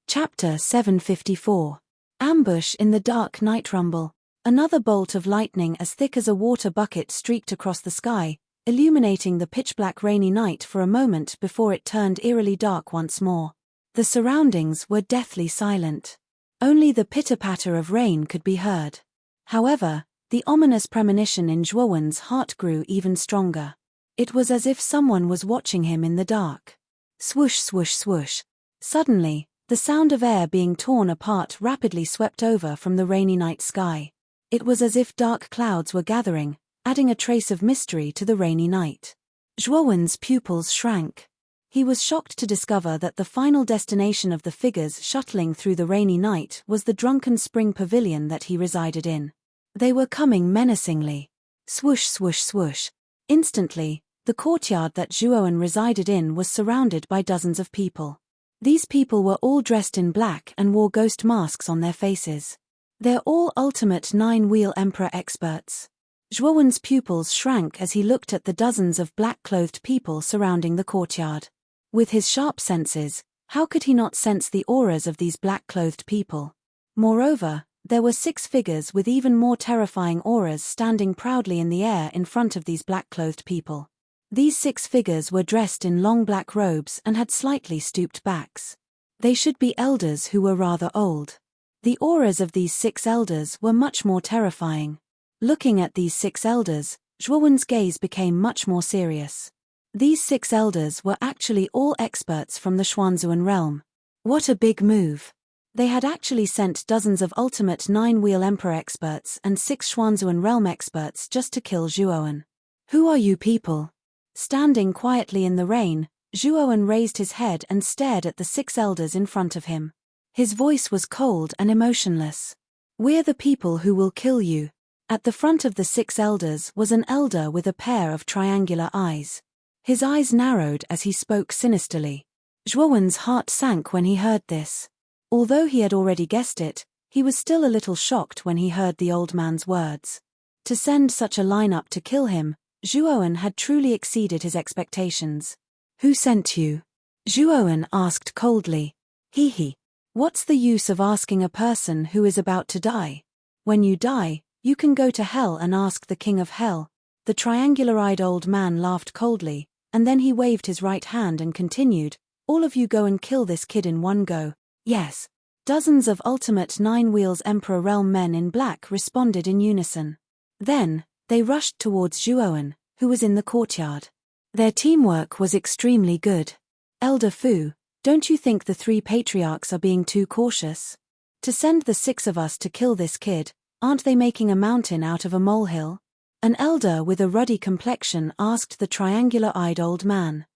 Chapter 754. Ambush in the dark night rumble. Another bolt of lightning as thick as a water bucket streaked across the sky, illuminating the pitch-black rainy night for a moment before it turned eerily dark once more. The surroundings were deathly silent. Only the pitter-patter of rain could be heard. However, the ominous premonition in Zhuowen's heart grew even stronger. It was as if someone was watching him in the dark. Swoosh swoosh swoosh. Suddenly, the sound of air being torn apart rapidly swept over from the rainy night sky. It was as if dark clouds were gathering, adding a trace of mystery to the rainy night. Zhuowen's pupils shrank. He was shocked to discover that the final destination of the figures shuttling through the rainy night was the drunken spring pavilion that he resided in. They were coming menacingly. Swoosh swoosh swoosh. Instantly, the courtyard that Zhuowen resided in was surrounded by dozens of people. These people were all dressed in black and wore ghost masks on their faces. They're all ultimate 9-wheel emperor experts. Zhuowen's pupils shrank as he looked at the dozens of black-clothed people surrounding the courtyard. With his sharp senses, how could he not sense the auras of these black-clothed people? Moreover, there were 6 figures with even more terrifying auras standing proudly in the air in front of these black-clothed people. These 6 figures were dressed in long black robes and had slightly stooped backs. They should be elders who were rather old. The auras of these 6 elders were much more terrifying. Looking at these 6 elders, Zhuowen's gaze became much more serious. These 6 elders were actually all experts from the Xuanzuan realm. What a big move! They had actually sent dozens of ultimate 9-wheel emperor experts and 6 Xuanzuan realm experts just to kill Zhuowen. Who are you people? Standing quietly in the rain, Zhuowen raised his head and stared at the 6 elders in front of him. His voice was cold and emotionless. We're the people who will kill you. At the front of the 6 elders was an elder with a pair of triangular eyes. His eyes narrowed as he spoke sinisterly. Zhuowen's heart sank when he heard this. Although he had already guessed it, he was still a little shocked when he heard the old man's words. To send such a lineup to kill him, Zhuowen had truly exceeded his expectations. Who sent you? Zhuowen asked coldly. Hee. What's the use of asking a person who is about to die? When you die, you can go to hell and ask the king of hell. The triangular-eyed old man laughed coldly, and then he waved his right hand and continued, all of you go and kill this kid in one go. Yes. Dozens of ultimate 9-wheels Emperor Realm men in black responded in unison. Then, they rushed towards Zhuowen, who was in the courtyard. Their teamwork was extremely good. Elder Fu, don't you think the 3 patriarchs are being too cautious? To send the 6 of us to kill this kid, aren't they making a mountain out of a molehill? An elder with a ruddy complexion asked the triangular-eyed old man.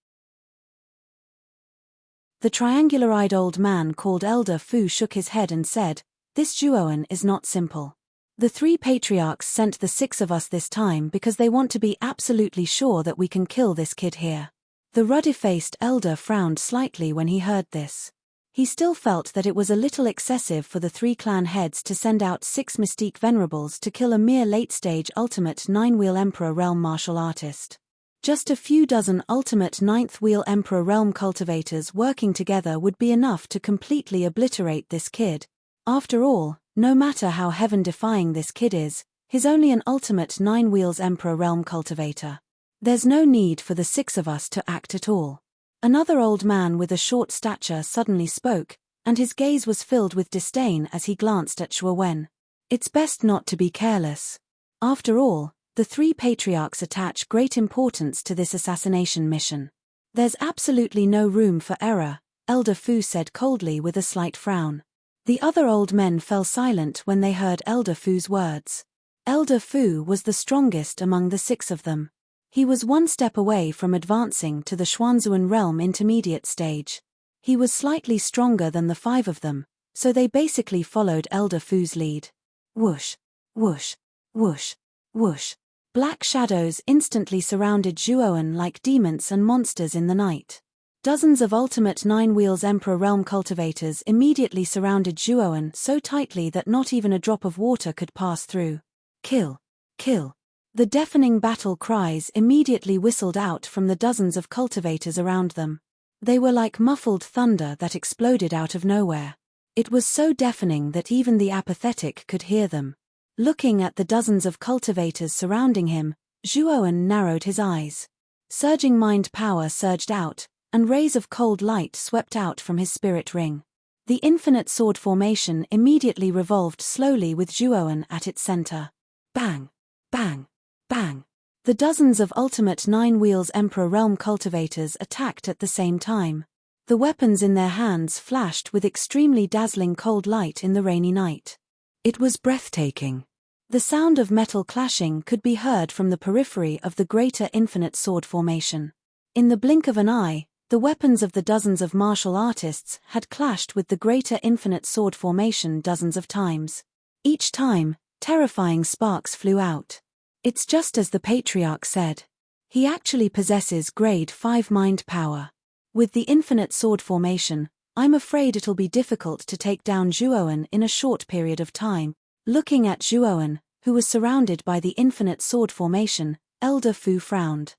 The triangular-eyed old man called Elder Fu shook his head and said, "This Zhuoan is not simple. The 3 patriarchs sent the 6 of us this time because they want to be absolutely sure that we can kill this kid here." The ruddy-faced elder frowned slightly when he heard this. He still felt that it was a little excessive for the 3 clan heads to send out 6 mystique venerables to kill a mere late-stage ultimate 9-wheel Emperor Realm martial artist. Just a few dozen ultimate 9th-wheel Emperor Realm cultivators working together would be enough to completely obliterate this kid. After all, no matter how heaven-defying this kid is, he's only an ultimate 9 wheels Emperor Realm cultivator. There's no need for the 6 of us to act at all. Another old man with a short stature suddenly spoke, and his gaze was filled with disdain as he glanced at Zhuowen. It's best not to be careless. After all, the 3 patriarchs attach great importance to this assassination mission. There's absolutely no room for error, Elder Fu said coldly with a slight frown. The other old men fell silent when they heard Elder Fu's words. Elder Fu was the strongest among the 6 of them. He was 1 step away from advancing to the Xuanzuan realm intermediate stage. He was slightly stronger than the 5 of them, so they basically followed Elder Fu's lead. Whoosh, whoosh, whoosh, whoosh. Black shadows instantly surrounded Zhuowen like demons and monsters in the night. Dozens of ultimate 9 wheels Emperor Realm cultivators immediately surrounded Zhuowen so tightly that not even a drop of water could pass through. Kill! Kill! The deafening battle cries immediately whistled out from the dozens of cultivators around them. They were like muffled thunder that exploded out of nowhere. It was so deafening that even the apathetic could hear them. Looking at the dozens of cultivators surrounding him, Zhuowen narrowed his eyes. Surging mind power surged out, and rays of cold light swept out from his spirit ring. The infinite sword formation immediately revolved slowly with Zhuowen at its center. Bang! Bang! Bang! The dozens of ultimate 9 wheels Emperor Realm cultivators attacked at the same time. The weapons in their hands flashed with extremely dazzling cold light in the rainy night. It was breathtaking. The sound of metal clashing could be heard from the periphery of the greater infinite sword formation. In the blink of an eye, the weapons of the dozens of martial artists had clashed with the greater infinite sword formation dozens of times. Each time, terrifying sparks flew out. It's just as the Patriarch said. He actually possesses grade 5 mind power. With the infinite sword formation, I'm afraid it'll be difficult to take down Zhuowen in a short period of time. Looking at Zhuowen, who was surrounded by the infinite sword formation, Elder Fu frowned.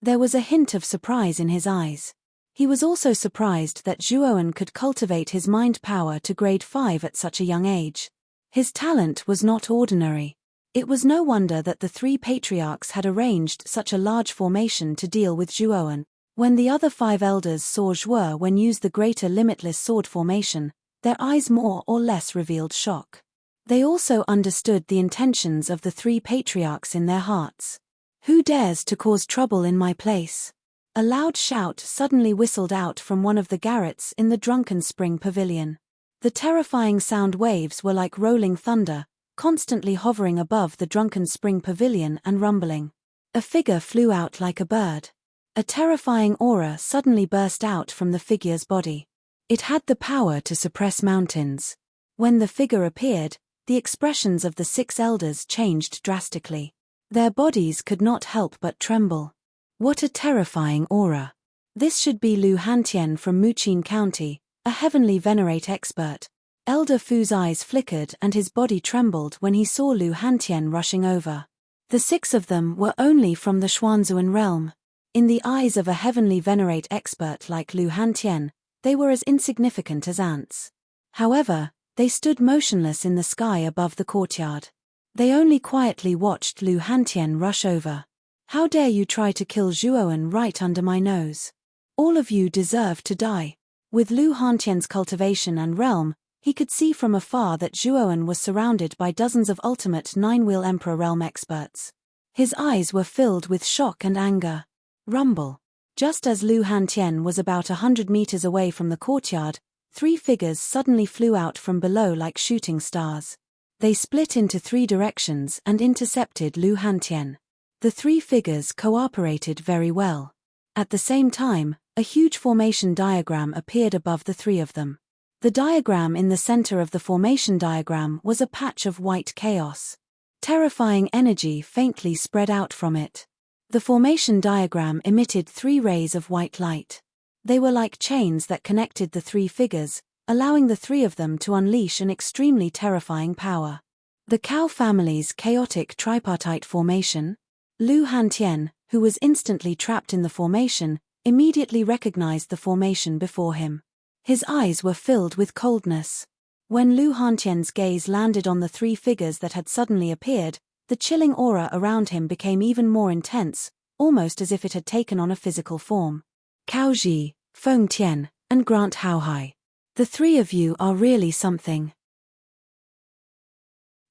There was a hint of surprise in his eyes. He was also surprised that Zhuowen could cultivate his mind power to grade 5 at such a young age. His talent was not ordinary. It was no wonder that the 3 patriarchs had arranged such a large formation to deal with Zhuowen. When the other 5 elders saw Zhuowen use the greater limitless sword formation, their eyes more or less revealed shock. They also understood the intentions of the 3 patriarchs in their hearts. Who dares to cause trouble in my place? A loud shout suddenly whistled out from one of the garrets in the Drunken Spring Pavilion. The terrifying sound waves were like rolling thunder, constantly hovering above the Drunken Spring Pavilion and rumbling. A figure flew out like a bird. A terrifying aura suddenly burst out from the figure's body. It had the power to suppress mountains. When the figure appeared, the expressions of the 6 elders changed drastically. Their bodies could not help but tremble. What a terrifying aura. This should be Lu Hantian from Muqin County, a heavenly venerate expert. Elder Fu's eyes flickered and his body trembled when he saw Lu Hantian rushing over. The 6 of them were only from the Xuanzuan realm. In the eyes of a heavenly venerate expert like Lu Hantian, they were as insignificant as ants. However, they stood motionless in the sky above the courtyard. They only quietly watched Lu Hantian rush over. How dare you try to kill Zhuowen right under my nose? All of you deserve to die. With Lu Hantian's cultivation and realm, he could see from afar that Zhuowen was surrounded by dozens of ultimate 9-wheel Emperor realm experts. His eyes were filled with shock and anger. Rumble. Just as Lu Hantian was about 100 meters away from the courtyard, 3 figures suddenly flew out from below like shooting stars. They split into 3 directions and intercepted Lu Hantian. The 3 figures cooperated very well. At the same time, a huge formation diagram appeared above the 3 of them. The diagram in the center of the formation diagram was a patch of white chaos. Terrifying energy faintly spread out from it. The formation diagram emitted 3 rays of white light. They were like chains that connected the 3 figures, allowing the 3 of them to unleash an extremely terrifying power. The Cow family's chaotic tripartite formation. Lu Hantian, who was instantly trapped in the formation, immediately recognized the formation before him. His eyes were filled with coldness. When Lu Hantian's gaze landed on the 3 figures that had suddenly appeared, the chilling aura around him became even more intense, almost as if it had taken on a physical form. Cao Ji, Feng Tian, and Grant Haohai. The 3 of you are really something.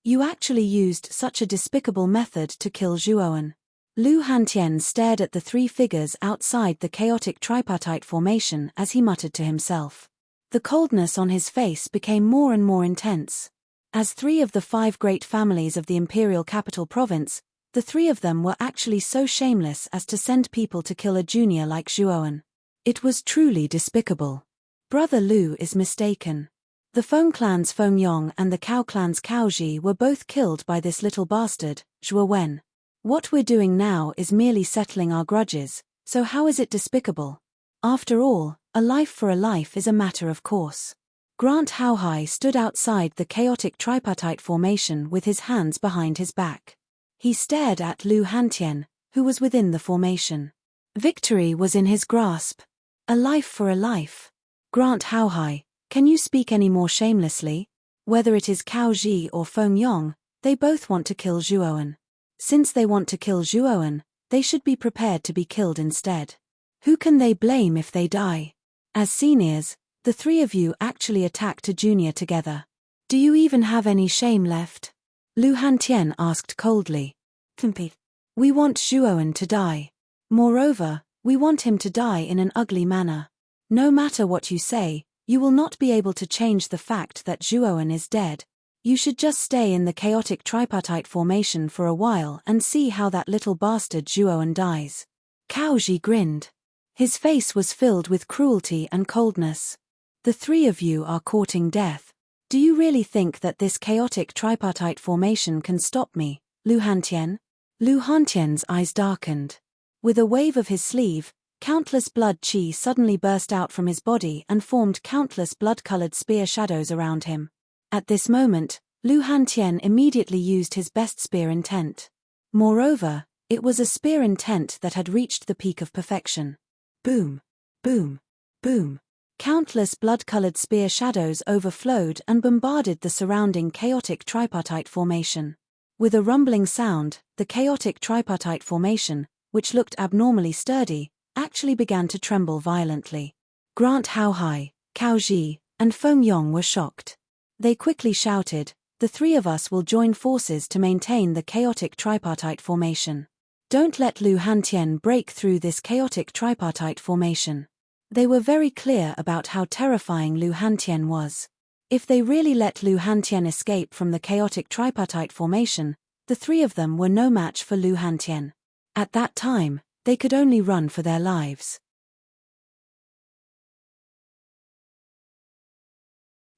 You actually used such a despicable method to kill Zhuowen. Lu Hantian stared at the 3 figures outside the chaotic tripartite formation as he muttered to himself. The coldness on his face became more and more intense. As 3 of the 5 great families of the imperial capital province, the 3 of them were actually so shameless as to send people to kill a junior like Zhuowen. It was truly despicable. Brother Lu is mistaken. The Feng clan's Feng Yong and the Cao clan's Cao Ji were both killed by this little bastard, Zhuowen. What we're doing now is merely settling our grudges, so how is it despicable? After all, a life for a life is a matter of course. Grant Haohai stood outside the chaotic tripartite formation with his hands behind his back. He stared at Lu Hantian, who was within the formation. Victory was in his grasp. A life for a life. Grant Haohai, can you speak any more shamelessly? Whether it is Cao Ji or Feng Yong, they both want to kill Zhuowen. Since they want to kill Zhuowen, they should be prepared to be killed instead. Who can they blame if they die? As seniors, the 3 of you actually attacked a junior together. Do you even have any shame left? Lu Hantian asked coldly. We want Zhuowen to die. Moreover, we want him to die in an ugly manner. No matter what you say, you will not be able to change the fact that Zhuowen is dead. You should just stay in the chaotic tripartite formation for a while and see how that little bastard Zhuowen dies. Cao Ji grinned. His face was filled with cruelty and coldness. The 3 of you are courting death. Do you really think that this chaotic tripartite formation can stop me, Lu Hantian? Lu Hantian's eyes darkened. With a wave of his sleeve, countless blood chi suddenly burst out from his body and formed countless blood-colored spear shadows around him. At this moment, Lu Hantian immediately used his best spear intent. Moreover, it was a spear intent that had reached the peak of perfection. Boom, boom, boom. Countless blood-colored spear shadows overflowed and bombarded the surrounding chaotic tripartite formation. With a rumbling sound, the chaotic tripartite formation, which looked abnormally sturdy, actually began to tremble violently. Grant Haohai, Cao Ji, and Feng Yong were shocked. They quickly shouted, "The 3 of us will join forces to maintain the chaotic tripartite formation. Don't let Lu Hantian break through this chaotic tripartite formation." They were very clear about how terrifying Lu Hantian was. If they really let Lu Hantian escape from the chaotic tripartite formation, the 3 of them were no match for Lu Hantian. At that time, they could only run for their lives.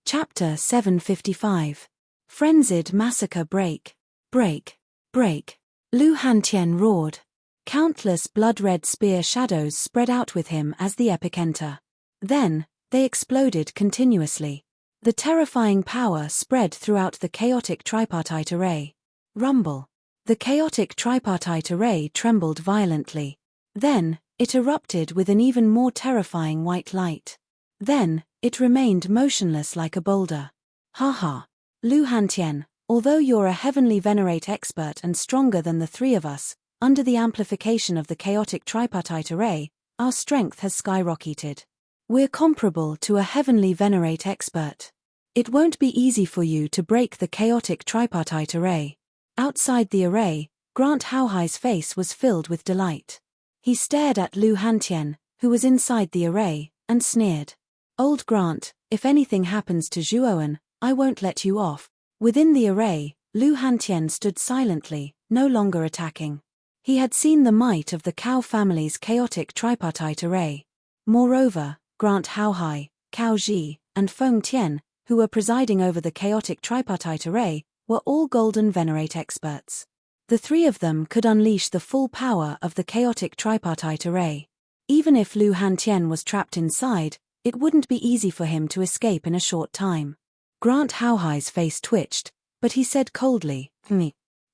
Chapter 755. Frenzied Massacre. Break, break, break. Lu Hantian roared. Countless blood-red spear shadows spread out with him as the epic enter. Then, they exploded continuously. The terrifying power spread throughout the chaotic tripartite array. Rumble. The chaotic tripartite array trembled violently. Then, it erupted with an even more terrifying white light. Then, it remained motionless like a boulder. Ha. Lu Hantian, although you're a heavenly venerate expert and stronger than the 3 of us, under the amplification of the chaotic tripartite array, our strength has skyrocketed. We're comparable to a heavenly venerate expert. It won't be easy for you to break the chaotic tripartite array. Outside the array, Grant Haohai's face was filled with delight. He stared at Lu Hantian, who was inside the array, and sneered. Old Grant, if anything happens to Zhuoan, I won't let you off. Within the array, Lu Hantian stood silently, no longer attacking. He had seen the might of the Cao family's chaotic tripartite array. Moreover, Grant Haohai, Cao Ji, and Feng Tian, who were presiding over the chaotic tripartite array, were all Golden Venerate experts. The three of them could unleash the full power of the chaotic tripartite array. Even if Lu Hantian was trapped inside, it wouldn't be easy for him to escape in a short time. Grant Haohai's face twitched, but he said coldly,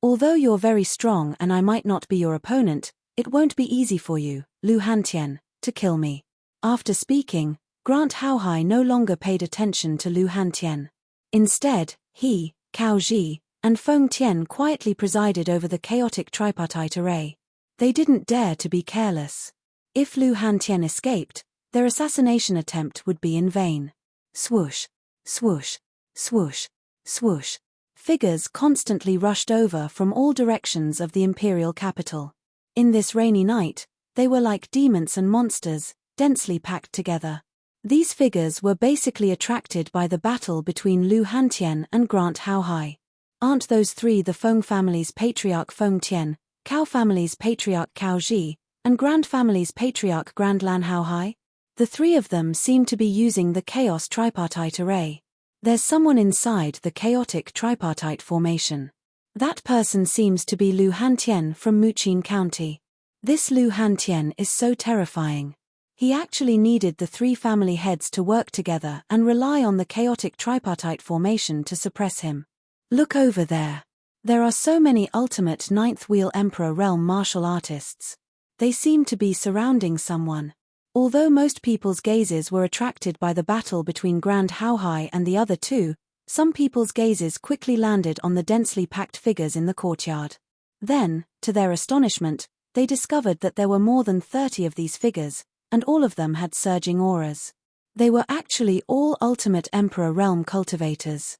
Although you're very strong and I might not be your opponent, it won't be easy for you, Lu Hantian, to kill me. After speaking, Grant Haohai no longer paid attention to Lu Hantian. Instead, he, Cao Ji, and Feng Tian quietly presided over the chaotic tripartite array. They didn't dare to be careless. If Lu Hantian escaped, their assassination attempt would be in vain. Swoosh, swoosh, swoosh, swoosh. Figures constantly rushed over from all directions of the imperial capital. In this rainy night, they were like demons and monsters, densely packed together. These figures were basically attracted by the battle between Lu Hantian and Grant Haohai. Aren't those three the Feng family's patriarch Feng Tian, Cao family's patriarch Cao Ji, and Grand family's patriarch Grand Lan Haohai? The three of them seem to be using the chaos tripartite array. There's someone inside the chaotic tripartite formation. That person seems to be Lu Hantian from Muqin County. This Lu Hantian is so terrifying. He actually needed the three family heads to work together and rely on the chaotic tripartite formation to suppress him. Look over there. There are so many ultimate ninth wheel emperor realm martial artists. They seem to be surrounding someone. Although most people's gazes were attracted by the battle between Grand Haohai and the other two, some people's gazes quickly landed on the densely packed figures in the courtyard. Then, to their astonishment, they discovered that there were more than 30 of these figures, and all of them had surging auras. They were actually all ultimate emperor realm cultivators.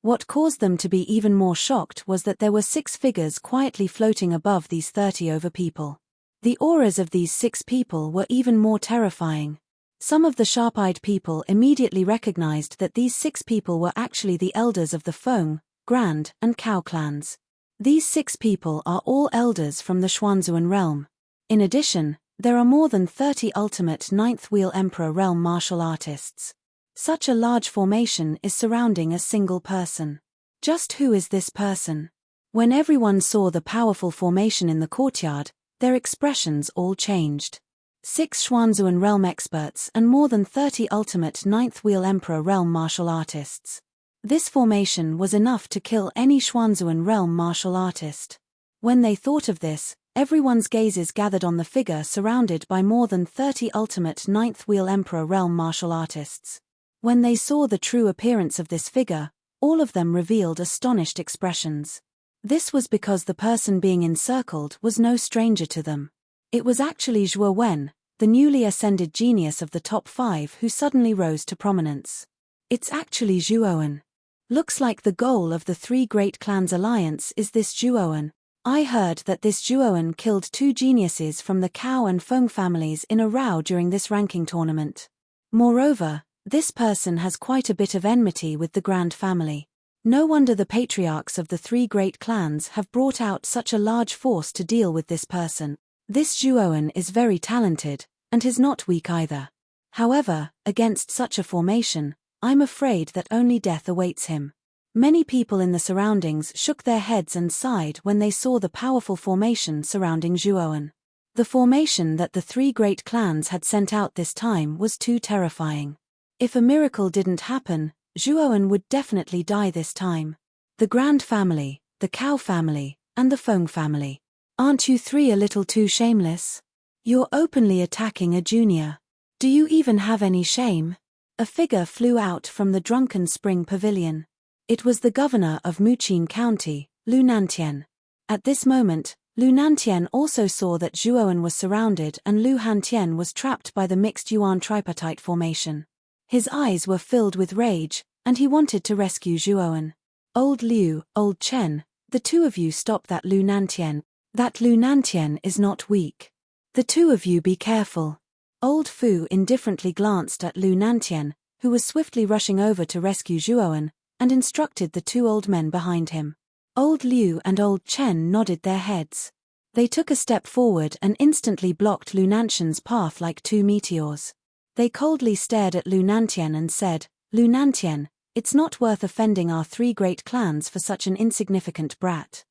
What caused them to be even more shocked was that there were 6 figures quietly floating above these 30 over people. The auras of these 6 people were even more terrifying. Some of the sharp-eyed people immediately recognized that these 6 people were actually the elders of the Feng, Grand, and Cao clans. These 6 people are all elders from the Xuanzuan realm. In addition, there are more than 30 ultimate ninth wheel emperor realm martial artists. Such a large formation is surrounding a single person. Just who is this person? When everyone saw the powerful formation in the courtyard, their expressions all changed. 6 Xuanzuan realm experts and more than 30 ultimate ninth wheel emperor realm martial artists. This formation was enough to kill any Xuanzuan realm martial artist. When they thought of this, everyone's gazes gathered on the figure surrounded by more than 30 ultimate ninth wheel emperor realm martial artists. When they saw the true appearance of this figure, all of them revealed astonished expressions. This was because the person being encircled was no stranger to them. It was actually Zhuo Wen, the newly ascended genius of the top 5 who suddenly rose to prominence. It's actually Zhuoan. Looks like the goal of the 3 great clans alliance is this Zhuoan. I heard that this Zhuoan killed 2 geniuses from the Cao and Feng families in a row during this ranking tournament. Moreover, this person has quite a bit of enmity with the Grand family. No wonder the patriarchs of the 3 great clans have brought out such a large force to deal with this person. This Zhuoan is very talented, and is not weak either. However, against such a formation, I'm afraid that only death awaits him. Many people in the surroundings shook their heads and sighed when they saw the powerful formation surrounding Zhuoan. The formation that the 3 great clans had sent out this time was too terrifying. If a miracle didn't happen, Zhuoan would definitely die this time. The Grand family, the Cao family, and the Feng family. Aren't you 3 a little too shameless? You're openly attacking a junior. Do you even have any shame? A figure flew out from the Drunken Spring Pavilion. It was the governor of Muqin County, Lu Nantian. At this moment, Lu Nantian also saw that Zhuoan was surrounded and Lu Hantian was trapped by the mixed yuan tripartite formation. His eyes were filled with rage, and he wanted to rescue Zhuoan. Old Liu, Old Chen, the 2 of you stop that Lu Nantian. That Lu Nantian is not weak. The two of you be careful. Old Fu indifferently glanced at Lu Nantian, who was swiftly rushing over to rescue Zhuowen, and instructed the two old men behind him. Old Liu and Old Chen nodded their heads. They took a step forward and instantly blocked Lu Nantian's path like two meteors. They coldly stared at Lu Nantian and said, "Lu Nantian, it's not worth offending our three great clans for such an insignificant brat.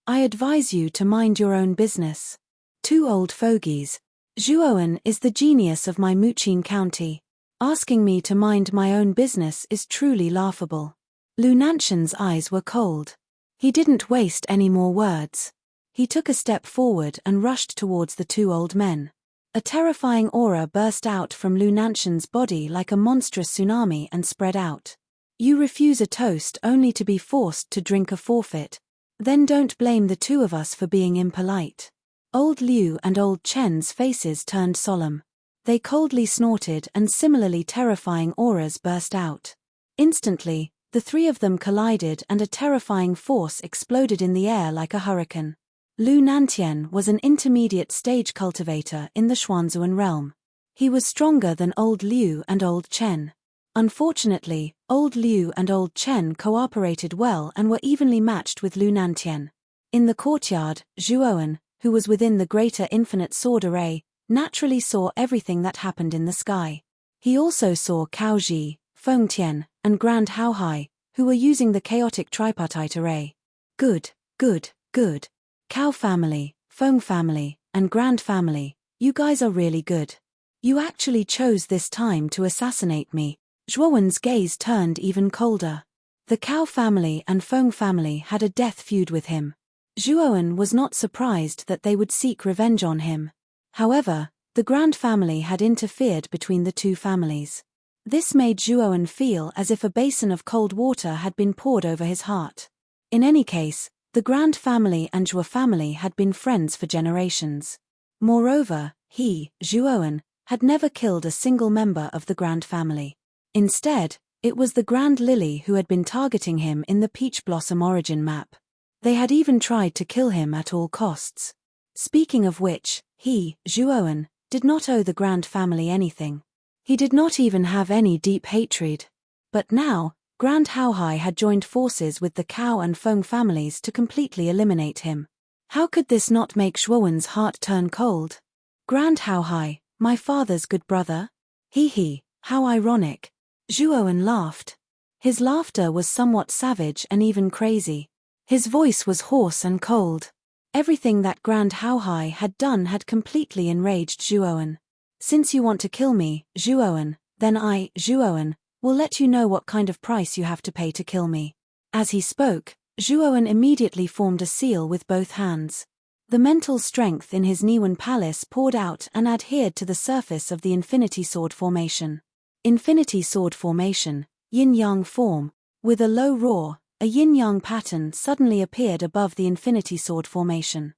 I advise you to mind your own business. Two old fogies. Zhuowen is the genius of my Muqin county. Asking me to mind my own business is truly laughable." Lu Nantian's eyes were cold. He didn't waste any more words. He took a step forward and rushed towards the two old men. A terrifying aura burst out from Lu Nantian's body like a monstrous tsunami and spread out. You refuse a toast only to be forced to drink a forfeit. Then don't blame the two of us for being impolite. Old Liu and Old Chen's faces turned solemn. They coldly snorted and similarly terrifying auras burst out. Instantly, the three of them collided and a terrifying force exploded in the air like a hurricane. Lu Nantian was an intermediate stage cultivator in the Xuanzuan realm. He was stronger than Old Liu and Old Chen. Unfortunately, Old Liu and Old Chen cooperated well and were evenly matched with Lu Nantian. In the courtyard, Zhuowen, who was within the greater infinite sword array, naturally saw everything that happened in the sky. He also saw Cao Ji, Feng Tian, and Grand Hao Hai, who were using the chaotic tripartite array. Good, good, good. Cao family, Feng family, and Grand family, you guys are really good. You actually chose this time to assassinate me. Zhuowen's gaze turned even colder. The Cao family and Feng family had a death feud with him. Zhuowen was not surprised that they would seek revenge on him. However, the Grand family had interfered between the two families. This made Zhuowen feel as if a basin of cold water had been poured over his heart. In any case, the Grand family and Zhuo family had been friends for generations. Moreover, he, Zhuowen, had never killed a single member of the Grand family. Instead, it was the Grand Lily who had been targeting him in the Peach Blossom origin map. They had even tried to kill him at all costs. Speaking of which, he, Zhuowen, did not owe the Grand family anything. He did not even have any deep hatred. But now, Grand Hao Hai had joined forces with the Cao and Feng families to completely eliminate him. How could this not make Zhuowen's heart turn cold? Grand Hao Hai, my father's good brother? Hee, how ironic. Zhuowen laughed. His laughter was somewhat savage and even crazy. His voice was hoarse and cold. Everything that Grand Hao Hai had done had completely enraged Zhuowen. Since you want to kill me, Zhuowen, then I, Zhuowen, will let you know what kind of price you have to pay to kill me. As he spoke, Zhuowen immediately formed a seal with both hands. The mental strength in his Niwen palace poured out and adhered to the surface of the Infinity Sword formation. Infinity Sword formation, yin-yang form. With a low roar, a yin-yang pattern suddenly appeared above the Infinity Sword formation.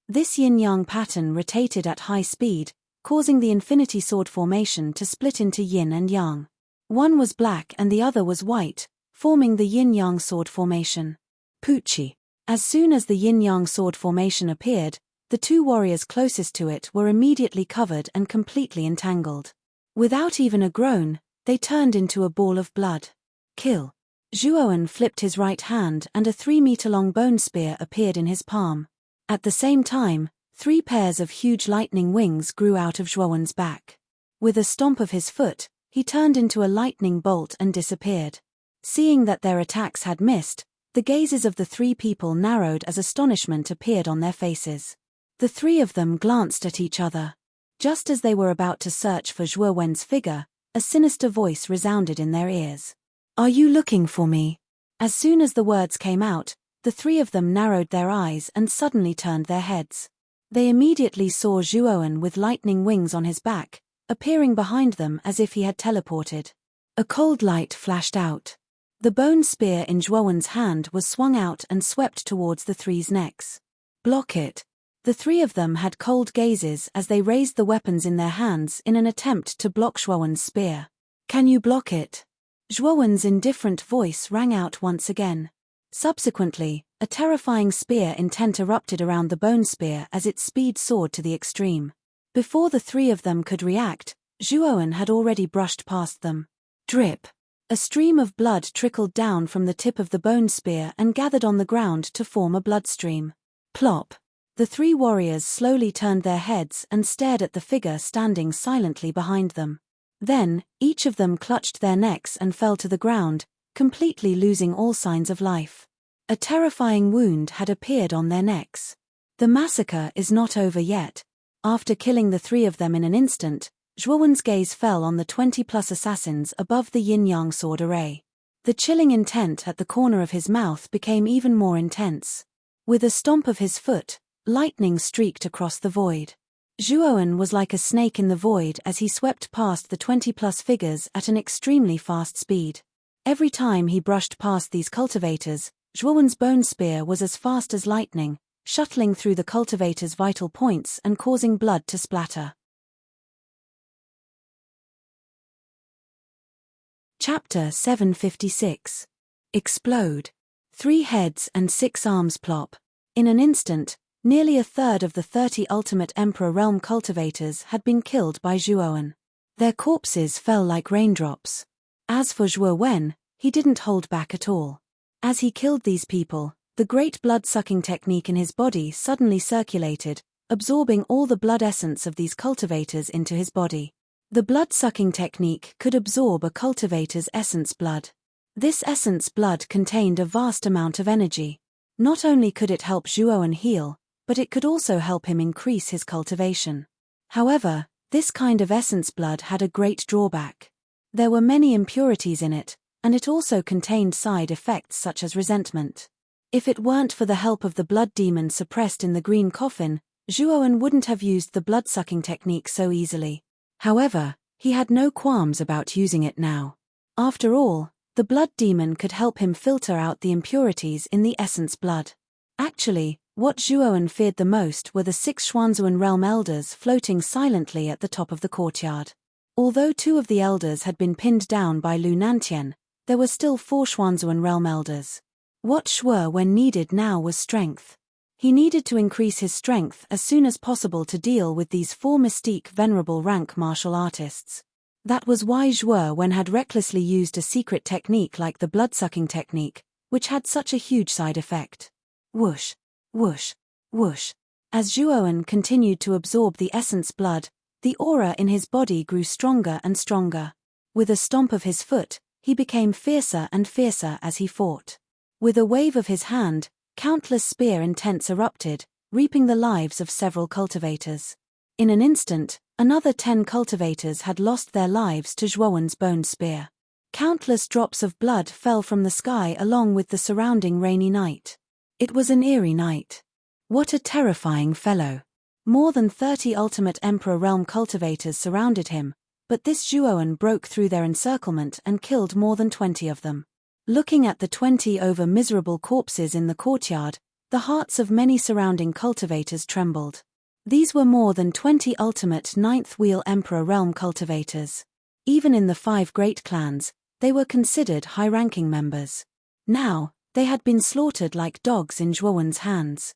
This yin-yang pattern rotated at high speed, causing the Infinity Sword formation to split into yin and yang. One was black and the other was white, forming the yin-yang sword formation. Pucci. As soon as the yin-yang sword formation appeared, the two warriors closest to it were immediately covered and completely entangled. Without even a groan, they turned into a ball of blood. Kill. Zhuowen flipped his right hand and a 3-meter-long bone spear appeared in his palm. At the same time, 3 pairs of huge lightning wings grew out of Zhuowen's back. With a stomp of his foot, he turned into a lightning bolt and disappeared. Seeing that their attacks had missed, the gazes of the 3 people narrowed as astonishment appeared on their faces. The 3 of them glanced at each other. Just as they were about to search for Zhuowen's figure, a sinister voice resounded in their ears. Are you looking for me? As soon as the words came out, the 3 of them narrowed their eyes and suddenly turned their heads. They immediately saw Zhuowen with lightning wings on his back, appearing behind them as if he had teleported. A cold light flashed out. The bone spear in Zhuowen's hand was swung out and swept towards the 3's necks. Block it. The 3 of them had cold gazes as they raised the weapons in their hands in an attempt to block Zhuowen's spear. Can you block it? Zhuowen's indifferent voice rang out once again. Subsequently, a terrifying spear intent erupted around the bone spear as its speed soared to the extreme. Before the three of them could react, Zhuowen had already brushed past them. Drip! A stream of blood trickled down from the tip of the bone spear and gathered on the ground to form a bloodstream. Plop! The three warriors slowly turned their heads and stared at the figure standing silently behind them. Then, each of them clutched their necks and fell to the ground, completely losing all signs of life. A terrifying wound had appeared on their necks. The massacre is not over yet. After killing the three of them in an instant, Zhuowen's gaze fell on the 20+ assassins above the yin-yang sword array. The chilling intent at the corner of his mouth became even more intense. With a stomp of his foot, lightning streaked across the void. Zhuowen was like a snake in the void as he swept past the 20+ figures at an extremely fast speed. Every time he brushed past these cultivators, Zhuowen's bone spear was as fast as lightning, shuttling through the cultivators' vital points and causing blood to splatter. Chapter 756. Explode. 3 heads and 6 arms plop. In an instant, nearly a third of the 30 ultimate Emperor Realm cultivators had been killed by Zhuowen. Their corpses fell like raindrops. As for Zhuowen, he didn't hold back at all. As he killed these people, the great blood-sucking technique in his body suddenly circulated, absorbing all the blood essence of these cultivators into his body. The blood-sucking technique could absorb a cultivator's essence blood. This essence blood contained a vast amount of energy. Not only could it help Zhuowen heal, but it could also help him increase his cultivation. However, this kind of essence blood had a great drawback. There were many impurities in it, and it also contained side effects such as resentment. If it weren't for the help of the blood demon suppressed in the green coffin, Zhuowen wouldn't have used the blood-sucking technique so easily. However, he had no qualms about using it now. After all, the blood demon could help him filter out the impurities in the essence blood. Actually, what Zhuowen feared the most were the 6 Xuanzuan realm elders floating silently at the top of the courtyard. Although 2 of the elders had been pinned down by Lu Nantian, there were still 4 Xuanzuan realm elders. What Zhuowen needed now was strength. He needed to increase his strength as soon as possible to deal with these 4 mystique venerable rank martial artists. That was why Zhuowen had recklessly used a secret technique like the blood-sucking technique, which had such a huge side effect. Whoosh, whoosh, whoosh. As Zhuowen continued to absorb the essence blood, the aura in his body grew stronger and stronger. With a stomp of his foot, he became fiercer and fiercer as he fought. With a wave of his hand, countless spear intents erupted, reaping the lives of several cultivators. In an instant, another 10 cultivators had lost their lives to Zhuowen's bone spear. Countless drops of blood fell from the sky along with the surrounding rainy night. It was an eerie night. What a terrifying fellow. More than 30 ultimate Emperor Realm cultivators surrounded him, but this Zhuowen broke through their encirclement and killed more than 20 of them. Looking at the 20 over miserable corpses in the courtyard, the hearts of many surrounding cultivators trembled. These were more than 20 ultimate 9th Wheel Emperor Realm cultivators. Even in the 5 great clans, they were considered high-ranking members. Now, they had been slaughtered like dogs in Zhuowen's hands.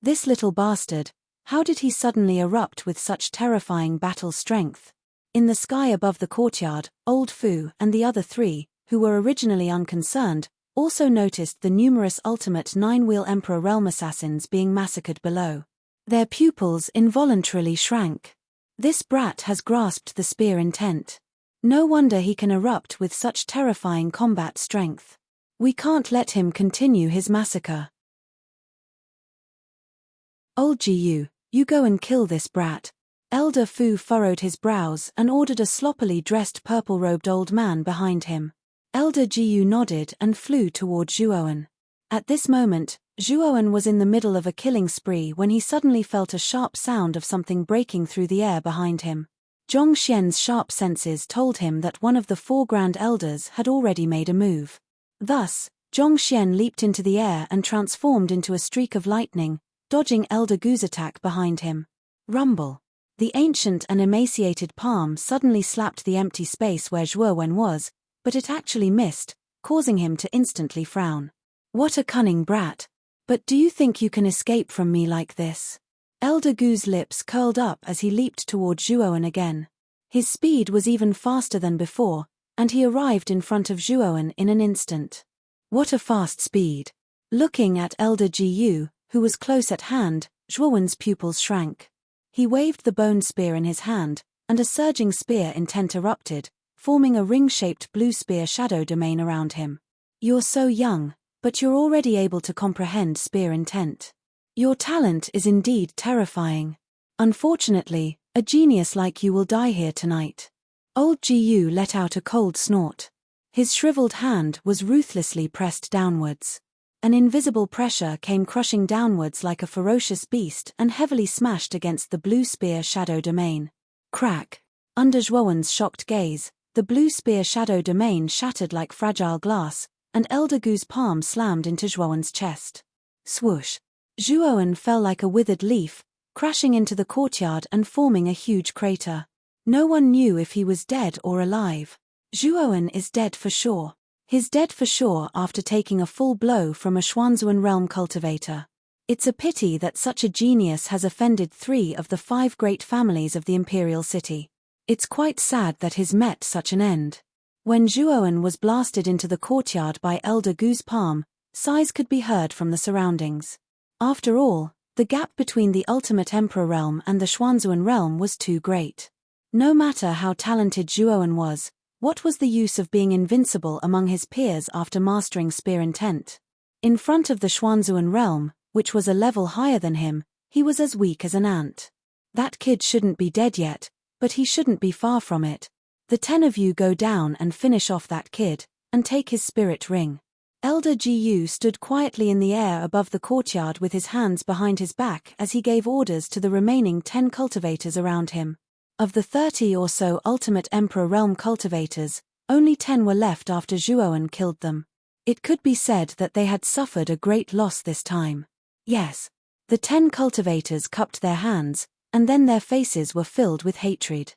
This little bastard, how did he suddenly erupt with such terrifying battle strength? In the sky above the courtyard, Old Fu and the other 3, who were originally unconcerned, also noticed the numerous ultimate 9-wheel Emperor Realm assassins being massacred below. Their pupils involuntarily shrank. This brat has grasped the spear intent. No wonder he can erupt with such terrifying combat strength. We can't let him continue his massacre. Old Jiu, you go and kill this brat. Elder Fu furrowed his brows and ordered a sloppily dressed purple-robed old man behind him. Elder Jiu nodded and flew toward Zhuowen. At this moment, Zhuowen was in the middle of a killing spree when he suddenly felt a sharp sound of something breaking through the air behind him. Zhong Xian's sharp senses told him that one of the 4 Grand Elders had already made a move. Thus, Zhong Xian leaped into the air and transformed into a streak of lightning, dodging Elder Gu's attack behind him. Rumble. The ancient and emaciated palm suddenly slapped the empty space where Zhuowen was, but it actually missed, causing him to instantly frown. What a cunning brat. But do you think you can escape from me like this? Elder Gu's lips curled up as he leaped toward Zhuowen again. His speed was even faster than before, and he arrived in front of Zhuowen in an instant. What a fast speed! Looking at Elder Gu, who was close at hand, Zhuowen's pupils shrank. He waved the bone spear in his hand, and a surging spear intent erupted, forming a ring-shaped blue spear shadow domain around him. You're so young, but you're already able to comprehend spear intent. Your talent is indeed terrifying. Unfortunately, a genius like you will die here tonight. Old Gu let out a cold snort. His shriveled hand was ruthlessly pressed downwards. An invisible pressure came crushing downwards like a ferocious beast and heavily smashed against the blue spear shadow domain. Crack! Under Zhuowen's shocked gaze, the blue spear shadow domain shattered like fragile glass, and Elder Gu's palm slammed into Zhuowen's chest. Swoosh! Zhuowen fell like a withered leaf, crashing into the courtyard and forming a huge crater. No one knew if he was dead or alive. Zhuowen is dead for sure. He's dead for sure after taking a full blow from a Xuanzuan realm cultivator. It's a pity that such a genius has offended 3 of the 5 great families of the imperial city. It's quite sad that he's met such an end. When Zhuowen was blasted into the courtyard by Elder Gu's palm, sighs could be heard from the surroundings. After all, the gap between the ultimate emperor realm and the Xuanzuan realm was too great. No matter how talented Zhuowen was, what was the use of being invincible among his peers after mastering spear intent? In front of the Xuanzuan realm, which was a level higher than him, he was as weak as an ant. That kid shouldn't be dead yet, but he shouldn't be far from it. The 10 of you go down and finish off that kid, and take his spirit ring. Elder Gu stood quietly in the air above the courtyard with his hands behind his back as he gave orders to the remaining 10 cultivators around him. Of the 30 or so ultimate emperor realm cultivators, only 10 were left after Zhuowen killed them. It could be said that they had suffered a great loss this time. Yes. The 10 cultivators cupped their hands, and then their faces were filled with hatred.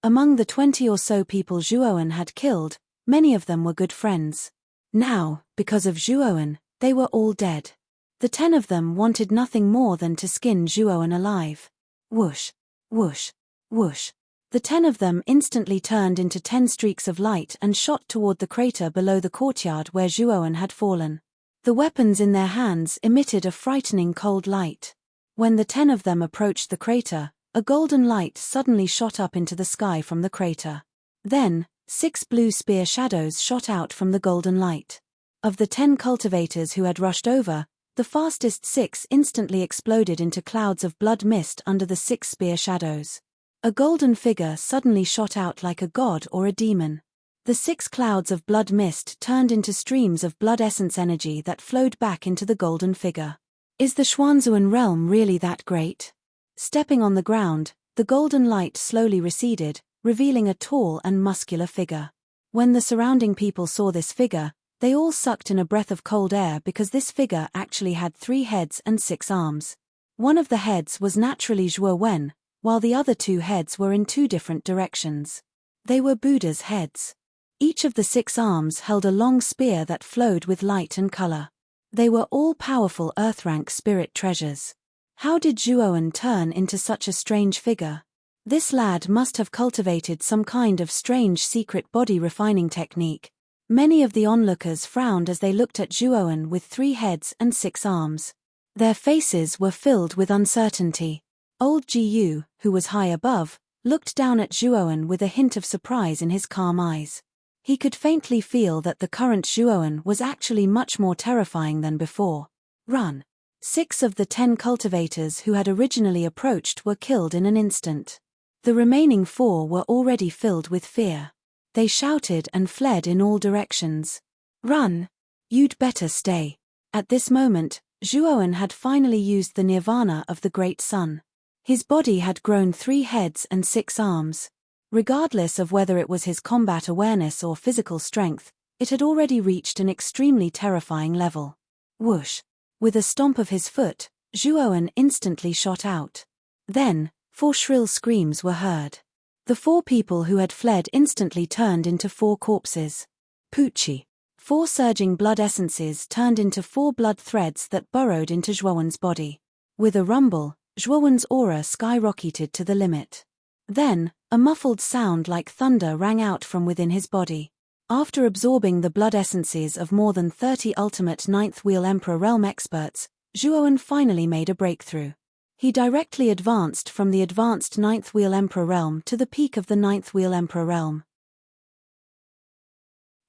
Among the 20 or so people Zhuowen had killed, many of them were good friends. Now, because of Zhuowen, they were all dead. The 10 of them wanted nothing more than to skin Zhuowen alive. Whoosh, whoosh, whoosh. The 10 of them instantly turned into 10 streaks of light and shot toward the crater below the courtyard where Zhuowen had fallen. The weapons in their hands emitted a frightening cold light. When the 10 of them approached the crater, a golden light suddenly shot up into the sky from the crater. Then, 6 blue spear shadows shot out from the golden light. Of the 10 cultivators who had rushed over, the fastest 6 instantly exploded into clouds of blood mist under the 6 spear shadows. A golden figure suddenly shot out like a god or a demon. The 6 clouds of blood mist turned into streams of blood essence energy that flowed back into the golden figure. Is the Xuanzuan realm really that great? Stepping on the ground, the golden light slowly receded, revealing a tall and muscular figure. When the surrounding people saw this figure, they all sucked in a breath of cold air because this figure actually had 3 heads and 6 arms. One of the heads was naturally Zhuowen, while the other 2 heads were in 2 different directions. They were Buddha's heads. Each of the 6 arms held a long spear that flowed with light and color. They were all powerful earth-rank spirit treasures. How did Zhuowen turn into such a strange figure? This lad must have cultivated some kind of strange secret body refining technique. Many of the onlookers frowned as they looked at Zhuowen with 3 heads and 6 arms. Their faces were filled with uncertainty. Old Gu, who was high above, looked down at Zhuowen with a hint of surprise in his calm eyes. He could faintly feel that the current Zhuowen was actually much more terrifying than before. Run! 6 of the 10 cultivators who had originally approached were killed in an instant. The remaining 4 were already filled with fear. They shouted and fled in all directions. Run! You'd better stay. At this moment, Zhuowen had finally used the nirvana of the Great Sun. His body had grown 3 heads and 6 arms. Regardless of whether it was his combat awareness or physical strength, it had already reached an extremely terrifying level. Whoosh! With a stomp of his foot, Zhuowen instantly shot out. Then, 4 shrill screams were heard. The 4 people who had fled instantly turned into 4 corpses. Poochie! 4 surging blood essences turned into 4 blood threads that burrowed into Zhuowen's body. With a rumble, Zhuowen's aura skyrocketed to the limit. Then, a muffled sound like thunder rang out from within his body. After absorbing the blood essences of more than 30 ultimate Ninth Wheel Emperor Realm experts, Zhuowen finally made a breakthrough. He directly advanced from the advanced Ninth Wheel Emperor Realm to the peak of the Ninth Wheel Emperor Realm.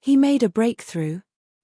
He made a breakthrough?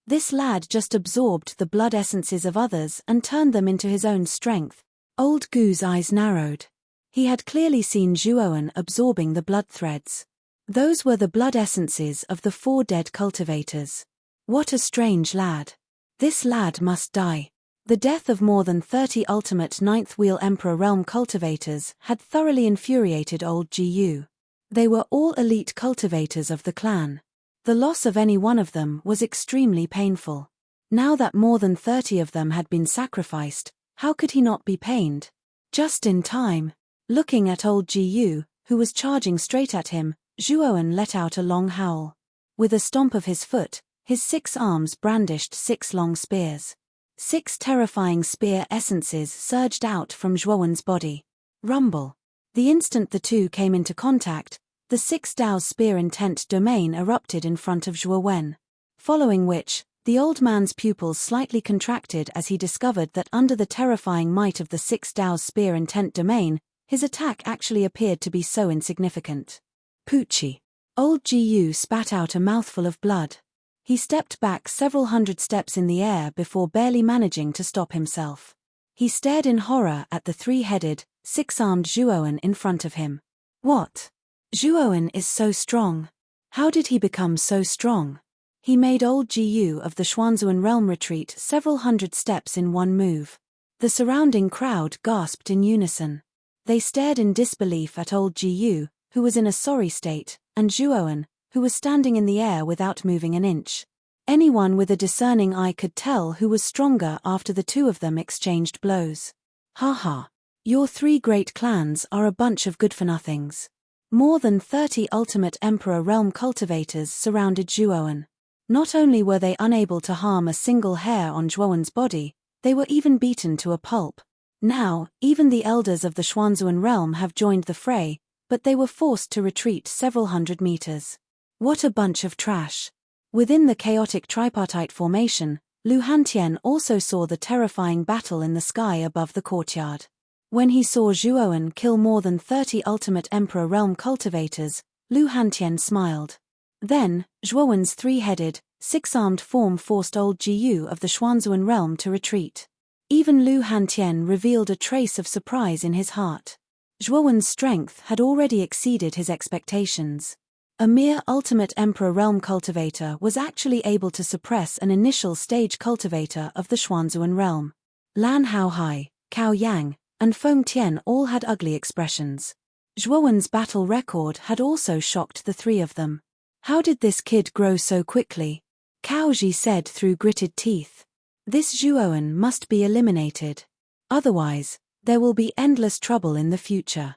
This lad just absorbed the blood essences of others and turned them into his own strength. Old Gu's eyes narrowed. He had clearly seen Zhuowen absorbing the blood threads. Those were the blood essences of the 4 dead cultivators. What a strange lad. This lad must die. The death of more than 30 ultimate Ninth Wheel Emperor Realm cultivators had thoroughly infuriated old Gu. They were all elite cultivators of the clan. The loss of any one of them was extremely painful. Now that more than 30 of them had been sacrificed, how could he not be pained? Just in time. Looking at old Gu, who was charging straight at him, Zhuowen let out a long howl. With a stomp of his foot, his 6 arms brandished 6 long spears. 6 terrifying spear essences surged out from Zhuowen's body. Rumble. The instant the two came into contact, the 6 Dao's spear intent domain erupted in front of Zhuowen. Following which, the old man's pupils slightly contracted as he discovered that under the terrifying might of the 6 Dao's spear intent domain, his attack actually appeared to be so insignificant. Poochie. Old Gu spat out a mouthful of blood. He stepped back several hundred steps in the air before barely managing to stop himself. He stared in horror at the 3-headed, 6-armed Zhuowen in front of him. What? Zhuowen is so strong. How did he become so strong? He made old Gu of the Xuanzuan realm retreat several hundred steps in one move. The surrounding crowd gasped in unison. They stared in disbelief at old Gu, who was in a sorry state, and Zhuowen, who was standing in the air without moving an inch. Anyone with a discerning eye could tell who was stronger after the two of them exchanged blows. Ha ha. Your 3 great clans are a bunch of good-for-nothings. More than 30 ultimate Emperor Realm cultivators surrounded Zhuowen. Not only were they unable to harm a single hair on Zhuowen's body, they were even beaten to a pulp. Now, even the elders of the Xuanzuan realm have joined the fray, but they were forced to retreat several hundred meters. What a bunch of trash. Within the chaotic tripartite formation, Lu Hantian also saw the terrifying battle in the sky above the courtyard. When he saw Zhuowen kill more than 30 ultimate Emperor Realm cultivators, Lu Hantian smiled. Then, Zhuowen's 3-headed, 6-armed form forced old Gu of the Xuanzuan realm to retreat. Even Lu Hantian revealed a trace of surprise in his heart. Zhuowen's strength had already exceeded his expectations. A mere ultimate Emperor Realm cultivator was actually able to suppress an initial stage cultivator of the Xuanzuan realm. Lan Haohai, Cao Yang, and Feng Tian all had ugly expressions. Zhuowen's battle record had also shocked the 3 of them. How did this kid grow so quickly? Cao Ji said through gritted teeth. This Zhuowen must be eliminated. Otherwise, there will be endless trouble in the future.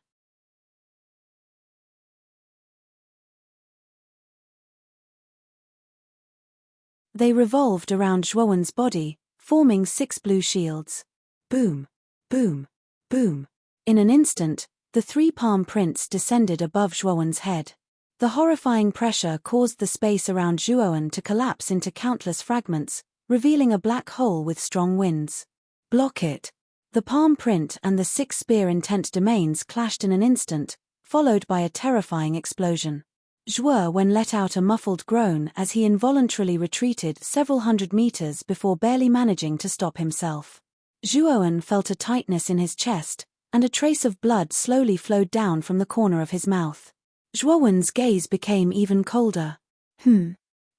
They revolved around Zhuowen's body, forming 6 blue shields. Boom, boom, boom. In an instant, the 3 palm prints descended above Zhuowen's head. The horrifying pressure caused the space around Zhuowen to collapse into countless fragments, revealing a black hole with strong winds. Block it. The palm print and the 6 spear intent domains clashed in an instant, followed by a terrifying explosion. Zhuowen let out a muffled groan as he involuntarily retreated several hundred meters before barely managing to stop himself. Zhuowen felt a tightness in his chest, and a trace of blood slowly flowed down from the corner of his mouth. Zhuowen's gaze became even colder.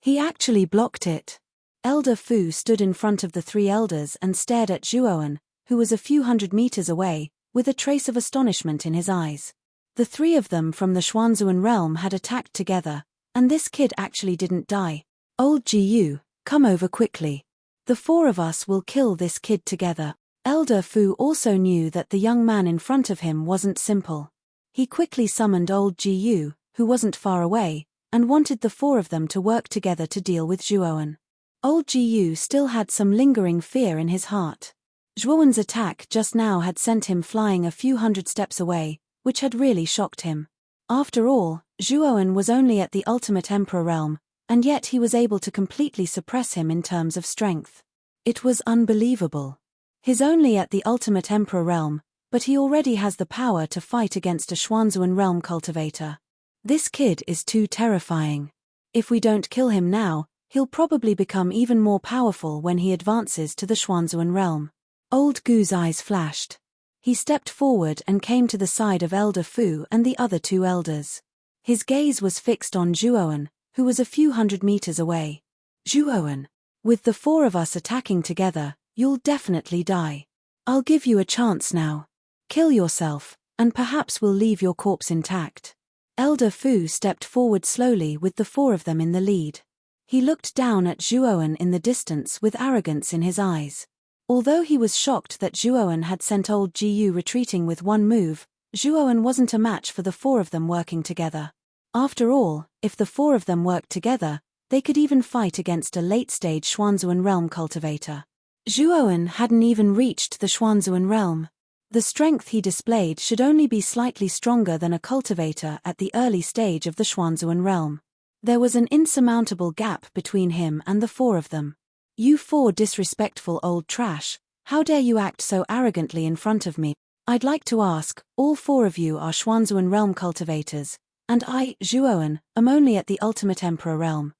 He actually blocked it. Elder Fu stood in front of the 3 elders and stared at Zhuowen, who was a few hundred meters away, with a trace of astonishment in his eyes. The 3 of them from the Xuanzuan realm had attacked together, and this kid actually didn't die. Old Gu, come over quickly. The 4 of us will kill this kid together. Elder Fu also knew that the young man in front of him wasn't simple. He quickly summoned old Gu, who wasn't far away, and wanted the 4 of them to work together to deal with Zhuowen. Old Jiyu still had some lingering fear in his heart. Zhuowen's attack just now had sent him flying a few hundred steps away, which had really shocked him. After all, Zhuowen was only at the ultimate emperor realm, and yet he was able to completely suppress him in terms of strength. It was unbelievable. He's only at the ultimate emperor realm, but he already has the power to fight against a Xuanzuan realm cultivator. This kid is too terrifying. If we don't kill him now, he'll probably become even more powerful when he advances to the Xuanzuan realm. Old Gu's eyes flashed. He stepped forward and came to the side of Elder Fu and the other two elders. His gaze was fixed on Zhuowen, who was a few hundred meters away. Zhuowen, with the four of us attacking together, you'll definitely die. I'll give you a chance now. Kill yourself, and perhaps we'll leave your corpse intact. Elder Fu stepped forward slowly with the four of them in the lead. He looked down at Zhuowen in the distance with arrogance in his eyes. Although he was shocked that Zhuowen had sent old Jiyu retreating with one move, Zhuowen wasn't a match for the four of them working together. After all, if the four of them worked together, they could even fight against a late-stage Xuanzuan realm cultivator. Zhuowen hadn't even reached the Xuanzuan realm. The strength he displayed should only be slightly stronger than a cultivator at the early stage of the Xuanzuan realm. There was an insurmountable gap between him and the four of them. You four disrespectful old trash, how dare you act so arrogantly in front of me? I'd like to ask, all four of you are Xuanzuan realm cultivators, and I, Zhuowen, am only at the ultimate emperor realm.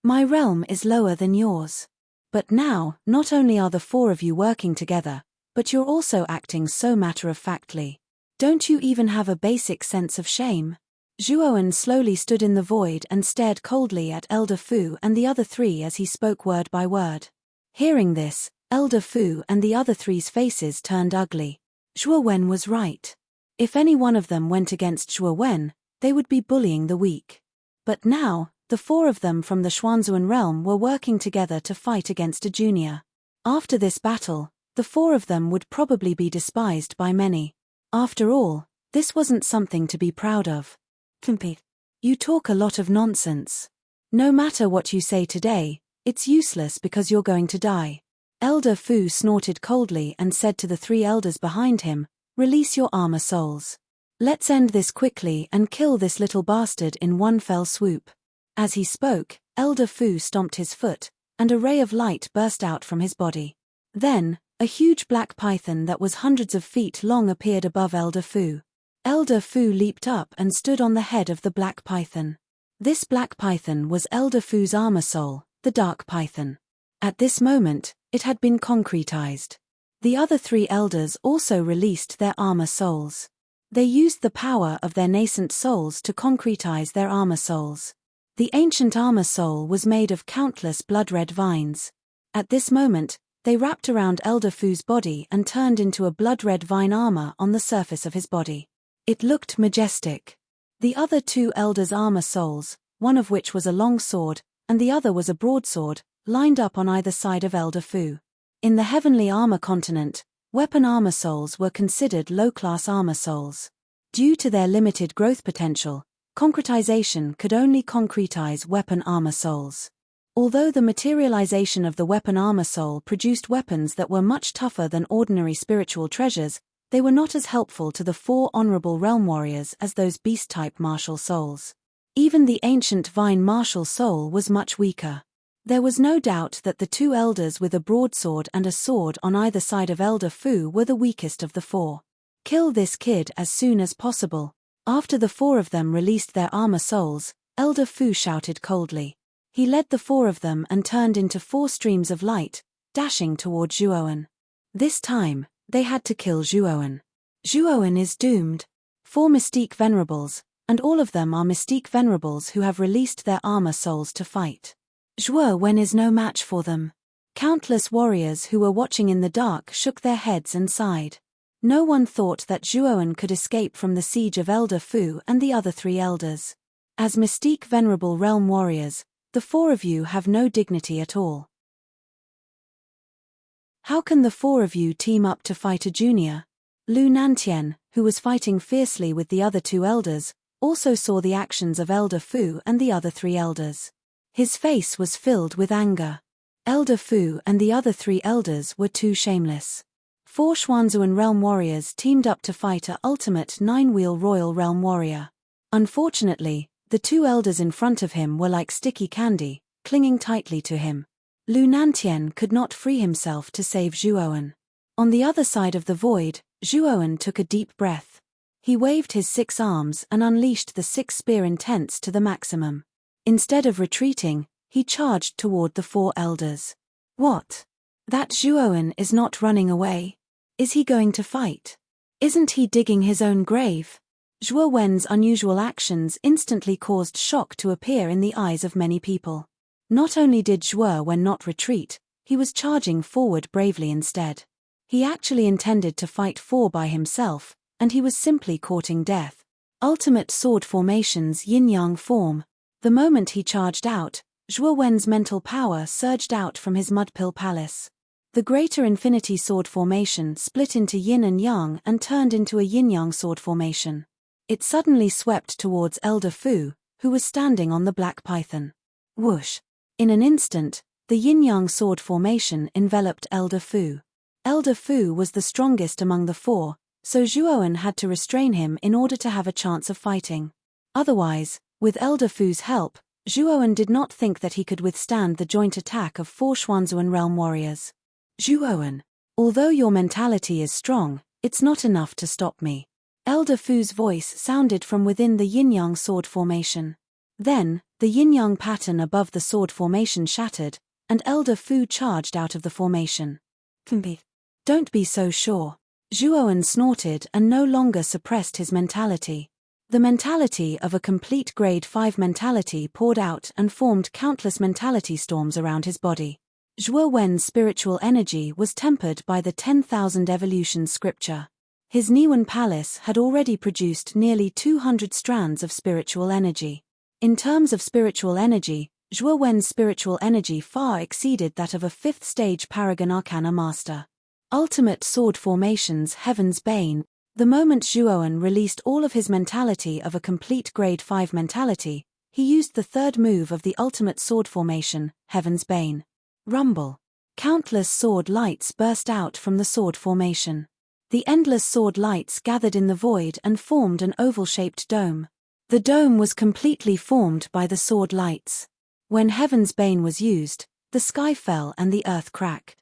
My realm is lower than yours. But now, not only are the four of you working together, but you're also acting so matter-of-factly. Don't you even have a basic sense of shame? Zhuowen slowly stood in the void and stared coldly at Elder Fu and the other three as he spoke word by word. Hearing this, Elder Fu and the other three's faces turned ugly. Zhuowen was right. If any one of them went against Zhuowen, they would be bullying the weak. But now, the four of them from the Xuanzuan realm were working together to fight against a junior. After this battle, the four of them would probably be despised by many. After all, this wasn't something to be proud of. Compete. You talk a lot of nonsense. No matter what you say today, it's useless because you're going to die. Elder Fu snorted coldly and said to the three elders behind him, "Release your armor souls. Let's end this quickly and kill this little bastard in one fell swoop." As he spoke, Elder Fu stomped his foot, and a ray of light burst out from his body. Then, a huge black python that was hundreds of feet long appeared above Elder Fu. Elder Fu leaped up and stood on the head of the black python. This black python was Elder Fu's armor soul, the dark python. At this moment, it had been concretized. The other three elders also released their armor souls. They used the power of their nascent souls to concretize their armor souls. The ancient armor soul was made of countless blood-red vines. At this moment, they wrapped around Elder Fu's body and turned into a blood-red vine armor on the surface of his body. It looked majestic. The other two elders' armor souls, one of which was a long sword, and the other was a broadsword, lined up on either side of Elder Fu. In the heavenly armor continent, weapon armor souls were considered low-class armor souls. Due to their limited growth potential, concretization could only concretize weapon armor souls. Although the materialization of the weapon armor soul produced weapons that were much tougher than ordinary spiritual treasures, they were not as helpful to the four honorable realm warriors as those beast-type martial souls. Even the ancient vine martial soul was much weaker. There was no doubt that the two elders with a broadsword and a sword on either side of Elder Fu were the weakest of the four. Kill this kid as soon as possible. After the four of them released their armor souls, Elder Fu shouted coldly. He led the four of them and turned into four streams of light, dashing toward Zhuowen. This time, they had to kill Zhuowen. Zhuowen is doomed. 4 Mystique Venerables, and all of them are Mystique Venerables who have released their armor souls to fight. Zhuowen is no match for them. Countless warriors who were watching in the dark shook their heads and sighed. No one thought that Zhuowen could escape from the siege of Elder Fu and the other three elders. As Mystique Venerable Realm Warriors, the four of you have no dignity at all. How can the four of you team up to fight a junior? Lu Nantian, who was fighting fiercely with the other two elders, also saw the actions of Elder Fu and the other three elders. His face was filled with anger. Elder Fu and the other 3 elders were too shameless. 4 Xuanzuan realm warriors teamed up to fight a ultimate 9-wheel royal realm warrior. Unfortunately, the 2 elders in front of him were like sticky candy, clinging tightly to him. Lu Nantian could not free himself to save Zhuowen. On the other side of the void, Zhuowen took a deep breath. He waved his 6 arms and unleashed the 6 spear intents to the maximum. Instead of retreating, he charged toward the 4 elders. What? That Zhuowen is not running away. Is he going to fight? Isn't he digging his own grave? Zhuo Wen's unusual actions instantly caused shock to appear in the eyes of many people. Not only did Zhuo Wen not retreat, he was charging forward bravely instead. He actually intended to fight 4 by himself, and he was simply courting death. Ultimate sword formation's yin-yang form. The moment he charged out, Zhuo Wen's mental power surged out from his mudpill palace. The greater infinity sword formation split into yin and yang and turned into a yin-yang sword formation. It suddenly swept towards Elder Fu, who was standing on the black python. Whoosh! In an instant, the yin-yang sword formation enveloped Elder Fu. Elder Fu was the strongest among the 4, so Zhuowen had to restrain him in order to have a chance of fighting. Otherwise, with Elder Fu's help, Zhuowen did not think that he could withstand the joint attack of 4 Xuanzuan realm warriors. Zhuowen, although your mentality is strong, it's not enough to stop me. Elder Fu's voice sounded from within the yin-yang sword formation. Then, the yin-yang pattern above the sword formation shattered, and Elder Fu charged out of the formation. Don't be so sure. Zhuowen snorted and no longer suppressed his mentality. The mentality of a complete grade 5 mentality poured out and formed countless mentality storms around his body. Zhuo Wen's spiritual energy was tempered by the 10,000 evolution scripture. His Niwen palace had already produced nearly 200 strands of spiritual energy. In terms of spiritual energy, Zhuo Wen's spiritual energy far exceeded that of a 5th stage Paragon Arcana master. Ultimate sword formation's Heaven's Bane. The moment Zhuowen released all of his mentality of a complete grade 5 mentality, he used the 3rd move of the ultimate sword formation, Heaven's Bane. Rumble. Countless sword lights burst out from the sword formation. The endless sword lights gathered in the void and formed an oval-shaped dome. The dome was completely formed by the sword lights. When Heaven's Bane was used, the sky fell and the earth cracked.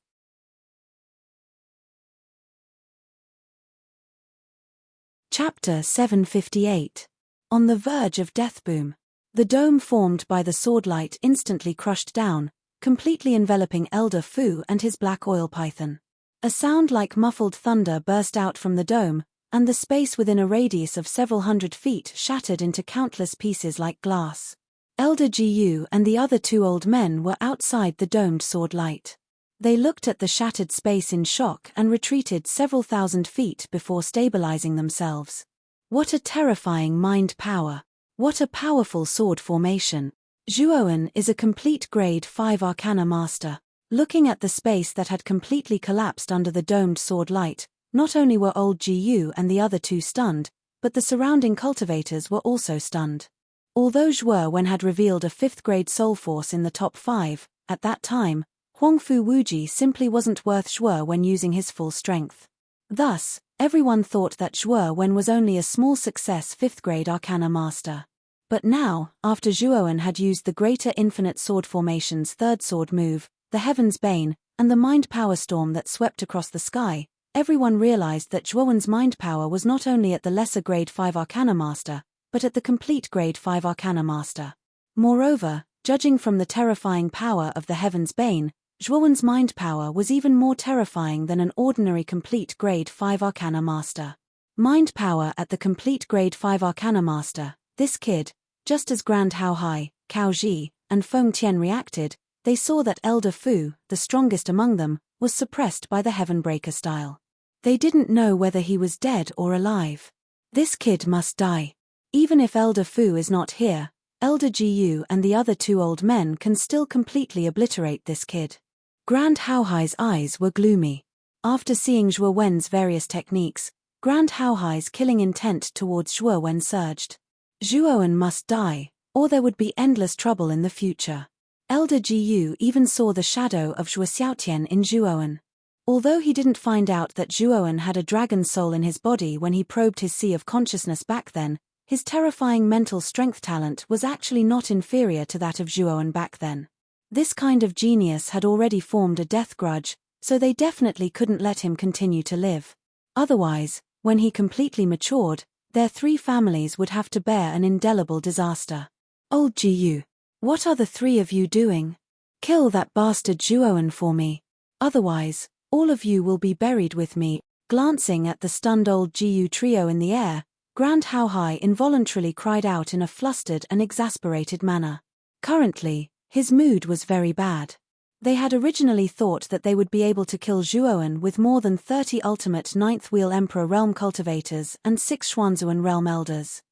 Chapter 758. On the verge of deathboom. The dome formed by the swordlight instantly crushed down, completely enveloping Elder Fu and his black oil python. A sound like muffled thunder burst out from the dome, and the space within a radius of several hundred feet shattered into countless pieces like glass. Elder Jiyu and the other 2 old men were outside the domed swordlight. They looked at the shattered space in shock and retreated several thousand feet before stabilizing themselves. What a terrifying mind power! What a powerful sword formation! Zhuowen is a complete grade 5 Arcana master. Looking at the space that had completely collapsed under the domed sword light, not only were old Jiyu and the other 2 stunned, but the surrounding cultivators were also stunned. Although Zhuowen had revealed a 5th grade soul force in the top 5, at that time, Huangfu Wuji simply wasn't worth Zhuowen using his full strength. Thus, everyone thought that Zhuowen was only a small success 5th grade Arcana master. But now, after Zhuowen had used the greater infinite sword formation's 3rd sword move, the Heaven's Bane, and the mind power storm that swept across the sky, everyone realized that Zhuowen's mind power was not only at the lesser grade 5 Arcana master, but at the complete grade 5 Arcana master. Moreover, judging from the terrifying power of the Heaven's Bane, Zhuowen's mind power was even more terrifying than an ordinary complete grade 5 Arcana master. Mind power at the complete grade 5 Arcana master. This kid, just as Grand Hao Hai, Cao Ji, and Feng Tian reacted, they saw that Elder Fu, the strongest among them, was suppressed by the Heavenbreaker style. They didn't know whether he was dead or alive. This kid must die. Even if Elder Fu is not here, Elder Jiyu and the other 2 old men can still completely obliterate this kid. Grand Hao Hai's eyes were gloomy. After seeing Zhuowen's various techniques, Grand Hao Hai's killing intent towards Zhuowen surged. Zhuowen must die, or there would be endless trouble in the future. Elder Jiyu even saw the shadow of Zhuo Xiaotian in Zhuowen. Although he didn't find out that Zhuowen had a dragon soul in his body when he probed his sea of consciousness back then, his terrifying mental strength talent was actually not inferior to that of Zhuowen back then. This kind of genius had already formed a death grudge, so they definitely couldn't let him continue to live. Otherwise, when he completely matured, their 3 families would have to bear an indelible disaster. Old Jiyu, what are the 3 of you doing? Kill that bastard Zhuowen for me. Otherwise, all of you will be buried with me. Glancing at the stunned old Jiyu trio in the air, Grand Haohai involuntarily cried out in a flustered and exasperated manner. Currently, his mood was very bad. They had originally thought that they would be able to kill Zhuowen with more than 30 ultimate Ninth Wheel Emperor realm cultivators and 6 Xuanzuan realm elders.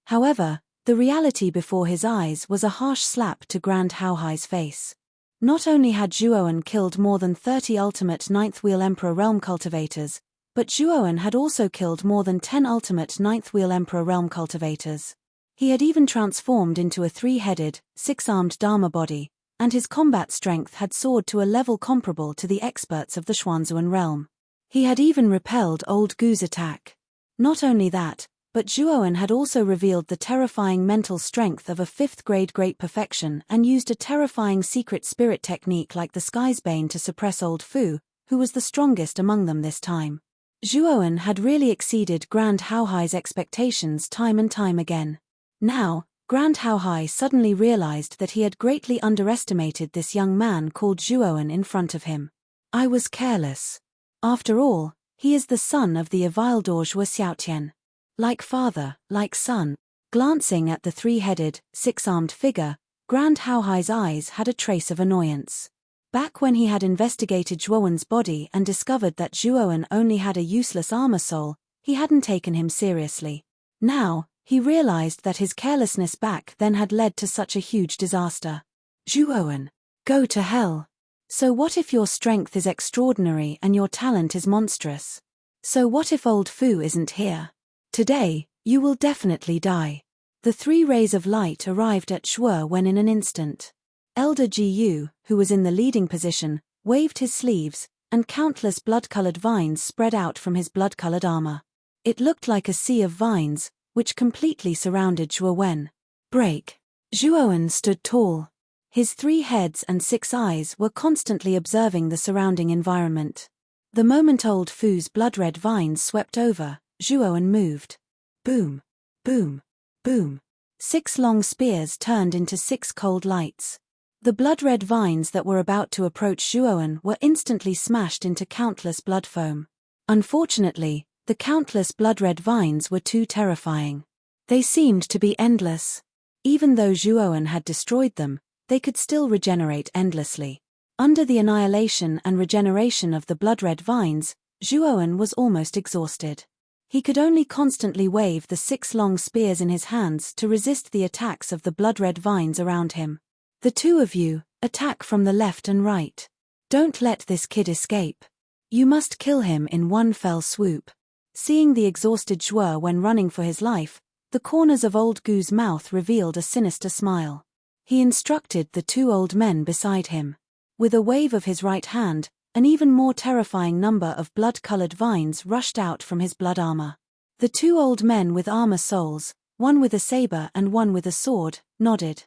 However, the reality before his eyes was a harsh slap to Grand Haohai's face. Not only had Zhuowen killed more than 30 ultimate Ninth Wheel Emperor realm cultivators, but Zhuowen had also killed more than 10 ultimate Ninth Wheel Emperor realm cultivators. He had even transformed into a 3-headed, 6-armed Dharma body, and his combat strength had soared to a level comparable to the experts of the Xuanzuan realm. He had even repelled Old Gu's attack. Not only that, but Zhuowen had also revealed the terrifying mental strength of a 5th-grade great perfection and used a terrifying secret spirit technique like the Sky's Bane to suppress Old Fu, who was the strongest among them this time. Zhuowen had really exceeded Grand Haohai's expectations time and time again. Now, Grand Haohai suddenly realized that he had greatly underestimated this young man called Zhuowen in front of him. I was careless. After all, he is the son of the Avildor Zhuo Xiaotian. Like father, like son. Glancing at the 3-headed, 6-armed figure, Grand Haohai's eyes had a trace of annoyance. Back when he had investigated Zhuowen's body and discovered that Zhuowen only had a useless armor soul, he hadn't taken him seriously. Now, he realized that his carelessness back then had led to such a huge disaster. Zhuowen, go to hell. So what if your strength is extraordinary and your talent is monstrous? So what if Old Fu isn't here? Today, you will definitely die. The 3 rays of light arrived at Shuo when in an instant. Elder Jiyu, who was in the leading position, waved his sleeves, and countless blood-colored vines spread out from his blood-colored armor. It looked like a sea of vines, which completely surrounded Zhuowen. Break. Zhuowen stood tall. His 3 heads and 6 eyes were constantly observing the surrounding environment. The moment Old Fu's blood-red vines swept over, Zhuowen moved. Boom, boom, boom. 6 long spears turned into 6 cold lights. The blood-red vines that were about to approach Zhuowen were instantly smashed into countless blood foam. Unfortunately, the countless blood-red vines were too terrifying. They seemed to be endless. Even though Zhuowen had destroyed them, they could still regenerate endlessly. Under the annihilation and regeneration of the blood-red vines, Zhuowen was almost exhausted. He could only constantly wave the 6 long spears in his hands to resist the attacks of the blood-red vines around him. The 2 of you, attack from the left and right. Don't let this kid escape. You must kill him in one fell swoop. Seeing the exhausted Zhuo when running for his life, the corners of Old Gu's mouth revealed a sinister smile. He instructed the 2 old men beside him. With a wave of his right hand, an even more terrifying number of blood-colored vines rushed out from his blood armor. The 2 old men with armor souls, one with a saber and one with a sword, nodded.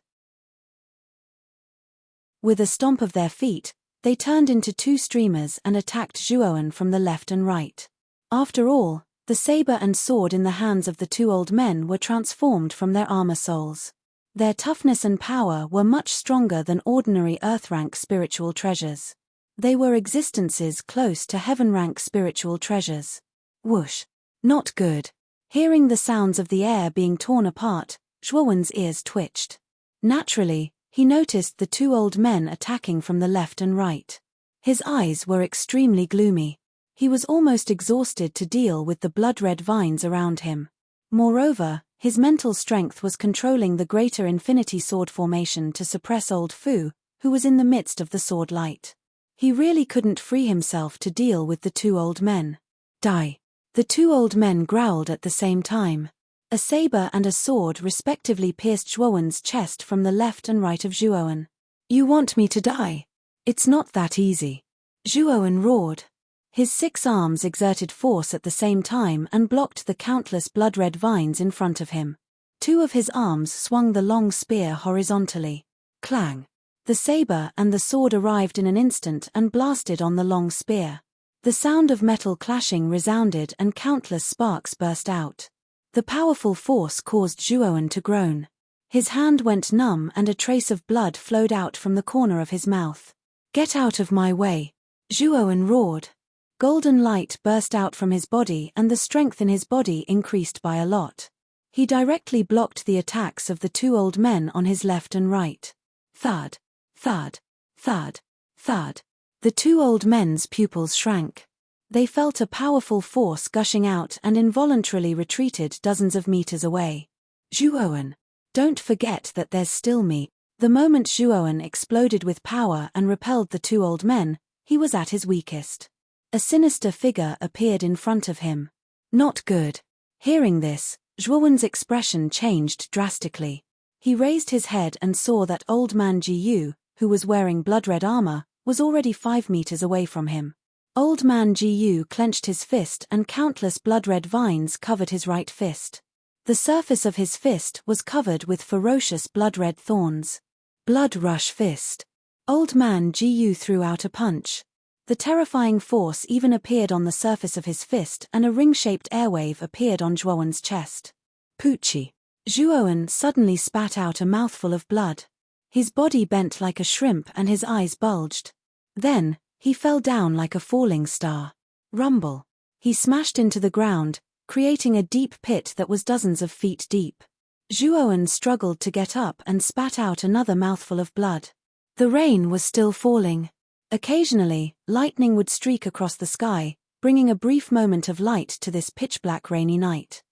With a stomp of their feet, they turned into 2 streamers and attacked Zhuowen from the left and right. After all, the saber and sword in the hands of the 2 old men were transformed from their armor souls. Their toughness and power were much stronger than ordinary earth-rank spiritual treasures. They were existences close to heaven-rank spiritual treasures. Whoosh. Not good. Hearing the sounds of the air being torn apart, Zhuowen's ears twitched. Naturally, he noticed the 2 old men attacking from the left and right. His eyes were extremely gloomy. He was almost exhausted to deal with the blood-red vines around him. Moreover, his mental strength was controlling the greater infinity sword formation to suppress Old Fu, who was in the midst of the sword light. He really couldn't free himself to deal with the 2 old men. Die. The 2 old men growled at the same time. A saber and a sword respectively pierced Zhuowen's chest from the left and right of Zhuowen. "You want me to die? It's not that easy," Zhuowen roared. His 6 arms exerted force at the same time and blocked the countless blood-red vines in front of him. 2 of his arms swung the long spear horizontally. Clang! The saber and the sword arrived in an instant and blasted on the long spear. The sound of metal clashing resounded and countless sparks burst out. The powerful force caused Zhuowen to groan. His hand went numb and a trace of blood flowed out from the corner of his mouth. "Get out of my way!" Zhuowen roared. Golden light burst out from his body and the strength in his body increased by a lot. He directly blocked the attacks of the 2 old men on his left and right. Thud, thud, thud, thud. The 2 old men's pupils shrank. They felt a powerful force gushing out and involuntarily retreated dozens of meters away. "Zhuowen, don't forget that there's still me." The moment Zhuowen exploded with power and repelled the 2 old men, he was at his weakest. A sinister figure appeared in front of him. Not good. Hearing this, Zhuowen's expression changed drastically. He raised his head and saw that old man Jiyu, who was wearing blood-red armor, was already 5 meters away from him. Old man Jiyu clenched his fist and countless blood-red vines covered his right fist. The surface of his fist was covered with ferocious blood-red thorns. Blood rush fist. Old man Jiyu threw out a punch. The terrifying force even appeared on the surface of his fist and a ring-shaped airwave appeared on Zhuowen's chest. Poochie. Zhuowen suddenly spat out a mouthful of blood. His body bent like a shrimp and his eyes bulged. Then, he fell down like a falling star. Rumble. He smashed into the ground, creating a deep pit that was dozens of feet deep. Zhuowen struggled to get up and spat out another mouthful of blood. The rain was still falling. Occasionally, lightning would streak across the sky, bringing a brief moment of light to this pitch-black rainy night.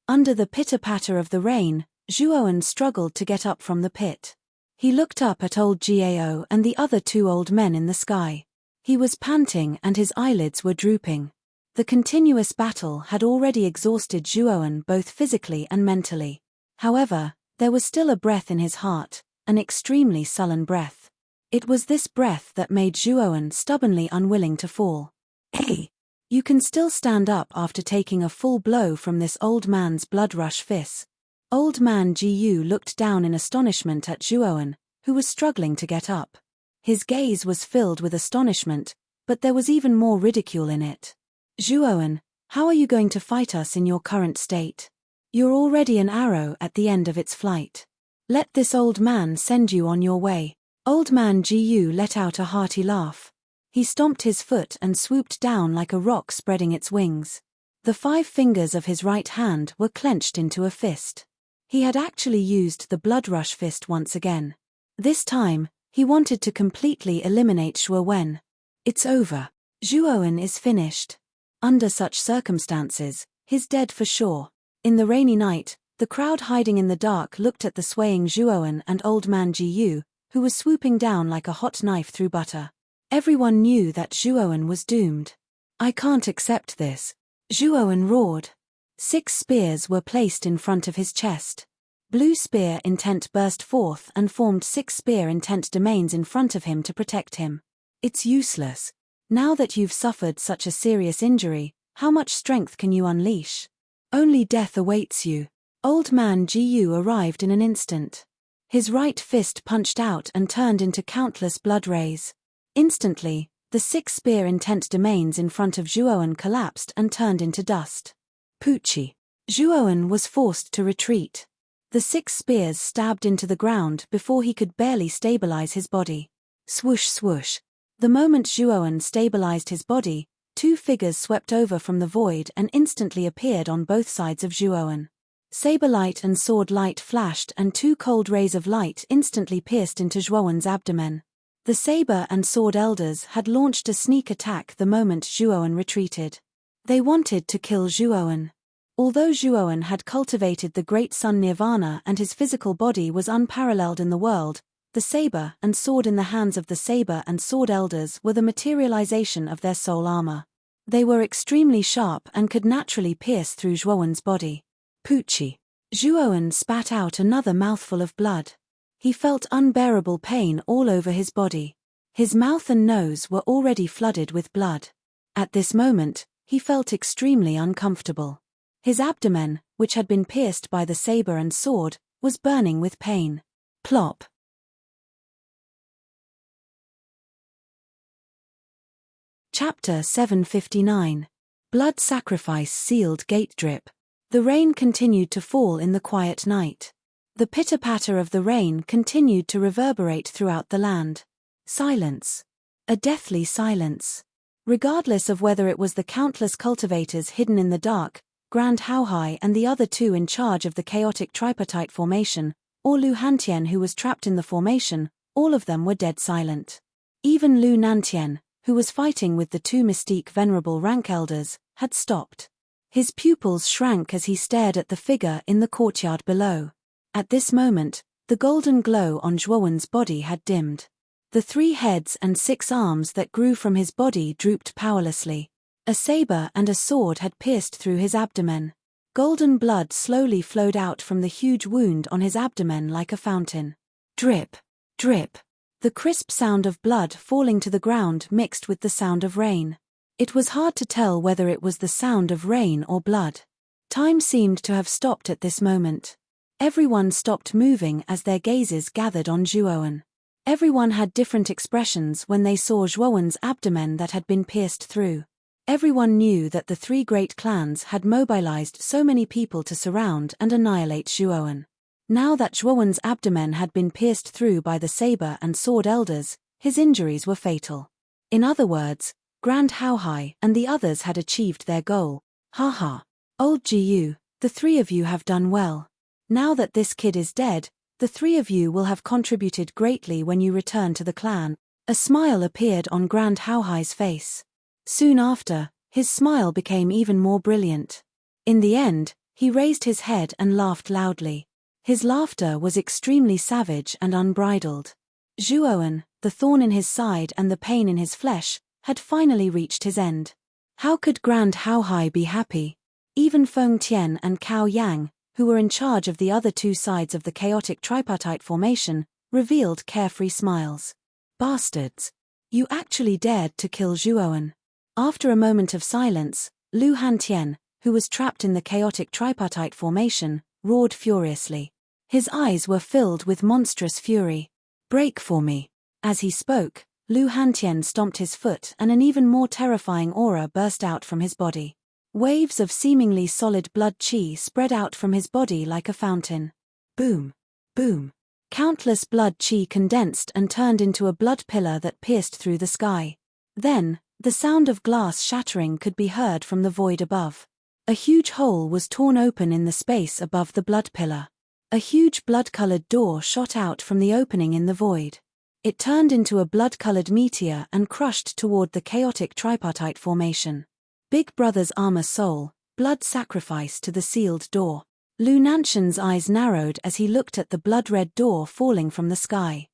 Under the pitter-patter of the rain, Zhuowen struggled to get up from the pit. He looked up at old Gao and the other 2 old men in the sky. He was panting and his eyelids were drooping. The continuous battle had already exhausted Zhuowen both physically and mentally. However, there was still a breath in his heart, an extremely sullen breath. It was this breath that made Zhuowen stubbornly unwilling to fall. "Hey! You can still stand up after taking a full blow from this old man's blood-rush fist." Old man Jiyu looked down in astonishment at Zhuowen, who was struggling to get up. His gaze was filled with astonishment, but there was even more ridicule in it. "Zhuowen, how are you going to fight us in your current state? You're already an arrow at the end of its flight. Let this old man send you on your way." Old man Jiyu let out a hearty laugh. He stomped his foot and swooped down like a rock spreading its wings. The 5 fingers of his right hand were clenched into a fist. He had actually used the blood rush fist once again. This time, he wanted to completely eliminate Zhuowen. "It's over. Zhuowen is finished. Under such circumstances, he's dead for sure." In the rainy night, the crowd hiding in the dark looked at the swaying Zhuowen and old man Jiyu, who was swooping down like a hot knife through butter. Everyone knew that Zhuowen was doomed. "I can't accept this," Zhuowen roared. 6 spears were placed in front of his chest. Blue spear intent burst forth and formed 6 spear intent domains in front of him to protect him. "It's useless. Now that you've suffered such a serious injury, how much strength can you unleash? Only death awaits you." Old man Jiyu arrived in an instant. His right fist punched out and turned into countless blood rays. Instantly, the 6 spear intent domains in front of Zhuowen collapsed and turned into dust. Poochie. Zhuowen was forced to retreat. The 6 spears stabbed into the ground before he could barely stabilize his body. Swoosh swoosh. The moment Zhuowen stabilized his body, 2 figures swept over from the void and instantly appeared on both sides of Zhuowen. Saber light and sword light flashed and 2 cold rays of light instantly pierced into Zhuowen's abdomen. The saber and sword elders had launched a sneak attack the moment Zhuowen retreated. They wanted to kill Zhuowen. Although Zhuowen had cultivated the great sun nirvana and his physical body was unparalleled in the world, the saber and sword in the hands of the saber and sword elders were the materialization of their soul armor. They were extremely sharp and could naturally pierce through Zhuowen's body. Poochie. Zhuowen spat out another mouthful of blood. He felt unbearable pain all over his body. His mouth and nose were already flooded with blood. At this moment, he felt extremely uncomfortable. His abdomen, which had been pierced by the saber and sword, was burning with pain. Plop. Chapter 759. Blood Sacrifice Sealed Gate Drip. The rain continued to fall in the quiet night. The pitter-patter of the rain continued to reverberate throughout the land. Silence. A deathly silence. Regardless of whether it was the countless cultivators hidden in the dark, Grand Haohai and the other two in charge of the chaotic tripartite formation, or Lu Hantian who was trapped in the formation, all of them were dead silent. Even Lu Nantian, who was fighting with the two mystique venerable rank elders, had stopped. His pupils shrank as he stared at the figure in the courtyard below. At this moment, the golden glow on Zhuowen's body had dimmed. The 3 heads and 6 arms that grew from his body drooped powerlessly. A saber and a sword had pierced through his abdomen. Golden blood slowly flowed out from the huge wound on his abdomen like a fountain. Drip, drip. The crisp sound of blood falling to the ground mixed with the sound of rain. It was hard to tell whether it was the sound of rain or blood. Time seemed to have stopped at this moment. Everyone stopped moving as their gazes gathered on Zhuowen. Everyone had different expressions when they saw Zhuowen's abdomen that had been pierced through. Everyone knew that the 3 great clans had mobilized so many people to surround and annihilate Zhuowen. Now that Zhuowen's abdomen had been pierced through by the saber and sword elders, his injuries were fatal. In other words, Grand Haohai and the others had achieved their goal. Haha. Old Jiyu, the 3 of you have done well. Now that this kid is dead, the 3 of you will have contributed greatly when you return to the clan. A smile appeared on Grand Haohai's face. Soon after, his smile became even more brilliant. In the end, he raised his head and laughed loudly. His laughter was extremely savage and unbridled. Zhuowen, the thorn in his side and the pain in his flesh, had finally reached his end. How could Grand Haohai be happy? Even Feng Tian and Cao Yang, who were in charge of the other 2 sides of the chaotic tripartite formation, revealed carefree smiles. Bastards! You actually dared to kill Zhuowen. After a moment of silence, Lu Hantian, who was trapped in the chaotic tripartite formation, roared furiously. His eyes were filled with monstrous fury. Break for me. As he spoke, Lu Hantian stomped his foot and an even more terrifying aura burst out from his body. Waves of seemingly solid blood qi spread out from his body like a fountain. Boom. Boom. Countless blood qi condensed and turned into a blood pillar that pierced through the sky. Then, the sound of glass shattering could be heard from the void above. A huge hole was torn open in the space above the blood pillar. A huge blood-colored door shot out from the opening in the void. It turned into a blood-colored meteor and crushed toward the chaotic tripartite formation. Big Brother's armor soul, blood sacrifice to the sealed door. Lu Nanshan's eyes narrowed as he looked at the blood-red door falling from the sky.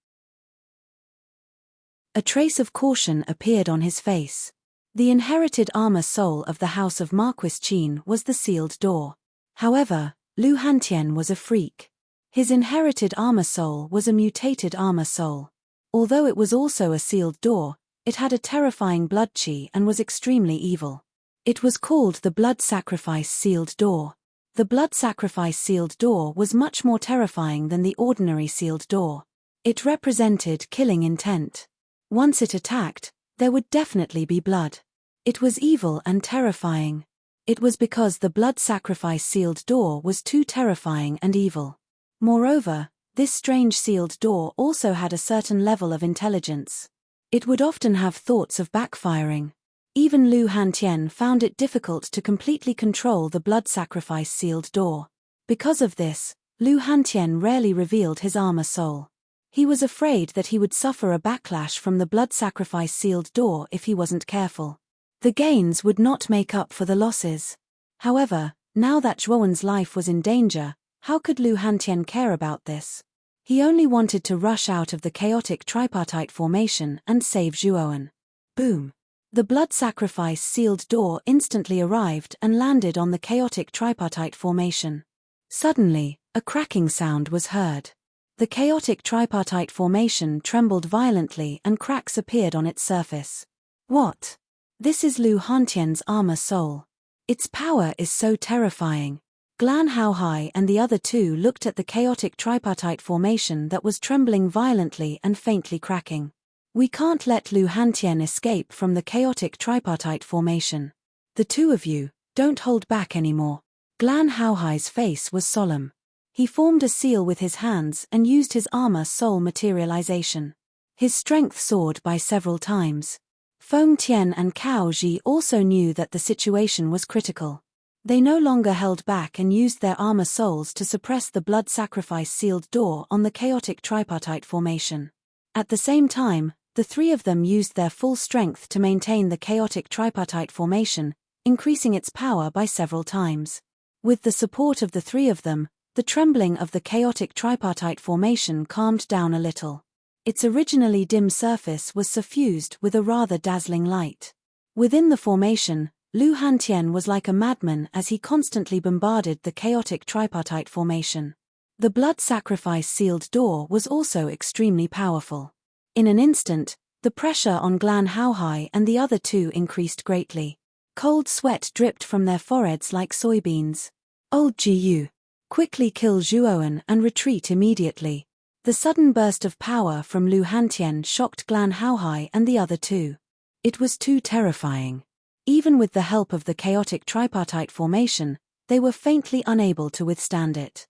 A trace of caution appeared on his face. The inherited armor soul of the House of Marquis Qin was the sealed door. However, Lu Hantian was a freak. His inherited armor soul was a mutated armor soul. Although it was also a sealed door, it had a terrifying blood qi and was extremely evil. It was called the Blood Sacrifice Sealed Door. The Blood Sacrifice Sealed Door was much more terrifying than the ordinary sealed door. It represented killing intent. Once it attacked, there would definitely be blood. It was evil and terrifying. It was because the Blood Sacrifice Sealed Door was too terrifying and evil. Moreover, this strange sealed door also had a certain level of intelligence. It would often have thoughts of backfiring. Even Lu Hantian found it difficult to completely control the Blood Sacrifice Sealed Door. Because of this, Lu Hantian rarely revealed his armor soul. He was afraid that he would suffer a backlash from the Blood Sacrifice Sealed Door if he wasn't careful. The gains would not make up for the losses. However, now that Zhuowen's life was in danger, how could Lu Hantian care about this? He only wanted to rush out of the chaotic tripartite formation and save Zhuowen. Boom. The blood sacrifice sealed door instantly arrived and landed on the chaotic tripartite formation. Suddenly, a cracking sound was heard. The chaotic tripartite formation trembled violently and cracks appeared on its surface. What? This is Lu Hantian's armor soul. Its power is so terrifying. Glan Haohai and the other two looked at the chaotic tripartite formation that was trembling violently and faintly cracking. We can't let Lu Hantian escape from the chaotic tripartite formation. The two of you, don't hold back anymore. Glan Haohai's face was solemn. He formed a seal with his hands and used his armor soul materialization. His strength soared by several times. Feng Tian and Cao Ji also knew that the situation was critical. They no longer held back and used their armor souls to suppress the blood sacrifice sealed door on the chaotic tripartite formation. At the same time, the three of them used their full strength to maintain the chaotic tripartite formation, increasing its power by several times. With the support of the three of them, the trembling of the chaotic tripartite formation calmed down a little. Its originally dim surface was suffused with a rather dazzling light. Within the formation, Lu Hantian was like a madman as he constantly bombarded the chaotic tripartite formation. The blood sacrifice sealed door was also extremely powerful. In an instant, the pressure on Glan Haohai and the other two increased greatly. Cold sweat dripped from their foreheads like soybeans. Old Jiyu, quickly kill Zhuowen and retreat immediately. The sudden burst of power from Lu Hantian shocked Glan Haohai and the other two. It was too terrifying. Even with the help of the chaotic tripartite formation, they were faintly unable to withstand it.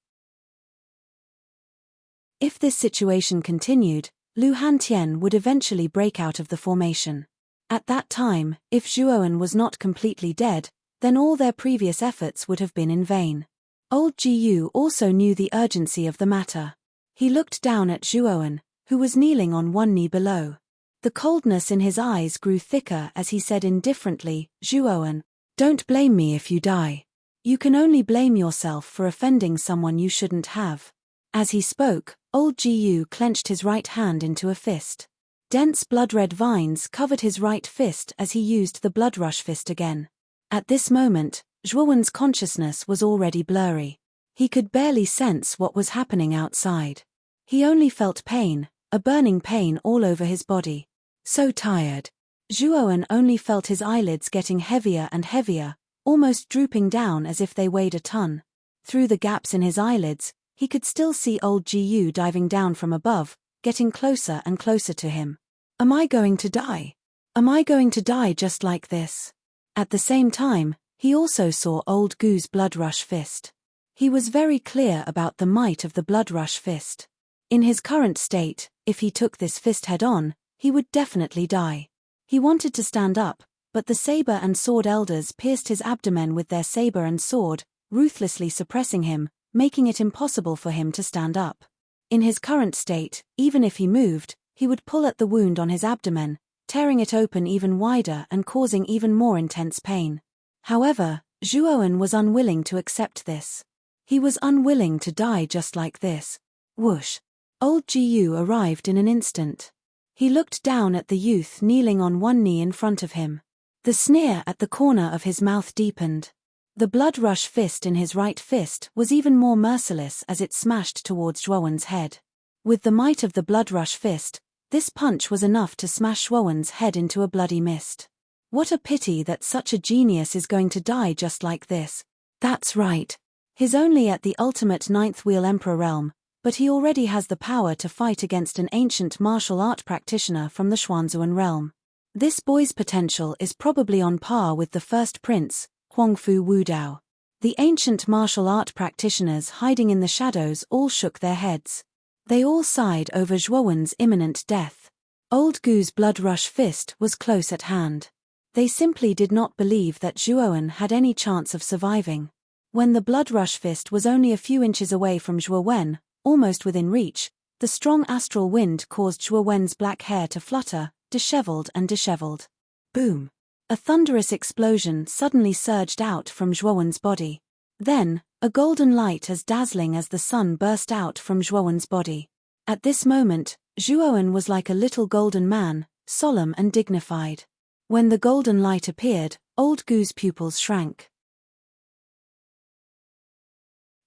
If this situation continued, Lu Hantian would eventually break out of the formation. At that time, if Zhuowen was not completely dead, then all their previous efforts would have been in vain. Old Jiyu also knew the urgency of the matter. He looked down at Zhuowen, who was kneeling on one knee below. The coldness in his eyes grew thicker as he said indifferently, "Zhuowen, don't blame me if you die. You can only blame yourself for offending someone you shouldn't have." As he spoke, old Jiyu clenched his right hand into a fist. Dense blood-red vines covered his right fist as he used the blood rush fist again. At this moment, Zhuowen's consciousness was already blurry. He could barely sense what was happening outside. He only felt pain, a burning pain all over his body. So tired. Zhuowen only felt his eyelids getting heavier and heavier, almost drooping down as if they weighed a ton. Through the gaps in his eyelids, he could still see old Jiyu diving down from above, getting closer and closer to him. Am I going to die? Am I going to die just like this? At the same time, he also saw old Gu's blood rush fist. He was very clear about the might of the blood rush fist. In his current state, if he took this fist head-on, he would definitely die. He wanted to stand up, but the saber and sword elders pierced his abdomen with their saber and sword, ruthlessly suppressing him, making it impossible for him to stand up. In his current state, even if he moved, he would pull at the wound on his abdomen, tearing it open even wider and causing even more intense pain. However, Zhuowen was unwilling to accept this. He was unwilling to die just like this. Whoosh! Old Jiyu arrived in an instant. He looked down at the youth kneeling on one knee in front of him. The sneer at the corner of his mouth deepened. The blood rush fist in his right fist was even more merciless as it smashed towards Zhuowen's head. With the might of the blood rush fist, this punch was enough to smash Zhuowen's head into a bloody mist. What a pity that such a genius is going to die just like this. That's right. He's only at the ultimate ninth wheel emperor realm, but he already has the power to fight against an ancient martial art practitioner from the Xuanzuan realm. This boy's potential is probably on par with the first prince, Huangfu Wudao. The ancient martial art practitioners hiding in the shadows all shook their heads. They all sighed over Zhuowen's imminent death. Old Gu's blood rush fist was close at hand. They simply did not believe that Zhuowen had any chance of surviving. When the blood rush fist was only a few inches away from Zhuowen, almost within reach, the strong astral wind caused Zhuowen's black hair to flutter, disheveled and disheveled. Boom! A thunderous explosion suddenly surged out from Zhuowen's body. Then, a golden light as dazzling as the sun burst out from Zhuowen's body. At this moment, Zhuowen was like a little golden man, solemn and dignified. When the golden light appeared, Old Gu's pupils shrank.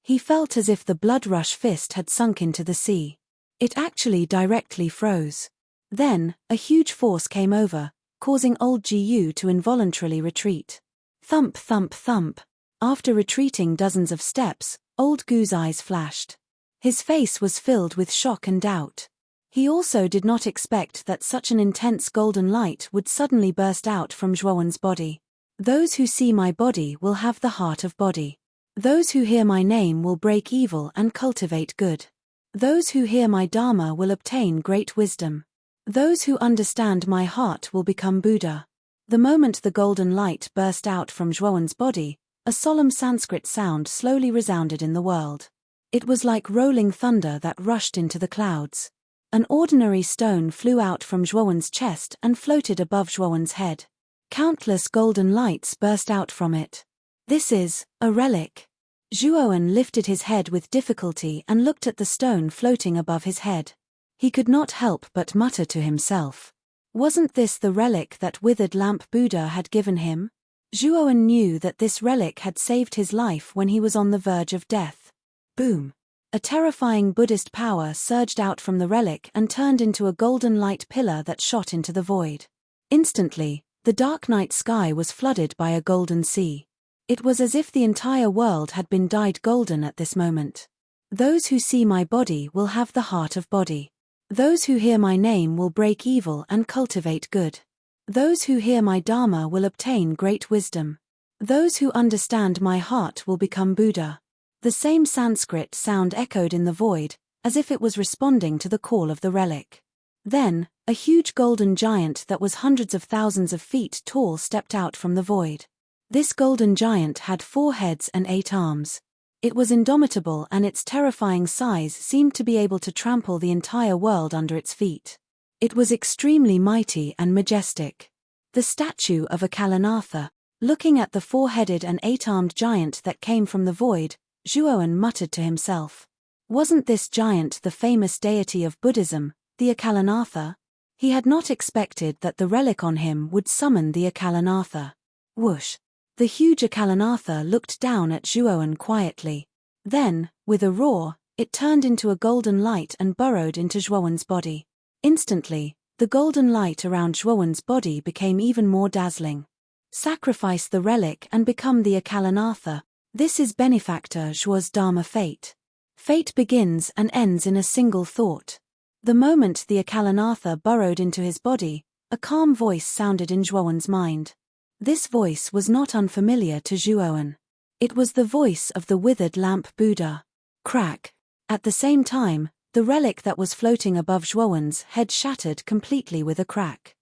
He felt as if the blood-rush fist had sunk into the sea. It actually directly froze. Then, a huge force came over, causing Old Gu to involuntarily retreat. Thump, thump, thump. After retreating dozens of steps, Old Gu's eyes flashed. His face was filled with shock and doubt. He also did not expect that such an intense golden light would suddenly burst out from Zhuowen's body. Those who see my body will have the heart of body. Those who hear my name will break evil and cultivate good. Those who hear my Dharma will obtain great wisdom. Those who understand my heart will become Buddha. The moment the golden light burst out from Zhuowen's body, a solemn Sanskrit sound slowly resounded in the world. It was like rolling thunder that rushed into the clouds. An ordinary stone flew out from Zhuowen's chest and floated above Zhuowen's head. Countless golden lights burst out from it. This is a relic. Zhuowen lifted his head with difficulty and looked at the stone floating above his head. He could not help but mutter to himself. Wasn't this the relic that withered lamp Buddha had given him? Zhuowen knew that this relic had saved his life when he was on the verge of death. Boom! A terrifying Buddhist power surged out from the relic and turned into a golden light pillar that shot into the void. Instantly, the dark night sky was flooded by a golden sea. It was as if the entire world had been dyed golden at this moment. Those who see my body will have the heart of body. Those who hear my name will break evil and cultivate good. Those who hear my Dharma will obtain great wisdom. Those who understand my heart will become Buddha. The same Sanskrit sound echoed in the void, as if it was responding to the call of the relic. Then, a huge golden giant that was hundreds of thousands of feet tall stepped out from the void. This golden giant had 4 heads and 8 arms. It was indomitable, and its terrifying size seemed to be able to trample the entire world under its feet. It was extremely mighty and majestic. The statue of a Kalanatha. Looking at the 4-headed and 8-armed giant that came from the void, Zhuowen muttered to himself. Wasn't this giant the famous deity of Buddhism, the Akalanatha? He had not expected that the relic on him would summon the Akalanatha. Whoosh! The huge Akalanatha looked down at Zhuowen quietly. Then, with a roar, it turned into a golden light and burrowed into Zhuowen's body. Instantly, the golden light around Zhuowen's body became even more dazzling. Sacrifice the relic and become the Akalanatha. This is benefactor Zhuo's Dharma fate. Fate begins and ends in a single thought. The moment the Akalanatha burrowed into his body, a calm voice sounded in Zhuowen's mind. This voice was not unfamiliar to Zhuowen. It was the voice of the withered lamp Buddha. Crack! At the same time, the relic that was floating above Zhuowen's head shattered completely with a crack.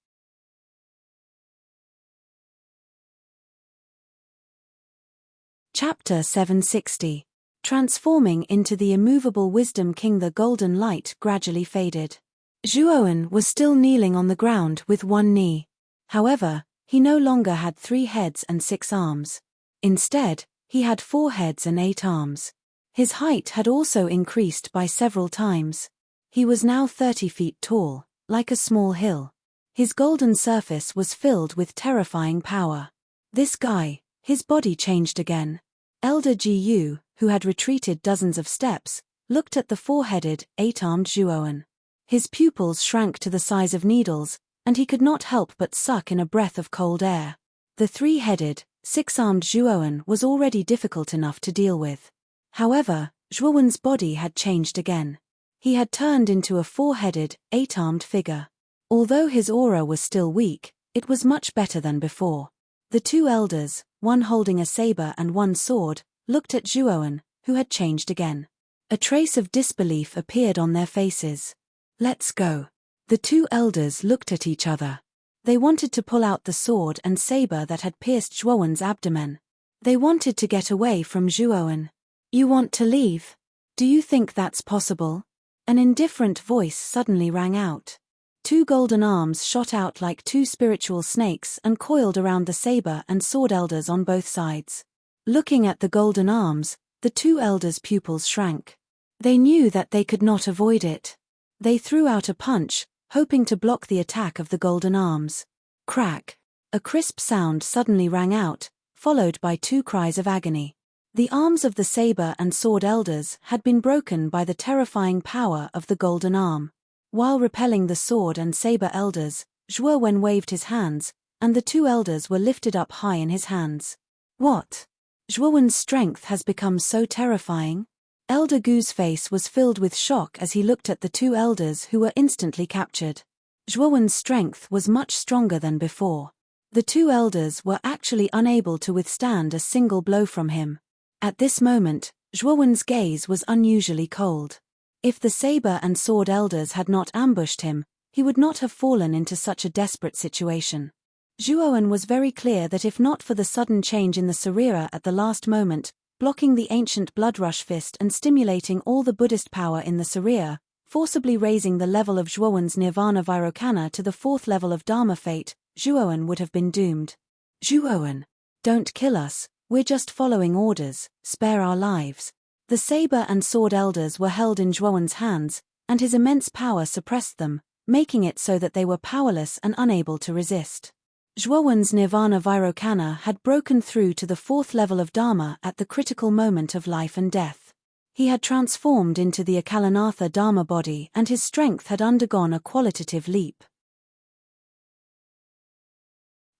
Chapter 760. Transforming into the immovable wisdom king. The golden light gradually faded. Zhuowen was still kneeling on the ground with one knee. However, he no longer had 3 heads and 6 arms. Instead, he had 4 heads and 8 arms. His height had also increased by several times. He was now 30 feet tall, like a small hill. His golden surface was filled with terrifying power. This guy, his body changed again. Elder Gu, who had retreated dozens of steps, looked at the 4-headed, 8-armed Zhuowen. His pupils shrank to the size of needles, and he could not help but suck in a breath of cold air. The 3-headed, 6-armed Zhuowen was already difficult enough to deal with. However, Zhuowen's body had changed again. He had turned into a 4-headed, 8-armed figure. Although his aura was still weak, it was much better than before. The 2 elders, one holding a saber and one sword, looked at Zhuowen, who had changed again. A trace of disbelief appeared on their faces. Let's go. The 2 elders looked at each other. They wanted to pull out the sword and saber that had pierced Zhuowen's abdomen. They wanted to get away from Zhuowen. You want to leave? Do you think that's possible? An indifferent voice suddenly rang out. 2 golden arms shot out like 2 spiritual snakes and coiled around the saber and sword elders on both sides. Looking at the golden arms, the 2 elders' pupils shrank. They knew that they could not avoid it. They threw out a punch, hoping to block the attack of the golden arms. Crack! A crisp sound suddenly rang out, followed by 2 cries of agony. The arms of the saber and sword elders had been broken by the terrifying power of the golden arm. While repelling the sword and saber elders, Zhuowen waved his hands, and the 2 elders were lifted up high in his hands. What? Zhuowen's strength has become so terrifying? Elder Gu's face was filled with shock as he looked at the 2 elders who were instantly captured. Zhuowen's strength was much stronger than before. The 2 elders were actually unable to withstand a single blow from him. At this moment, Zhuowen's gaze was unusually cold. If the saber and sword elders had not ambushed him, he would not have fallen into such a desperate situation. Zhuowen was very clear that if not for the sudden change in the Sarira at the last moment, blocking the ancient bloodrush fist and stimulating all the Buddhist power in the Sarira, forcibly raising the level of Zhuowen's Nirvana Vairocana to the 4th level of Dharma fate, Zhuowen would have been doomed. Zhuowen, don't kill us, we're just following orders, spare our lives. The saber and sword elders were held in Zhuowen's hands, and his immense power suppressed them, making it so that they were powerless and unable to resist. Zhuowen's Nirvana Vairocana had broken through to the 4th level of Dharma at the critical moment of life and death. He had transformed into the Akalanatha Dharma body and his strength had undergone a qualitative leap.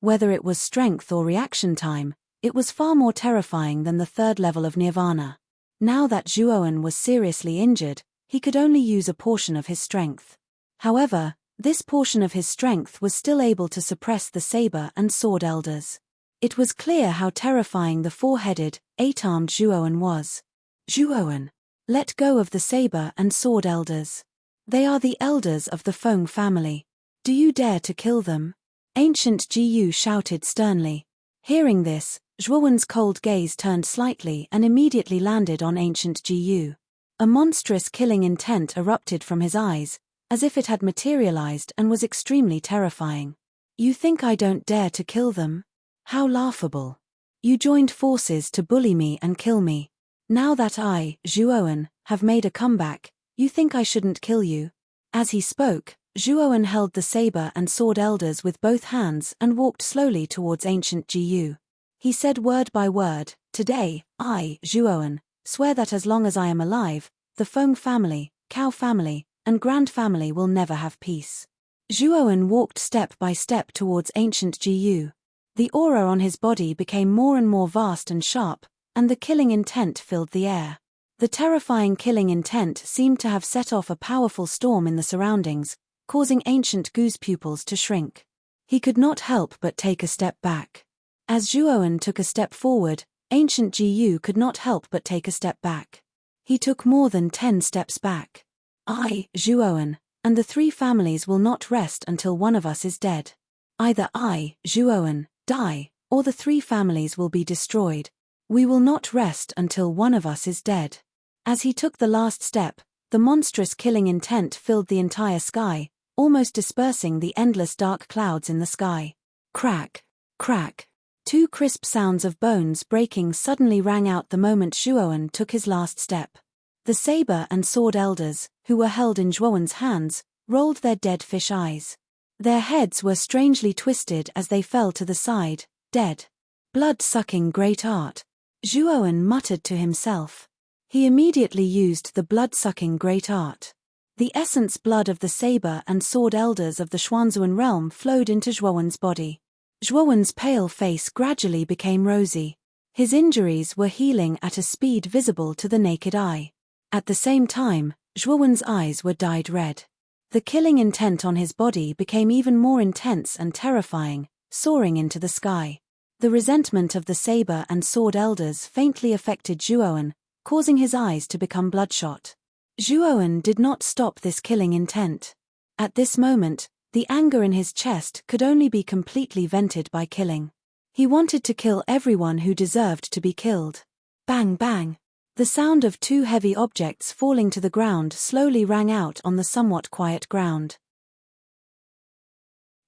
Whether it was strength or reaction time, it was far more terrifying than the 3rd level of Nirvana. Now that Zhuowen was seriously injured, he could only use a portion of his strength. However, this portion of his strength was still able to suppress the saber and sword elders. It was clear how terrifying the 4-headed, 8-armed Zhuowen was. Zhuowen, let go of the saber and sword elders. They are the elders of the Feng family. Do you dare to kill them? Ancient Jiyu shouted sternly. Hearing this, Zhuowen's cold gaze turned slightly and immediately landed on Ancient Jiyu. A monstrous killing intent erupted from his eyes, as if it had materialized and was extremely terrifying. You think I don't dare to kill them? How laughable. You joined forces to bully me and kill me. Now that I, Zhuowen, have made a comeback, you think I shouldn't kill you? As he spoke, Zhuowen held the saber and sword elders with both hands and walked slowly towards Ancient Jiyu. He said word by word, today, I, Zhuowen, swear that as long as I am alive, the Feng family, Cao family, and Grand family will never have peace. Zhuowen walked step by step towards Ancient Jiyu. The aura on his body became more and more vast and sharp, and the killing intent filled the air. The terrifying killing intent seemed to have set off a powerful storm in the surroundings, causing Ancient Gu's pupils to shrink. He could not help but take a step back. As Zhuowen took a step forward, Ancient Jiyu could not help but take a step back. He took more than 10 steps back. I, Zhuowen, and the 3 families will not rest until one of us is dead. Either I, Zhuowen, die, or the 3 families will be destroyed. We will not rest until one of us is dead. As he took the last step, the monstrous killing intent filled the entire sky, almost dispersing the endless dark clouds in the sky. Crack, crack. 2 crisp sounds of bones breaking suddenly rang out the moment Zhuowen took his last step. The saber and sword elders, who were held in Zhuowen's hands, rolled their dead fish eyes. Their heads were strangely twisted as they fell to the side, dead. Blood-sucking great art. Zhuowen muttered to himself. He immediately used the blood-sucking great art. The essence blood of the saber and sword elders of the Xuanzuan realm flowed into Zhuowen's body. Zhuowen's pale face gradually became rosy. His injuries were healing at a speed visible to the naked eye. At the same time, Zhuowen's eyes were dyed red. The killing intent on his body became even more intense and terrifying, soaring into the sky. The resentment of the saber and sword elders faintly affected Zhuowen, causing his eyes to become bloodshot. Zhuowen did not stop this killing intent. At this moment, the anger in his chest could only be completely vented by killing. He wanted to kill everyone who deserved to be killed. Bang bang. The sound of 2 heavy objects falling to the ground slowly rang out on the somewhat quiet ground.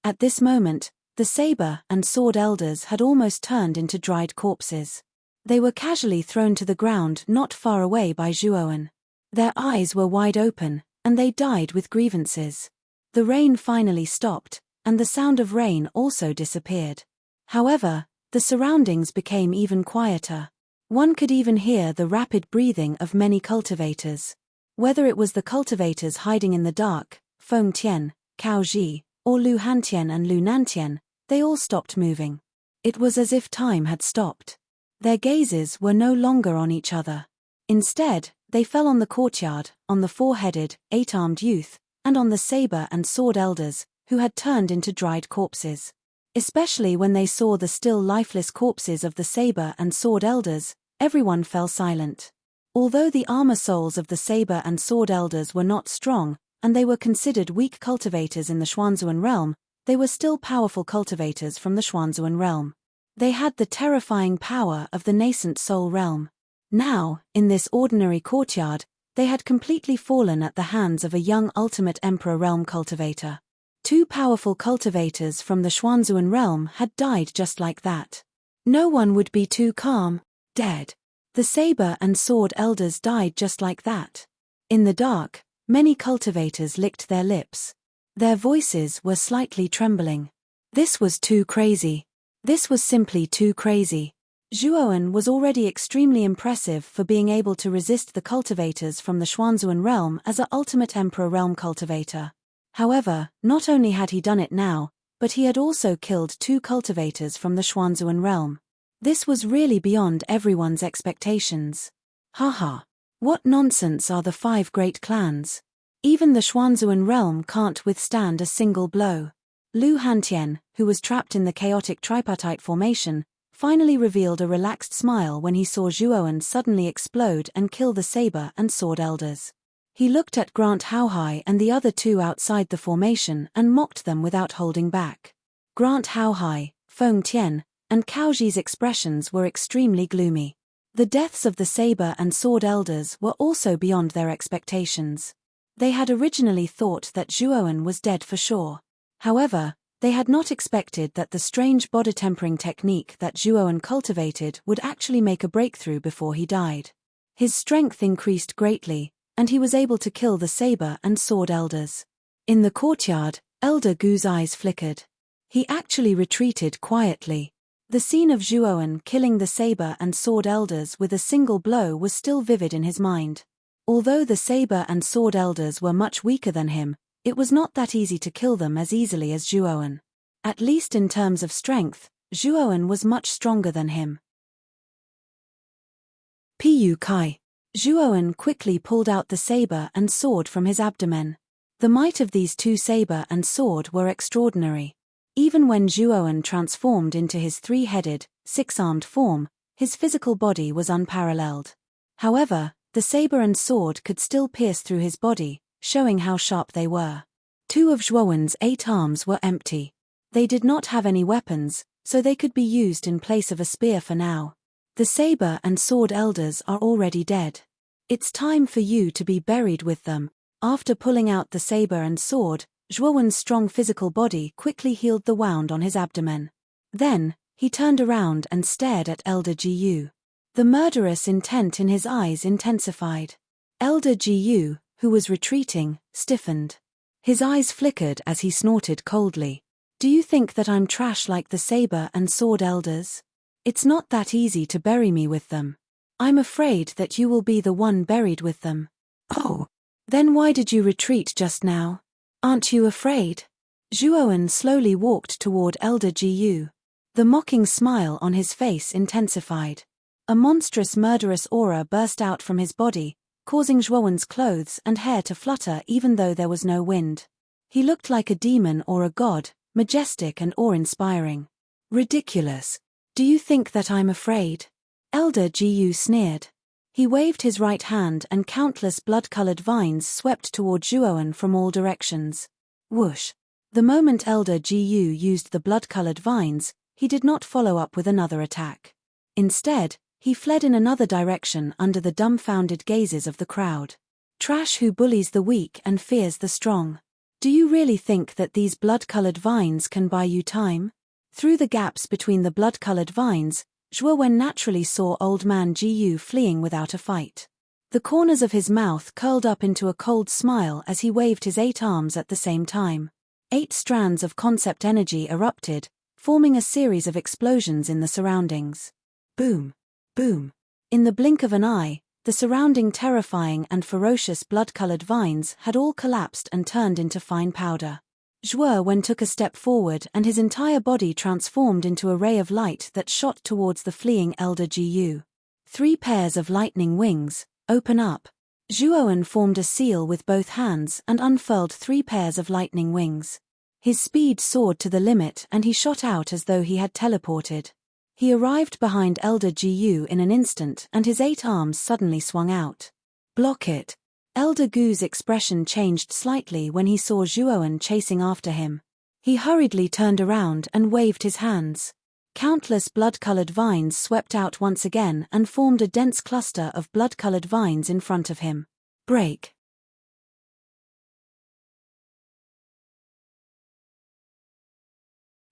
At this moment, the saber and sword elders had almost turned into dried corpses. They were casually thrown to the ground not far away by Zhuowen. Their eyes were wide open, and they died with grievances. The rain finally stopped, and the sound of rain also disappeared. However, the surroundings became even quieter. One could even hear the rapid breathing of many cultivators. Whether it was the cultivators hiding in the dark, Feng Tian, Cao Ji, or Lu Hantian and Lu Nantian, they all stopped moving. It was as if time had stopped. Their gazes were no longer on each other. Instead, they fell on the courtyard, on the four-headed, eight-armed youth, and on the saber and sword elders, who had turned into dried corpses. Especially when they saw the still lifeless corpses of the saber and sword elders, everyone fell silent. Although the armor souls of the saber and sword elders were not strong, and they were considered weak cultivators in the Xuanzuan realm, they were still powerful cultivators from the Xuanzuan realm. They had the terrifying power of the nascent soul realm. Now, in this ordinary courtyard, they had completely fallen at the hands of a young ultimate emperor realm cultivator. Two powerful cultivators from the Xuanzuan realm had died just like that. No one would be too calm. Dead. The saber and sword elders died just like that. In the dark, many cultivators licked their lips. Their voices were slightly trembling. This was too crazy. This was simply too crazy. Zhuoan was already extremely impressive for being able to resist the cultivators from the Xuanzuan realm as an ultimate emperor realm cultivator. However, not only had he done it now, but he had also killed two cultivators from the Xuanzuan realm. This was really beyond everyone's expectations. Haha. What nonsense are the 5 great clans? Even the Xuanzuan realm can't withstand a single blow. Lu Hantian, who was trapped in the chaotic tripartite formation, finally revealed a relaxed smile when he saw Zhuoan suddenly explode and kill the saber and sword elders. He looked at Grant Haohai and the other two outside the formation and mocked them without holding back. Grant Haohai, Feng Tian, and Cao Ji's expressions were extremely gloomy. The deaths of the saber and sword elders were also beyond their expectations. They had originally thought that Zhuoan was dead for sure. However, they had not expected that the strange body tempering technique that Zhuoan cultivated would actually make a breakthrough before he died. His strength increased greatly, and he was able to kill the saber and sword elders. In the courtyard, Elder Gu's eyes flickered. He actually retreated quietly. The scene of Zhuoan killing the saber and sword elders with a single blow was still vivid in his mind. Although the saber and sword elders were much weaker than him, it was not that easy to kill them as easily as Zhuoan. At least in terms of strength, Zhuoan was much stronger than him. Pu Kai. Zhuoan quickly pulled out the saber and sword from his abdomen. The might of these two saber and sword were extraordinary. Even when Zhuoan transformed into his 3-headed, 6-armed form, his physical body was unparalleled. However, the saber and sword could still pierce through his body, showing how sharp they were. 2 of Zhuoan's 8 arms were empty. They did not have any weapons, so they could be used in place of a spear for now. The saber and sword elders are already dead. It's time for you to be buried with them. After pulling out the saber and sword, Zhuoan's strong physical body quickly healed the wound on his abdomen. Then, he turned around and stared at Elder Gu. The murderous intent in his eyes intensified. Elder Gu, who was retreating, stiffened. His eyes flickered as he snorted coldly. Do you think that I'm trash like the saber and sword elders? It's not that easy to bury me with them. I'm afraid that you will be the one buried with them. Oh. Then why did you retreat just now? Aren't you afraid? Zhuoan slowly walked toward Elder Gu. The mocking smile on his face intensified. A monstrous murderous aura burst out from his body, causing Zhuoan's clothes and hair to flutter even though there was no wind. He looked like a demon or a god, majestic and awe-inspiring. Ridiculous. Do you think that I'm afraid? Elder Gu sneered. He waved his right hand and countless blood-colored vines swept toward Zhuoan from all directions. Whoosh. The moment Elder Gu used the blood-colored vines, he did not follow up with another attack. Instead, he fled in another direction under the dumbfounded gazes of the crowd. Trash who bullies the weak and fears the strong. Do you really think that these blood-colored vines can buy you time? Through the gaps between the blood-colored vines, Zhuoan naturally saw old man Gu fleeing without a fight. The corners of his mouth curled up into a cold smile as he waved his 8 arms at the same time. 8 strands of concept energy erupted, forming a series of explosions in the surroundings. Boom! Boom! In the blink of an eye, the surrounding terrifying and ferocious blood-colored vines had all collapsed and turned into fine powder. Zhuowen took a step forward and his entire body transformed into a ray of light that shot towards the fleeing elder Jiyu. 3 pairs of lightning wings, open up. Zhuowen formed a seal with both hands and unfurled 3 pairs of lightning wings. His speed soared to the limit and he shot out as though he had teleported. He arrived behind Elder Jiyu in an instant and his 8 arms suddenly swung out. Block it. Elder Gu's expression changed slightly when he saw Zhuowen chasing after him. He hurriedly turned around and waved his hands. Countless blood-colored vines swept out once again and formed a dense cluster of blood-colored vines in front of him. Break.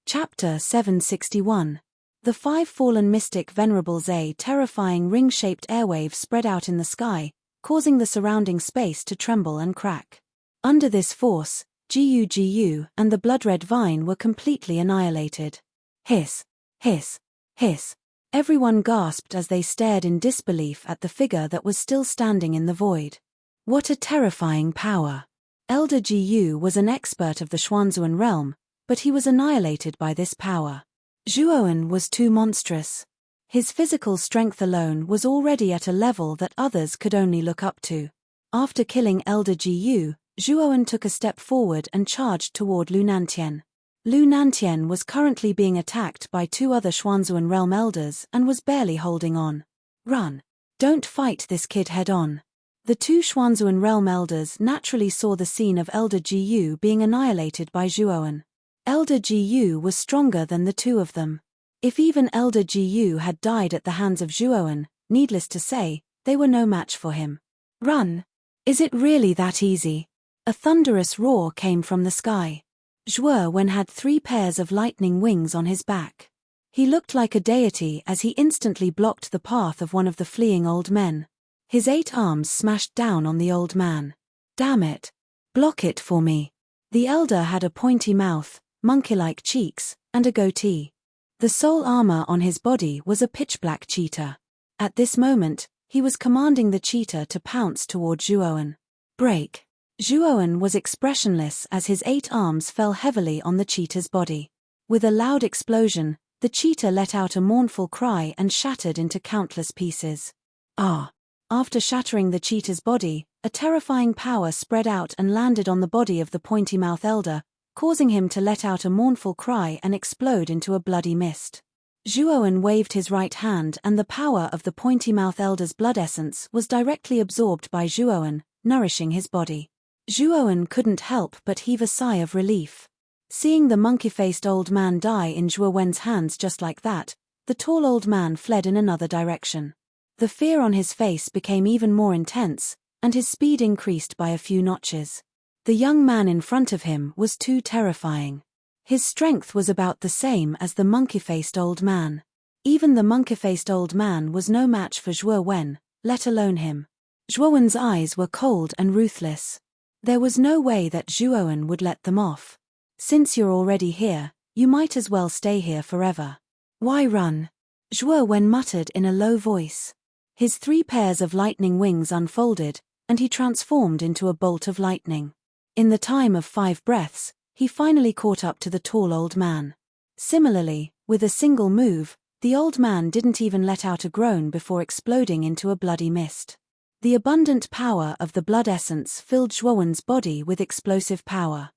Chapter 761. The 5 fallen mystic venerables. A terrifying ring-shaped airwave spread out in the sky, causing the surrounding space to tremble and crack. Under this force, Jiyu and the blood-red vine were completely annihilated. Hiss! Hiss! Hiss! Everyone gasped as they stared in disbelief at the figure that was still standing in the void. What a terrifying power! Elder Jiyu was an expert of the Xuanzuan realm, but he was annihilated by this power. Zhuowen was too monstrous. His physical strength alone was already at a level that others could only look up to. After killing Elder Jiyu, Zhuowen took a step forward and charged toward Lu Nantian. Lu Nantian was currently being attacked by 2 other Xuanzuan realm elders and was barely holding on. Run! Don't fight this kid head-on. The 2 Xuanzuan realm elders naturally saw the scene of Elder Jiyu being annihilated by Zhuowen. Elder Jiyu was stronger than the 2 of them. If even Elder Jiyu had died at the hands of Zhuowen, needless to say, they were no match for him. Run! Is it really that easy? A thunderous roar came from the sky. Zhuowen had 3 pairs of lightning wings on his back. He looked like a deity as he instantly blocked the path of one of the fleeing old men. His 8 arms smashed down on the old man. Damn it! Block it for me. The elder had a pointy mouth, monkey-like cheeks, and a goatee. The sole armor on his body was a pitch-black cheetah. At this moment, he was commanding the cheetah to pounce toward Zhuowen. Break! Zhuowen was expressionless as his 8 arms fell heavily on the cheetah's body. With a loud explosion, the cheetah let out a mournful cry and shattered into countless pieces. Ah! After shattering the cheetah's body, a terrifying power spread out and landed on the body of the pointy-mouth elder, causing him to let out a mournful cry and explode into a bloody mist. Zhuowen waved his right hand and the power of the pointy-mouth elder's blood essence was directly absorbed by Zhuowen, nourishing his body. Zhuowen couldn't help but heave a sigh of relief. Seeing the monkey-faced old man die in Zhuowen's hands just like that, the tall old man fled in another direction. The fear on his face became even more intense, and his speed increased by a few notches. The young man in front of him was too terrifying. His strength was about the same as the monkey-faced old man. Even the monkey-faced old man was no match for Zhuowen, let alone him. Zhuowen's eyes were cold and ruthless. There was no way that Zhuowen would let them off. Since you're already here, you might as well stay here forever. Why run? Zhuowen muttered in a low voice. His 3 pairs of lightning wings unfolded, and he transformed into a bolt of lightning. In the time of 5 breaths, he finally caught up to the tall old man. Similarly, with a single move, the old man didn't even let out a groan before exploding into a bloody mist. The abundant power of the blood essence filled Zhuowen's body with explosive power.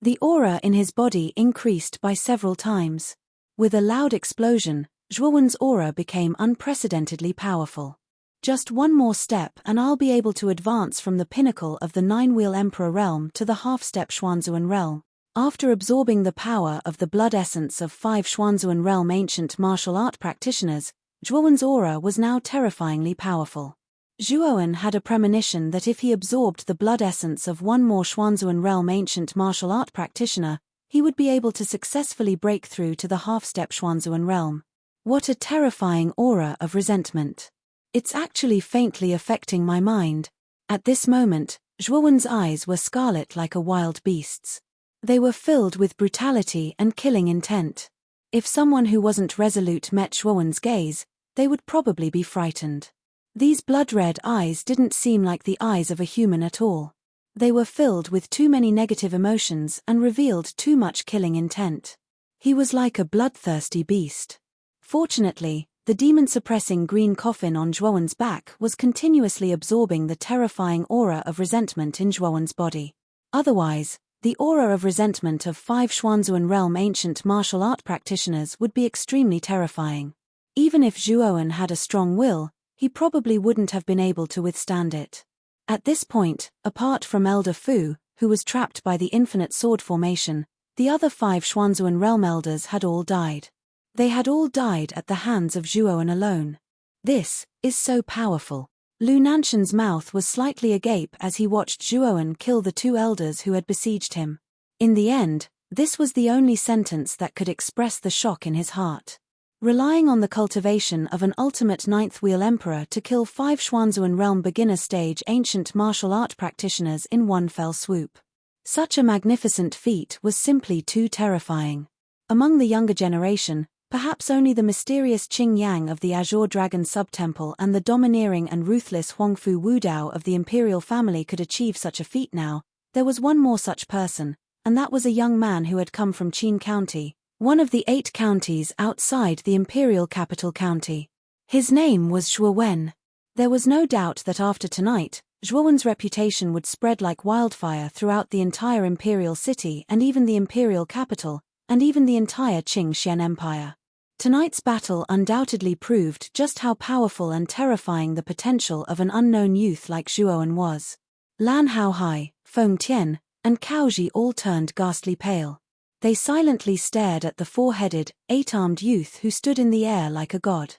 The aura in his body increased by several times. With a loud explosion, Zhuowen's aura became unprecedentedly powerful. Just one more step and I'll be able to advance from the pinnacle of the 9-wheel Emperor realm to the half-step Xuanzuan realm. After absorbing the power of the blood essence of 5 Xuanzuan realm ancient martial art practitioners, Zhuowen's aura was now terrifyingly powerful. Zhuowen had a premonition that if he absorbed the blood essence of one more Xuanzuan realm ancient martial art practitioner, he would be able to successfully break through to the half-step Xuanzuan realm. What a terrifying aura of resentment. It's actually faintly affecting my mind. At this moment, Zhuowen's eyes were scarlet like a wild beast's. They were filled with brutality and killing intent. If someone who wasn't resolute met Zhuowen's gaze, they would probably be frightened. These blood-red eyes didn't seem like the eyes of a human at all. They were filled with too many negative emotions and revealed too much killing intent. He was like a bloodthirsty beast. Fortunately, the demon-suppressing green coffin on Zhuowen's back was continuously absorbing the terrifying aura of resentment in Zhuowen's body. Otherwise, the aura of resentment of 5 Xuanzuan realm ancient martial art practitioners would be extremely terrifying. Even if Zhuowen had a strong will, he probably wouldn't have been able to withstand it. At this point, apart from Elder Fu, who was trapped by the infinite sword formation, the other 5 Xuanzuan realm elders had all died. They had all died at the hands of Zhuowen alone. This is so powerful. Lu Nanshan's mouth was slightly agape as he watched Zhuowen kill the 2 elders who had besieged him. In the end, this was the only sentence that could express the shock in his heart. Relying on the cultivation of an ultimate ninth wheel emperor to kill 5 Xuanzuan realm beginner stage ancient martial art practitioners in one fell swoop. Such a magnificent feat was simply too terrifying. Among the younger generation, perhaps only the mysterious Qing Yang of the Azure Dragon subtemple and the domineering and ruthless Huangfu Wudao of the imperial family could achieve such a feat now. There was one more such person, and that was a young man who had come from Qin County, one of the 8 counties outside the imperial capital county. His name was Zhuowen. There was no doubt that after tonight, Zhuowen's reputation would spread like wildfire throughout the entire imperial city and even the imperial capital, and even the entire Qing Xian Empire. Tonight's battle undoubtedly proved just how powerful and terrifying the potential of an unknown youth like Zhuowen was. Lan Haohai, Feng Tian, and Cao Ji all turned ghastly pale. They silently stared at the 4-headed, 8-armed youth who stood in the air like a god.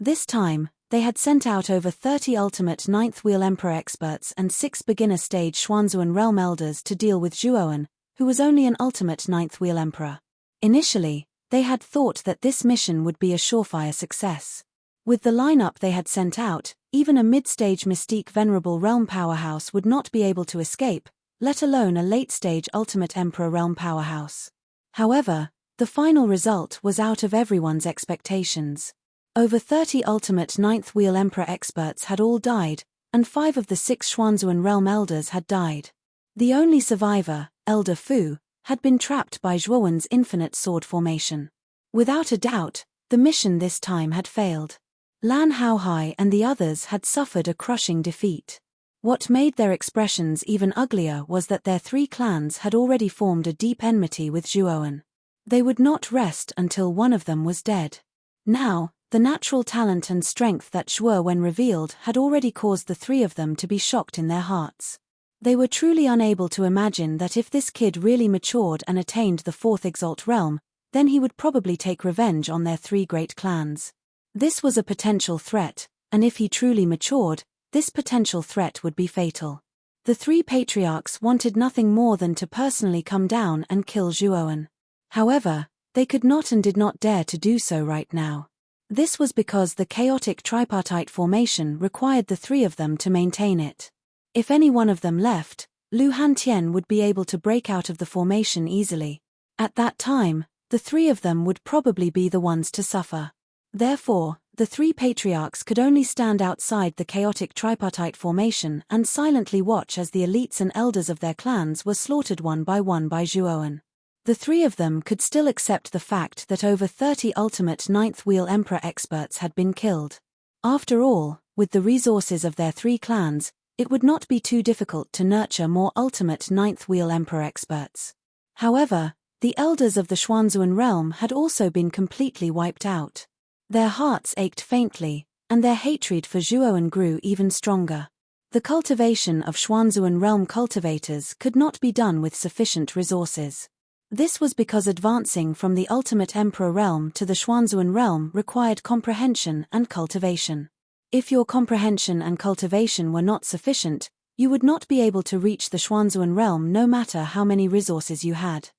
This time, they had sent out over 30 ultimate ninth wheel emperor experts and 6 beginner stage Xuanzuan realm elders to deal with Zhuowen, who was only an ultimate ninth wheel emperor. Initially, they had thought that this mission would be a surefire success. With the lineup they had sent out, even a mid-stage mystique venerable realm powerhouse would not be able to escape, let alone a late-stage ultimate emperor realm powerhouse. However, the final result was out of everyone's expectations. Over 30 ultimate ninth wheel emperor experts had all died, and 5 of the 6 Xuanzuan realm elders had died. The only survivor, Elder Fu, had been trapped by Zhuowen's infinite sword formation. Without a doubt, the mission this time had failed. Lan Haohai and the others had suffered a crushing defeat. What made their expressions even uglier was that their 3 clans had already formed a deep enmity with Zhuowen. They would not rest until one of them was dead. Now, the natural talent and strength that Zhuowen revealed had already caused the 3 of them to be shocked in their hearts. They were truly unable to imagine that if this kid really matured and attained the 4th Exalt realm, then he would probably take revenge on their 3 great clans. This was a potential threat, and if he truly matured, this potential threat would be fatal. The 3 patriarchs wanted nothing more than to personally come down and kill Zhuowen. However, they could not and did not dare to do so right now. This was because the chaotic tripartite formation required the 3 of them to maintain it. If any one of them left, Lu Hantian would be able to break out of the formation easily. At that time, the 3 of them would probably be the ones to suffer. Therefore, the 3 patriarchs could only stand outside the chaotic tripartite formation and silently watch as the elites and elders of their clans were slaughtered one by Zhuowen. The 3 of them could still accept the fact that over 30 ultimate ninth wheel emperor experts had been killed. After all, with the resources of their 3 clans, it would not be too difficult to nurture more ultimate ninth wheel emperor experts. However, the elders of the Xuanzuan realm had also been completely wiped out. Their hearts ached faintly, and their hatred for Zhuowen grew even stronger. The cultivation of Xuanzuan realm cultivators could not be done with sufficient resources. This was because advancing from the ultimate emperor realm to the Xuanzuan realm required comprehension and cultivation. If your comprehension and cultivation were not sufficient, you would not be able to reach the Xuanzuan realm no matter how many resources you had.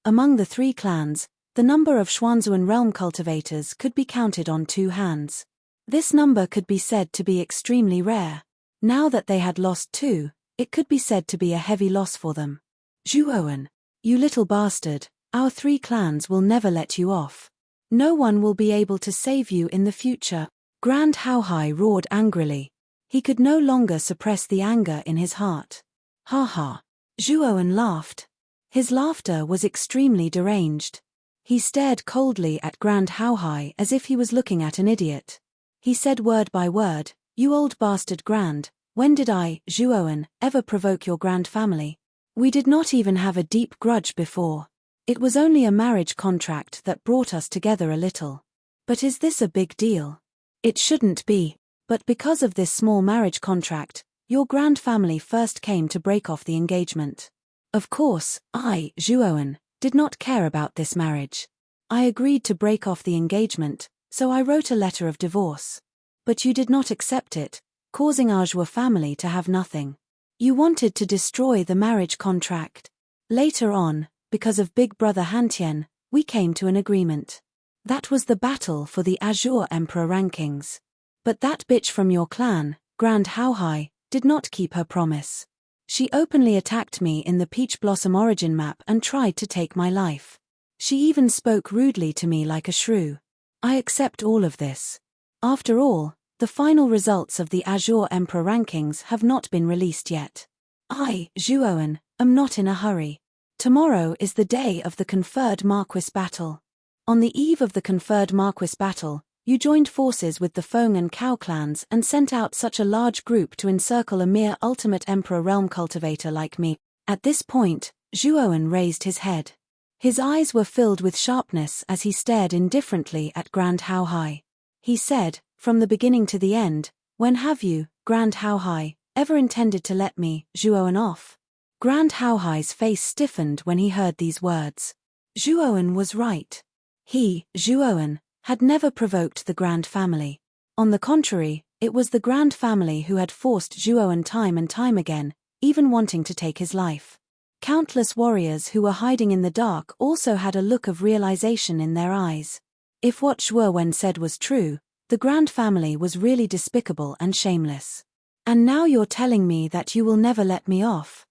Among the 3 clans, the number of Xuanzuan realm cultivators could be counted on 2 hands. This number could be said to be extremely rare. Now that they had lost 2, It could be said to be a heavy loss for them. Zhuowen, you little bastard, our 3 clans will never let you off. No one will be able to save you in the future. Grand Haohai roared angrily. He could no longer suppress the anger in his heart. Ha ha. Zhuowen laughed. His laughter was extremely deranged. He stared coldly at Grand Haohai as if he was looking at an idiot. He said word by word, "You old bastard Grand, when did I, Zhuowen, ever provoke your Grand family? We did not even have a deep grudge before. It was only a marriage contract that brought us together a little. But is this a big deal? It shouldn't be. But because of this small marriage contract, your Grand family first came to break off the engagement. Of course, I, Zhuowen, did not care about this marriage. I agreed to break off the engagement, so I wrote a letter of divorce. But you did not accept it, causing our Zhuo family to have nothing. You wanted to destroy the marriage contract. Later on, because of Big Brother Hantian, we came to an agreement. That was the battle for the Azure Emperor rankings. But that bitch from your clan, Grand Haohai, did not keep her promise. She openly attacked me in the Peach Blossom origin map and tried to take my life. She even spoke rudely to me like a shrew. I accept all of this. After all, the final results of the Azure Emperor rankings have not been released yet. I, Zhuowen, am not in a hurry. Tomorrow is the day of the conferred Marquis battle. On the eve of the conferred Marquis battle, you joined forces with the Feng and Cao clans and sent out such a large group to encircle a mere ultimate Emperor realm cultivator like me. At this point, Zhuowen raised his head. His eyes were filled with sharpness as he stared indifferently at Grand Haohai. He said, "From the beginning to the end, when have you, Grand Haohai, ever intended to let me, Zhuowen, off?" Grand Haohai's face stiffened when he heard these words. Zhuowen was right. He, Zhuowen, had never provoked the Grand family. On the contrary, it was the Grand family who had forced Zhuowen time and time again, even wanting to take his life. Countless warriors who were hiding in the dark also had a look of realization in their eyes. If what Zhuowen said was true, the Grand family was really despicable and shameless. And now you're telling me that you will never let me off.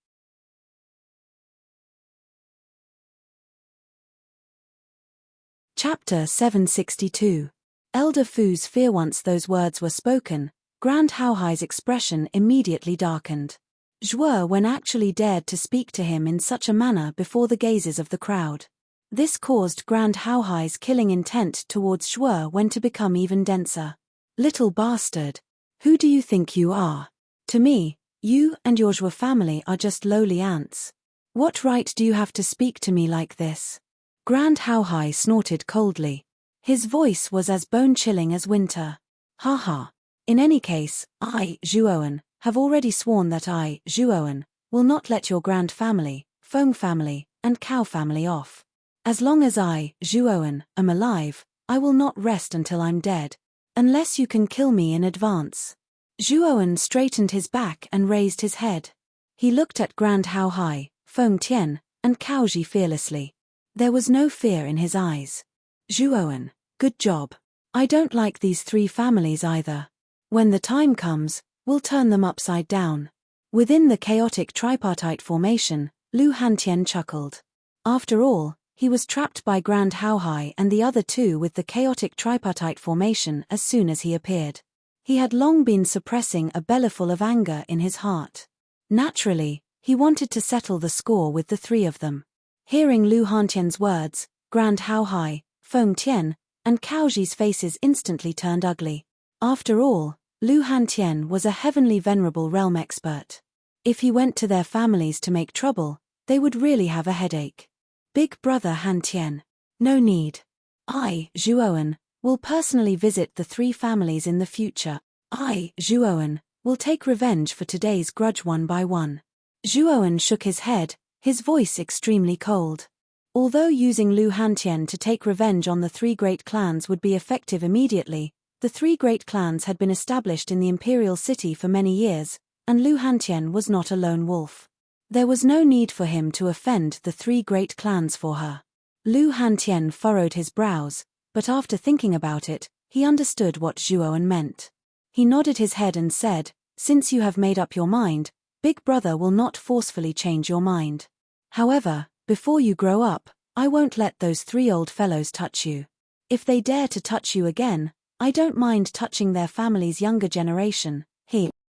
Chapter 762. Elder Fu's fear. Once those words were spoken, Grand Haohai's expression immediately darkened. Zhuowen actually dared to speak to him in such a manner before the gazes of the crowd. This caused Grand Haohai's killing intent towards Zhuowen to become even denser. "Little bastard. Who do you think you are? To me, you and your Zhuo family are just lowly ants. What right do you have to speak to me like this?" Grand Haohai snorted coldly. His voice was as bone-chilling as winter. "Ha ha. In any case, I, Zhuowen, have already sworn that I, Zhuowen, will not let your Grand family, Feng family, and Cao family off. As long as I, Zhuowen, am alive, I will not rest until I'm dead. Unless you can kill me in advance." Zhuowen straightened his back and raised his head. He looked at Grand Haohai, Feng Tian, and Cao Ji fearlessly. There was no fear in his eyes. "Zhuowen, good job. I don't like these 3 families either. When the time comes, we'll turn them upside down." Within the chaotic tripartite formation, Lu Hantian chuckled. After all, he was trapped by Grand Haohai and the other 2 with the chaotic tripartite formation as soon as he appeared. He had long been suppressing a bellyful of anger in his heart. Naturally, he wanted to settle the score with the 3 of them. Hearing Lu Hantian's words, Grand Haohai, Feng Tian, and Cao Ji's faces instantly turned ugly. After all, Lu Hantian was a heavenly venerable realm expert. If he went to their families to make trouble, they would really have a headache. "Big Brother Hantian. No need. I, Zhuowen, will personally visit the 3 families in the future. I, Zhuowen, will take revenge for today's grudge one by one." Zhuowen shook his head, his voice extremely cold. Although using Lu Hantian to take revenge on the 3 great clans would be effective immediately, the 3 great clans had been established in the imperial city for many years, and Lu Hantian was not a lone wolf. There was no need for him to offend the 3 great clans for her. Lu Hantian furrowed his brows, but after thinking about it, he understood what Zhuowen meant. He nodded his head and said, "Since you have made up your mind, Big Brother will not forcefully change your mind. However, before you grow up, I won't let those 3 old fellows touch you. If they dare to touch you again, I don't mind touching their family's younger generation."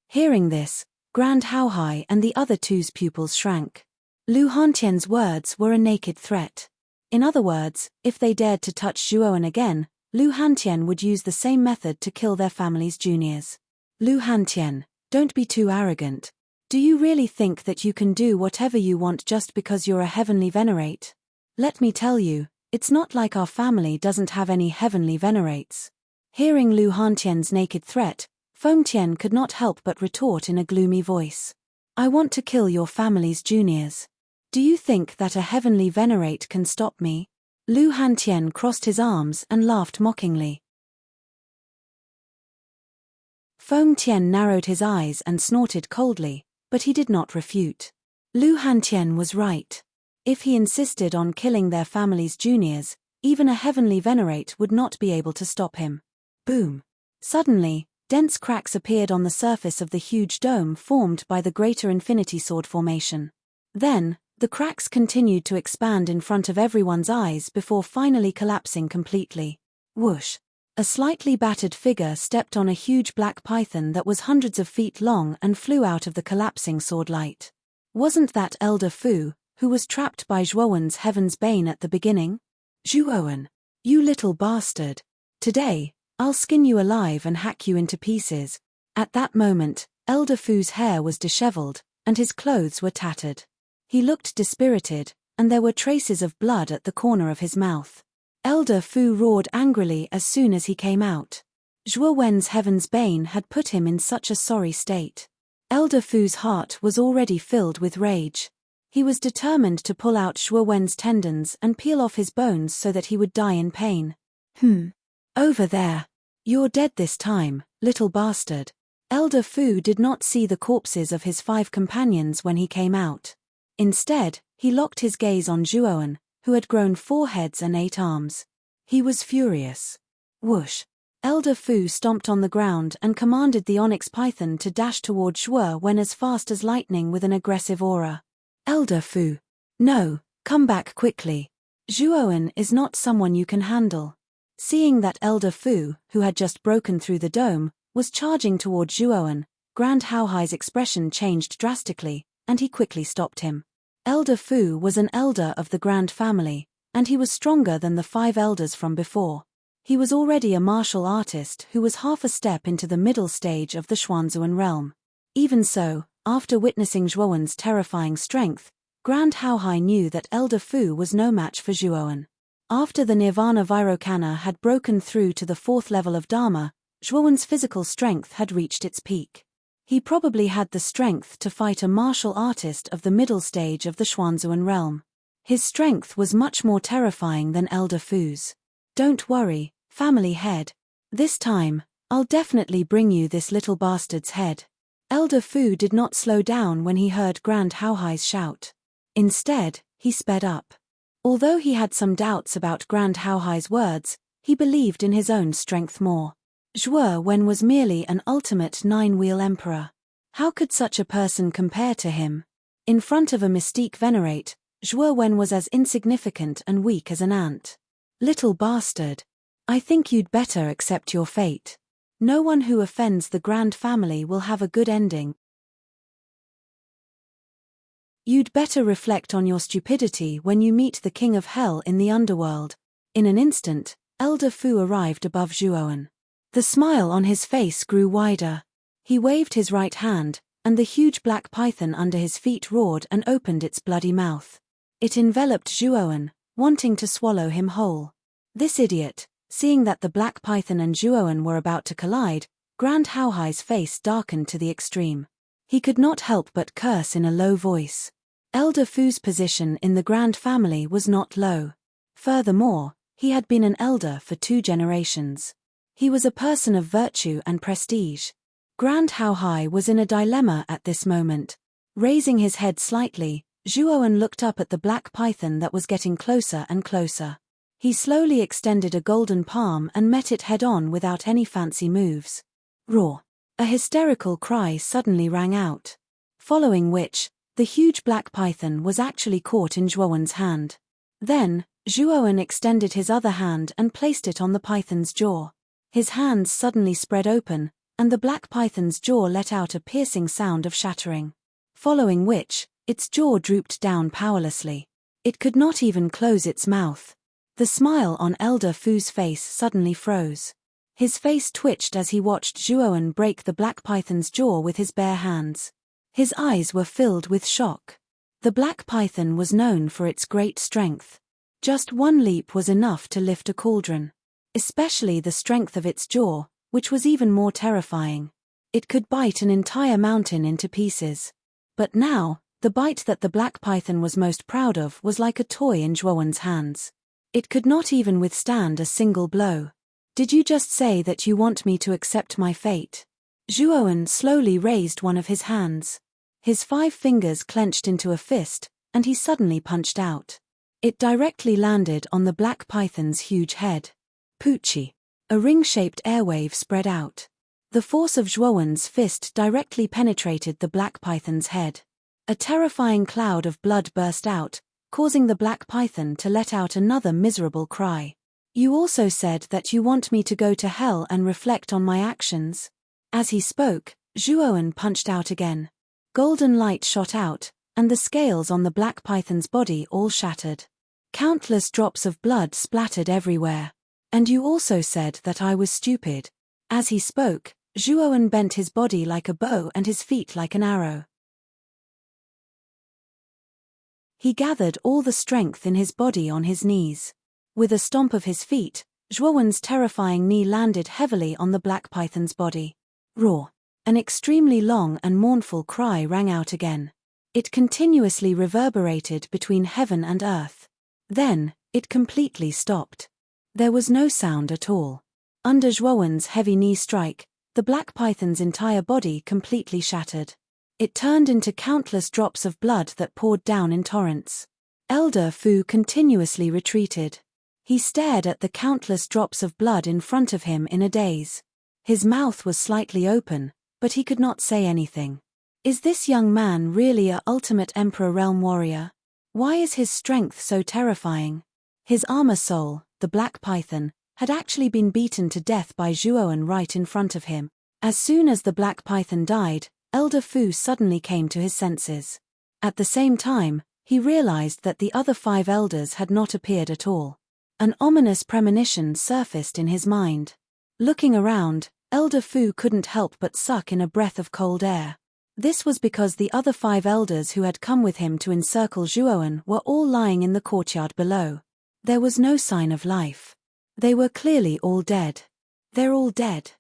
Hearing this, Grand Haohai and the other two's pupils shrank. Lu Hantian's words were a naked threat. In other words, if they dared to touch Zhuowen again, Lu Hantian would use the same method to kill their family's juniors. Lu Hantian, don't be too arrogant. Do you really think that you can do whatever you want just because you're a heavenly venerate? Let me tell you, it's not like our family doesn't have any heavenly venerates. Hearing Lu Hantian's naked threat, Feng Tian could not help but retort in a gloomy voice. "I want to kill your family's juniors. Do you think that a heavenly venerate can stop me?" Lu Hantian crossed his arms and laughed mockingly. Feng Tian narrowed his eyes and snorted coldly, but he did not refute. Lu Hantian was right. If he insisted on killing their family's juniors, even a heavenly venerate would not be able to stop him. Boom! Suddenly, dense cracks appeared on the surface of the huge dome formed by the Greater Infinity Sword formation. Then, the cracks continued to expand in front of everyone's eyes before finally collapsing completely. Whoosh! A slightly battered figure stepped on a huge black python that was hundreds of feet long and flew out of the collapsing sword light. Wasn't that Elder Fu, who was trapped by Zhuowen's Heaven's Bane at the beginning? "Zhuowen, you little bastard. Today, I'll skin you alive and hack you into pieces." At that moment, Elder Fu's hair was disheveled, and his clothes were tattered. He looked dispirited, and there were traces of blood at the corner of his mouth. Elder Fu roared angrily as soon as he came out. Zhuowen's Heaven's Bane had put him in such a sorry state. Elder Fu's heart was already filled with rage. He was determined to pull out Zhuowen's tendons and peel off his bones so that he would die in pain. Over there. You're dead this time, little bastard." Elder Fu did not see the corpses of his 5 companions when he came out. Instead, he locked his gaze on Zhuowen, who had grown 4 heads and 8 arms. He was furious. Whoosh! Elder Fu stomped on the ground and commanded the onyx python to dash toward Zhuowen as fast as lightning with an aggressive aura. "Elder Fu! No, come back quickly. Zhuowen is not someone you can handle." Seeing that Elder Fu, who had just broken through the dome, was charging toward Zhuowen, Grand Haohai's expression changed drastically, and he quickly stopped him. Elder Fu was an elder of the Grand family, and he was stronger than the 5 elders from before. He was already a martial artist who was half a step into the middle stage of the Xuanzuan realm. Even so, after witnessing Zhuowen's terrifying strength, Grand Haohai knew that Elder Fu was no match for Zhuowen. After the Nirvana Vairocana had broken through to the 4th level of Dharma, Zhuowen's physical strength had reached its peak. He probably had the strength to fight a martial artist of the middle stage of the Xuanzuan realm. His strength was much more terrifying than Elder Fu's. "Don't worry, family head. This time, I'll definitely bring you this little bastard's head." Elder Fu did not slow down when he heard Grand Haohai's shout. Instead, he sped up. Although he had some doubts about Grand Haohai's words, he believed in his own strength more. Zhuowen was merely an ultimate 9-wheel emperor. How could such a person compare to him? In front of a mystique venerate, Zhuowen was as insignificant and weak as an ant. "Little bastard. I think you'd better accept your fate. No one who offends the Grand family will have a good ending. You'd better reflect on your stupidity when you meet the King of Hell in the underworld." In an instant, Elder Fu arrived above Zhuowen. The smile on his face grew wider. He waved his right hand, and the huge black python under his feet roared and opened its bloody mouth. It enveloped Zhuowen, wanting to swallow him whole. This idiot, seeing that the black python and Zhuowen were about to collide, Grand Haohai's face darkened to the extreme. He could not help but curse in a low voice. Elder Fu's position in the Grand family was not low. Furthermore, he had been an elder for 2 generations. He was a person of virtue and prestige. Grand Haohai was in a dilemma at this moment. Raising his head slightly, Zhuowen looked up at the black python that was getting closer and closer. He slowly extended a golden palm and met it head-on without any fancy moves. Roar! A hysterical cry suddenly rang out. following which, the huge black python was actually caught in Zhuowen's hand. Then, Zhuowen extended his other hand and placed it on the python's jaw. His hands suddenly spread open, and the black python's jaw let out a piercing sound of shattering. Following which, its jaw drooped down powerlessly. It could not even close its mouth. The smile on Elder Fu's face suddenly froze. His face twitched as he watched Zhuowen break the black python's jaw with his bare hands. His eyes were filled with shock. The black python was known for its great strength. Just one leap was enough to lift a cauldron. Especially the strength of its jaw, which was even more terrifying. It could bite an entire mountain into pieces. But now, the bite that the black python was most proud of was like a toy in Zhuowen's hands. It could not even withstand a single blow. "Did you just say that you want me to accept my fate?" Zhuowen slowly raised one of his hands. His 5 fingers clenched into a fist, and he suddenly punched out. It directly landed on the black python's huge head. Poochie. A ring-shaped airwave spread out. The force of Zhuowen's fist directly penetrated the black python's head. A terrifying cloud of blood burst out, causing the black python to let out another miserable cry. "You also said that you want me to go to hell and reflect on my actions." As he spoke, Zhuowen punched out again. Golden light shot out, and the scales on the black python's body all shattered. Countless drops of blood splattered everywhere. "And you also said that I was stupid." As he spoke, Zhuowen bent his body like a bow and his feet like an arrow. He gathered all the strength in his body on his knees. With a stomp of his feet, Zhuowen's terrifying knee landed heavily on the black python's body. Roar! An extremely long and mournful cry rang out again. It continuously reverberated between heaven and earth. Then, it completely stopped. There was no sound at all. Under Zhuowen's heavy knee strike, the black python's entire body completely shattered. It turned into countless drops of blood that poured down in torrents. Elder Fu continuously retreated. He stared at the countless drops of blood in front of him in a daze. His mouth was slightly open, but he could not say anything. Is this young man really a ultimate Emperor Realm warrior? Why is his strength so terrifying? His armor soul, the black python, had actually been beaten to death by Zhuowen right in front of him. As soon as the black python died, Elder Fu suddenly came to his senses. At the same time, he realized that the other 5 elders had not appeared at all. An ominous premonition surfaced in his mind. Looking around, Elder Fu couldn't help but suck in a breath of cold air. This was because the other 5 elders who had come with him to encircle Zhuowen were all lying in the courtyard below. There was no sign of life. They were clearly all dead. They're all dead.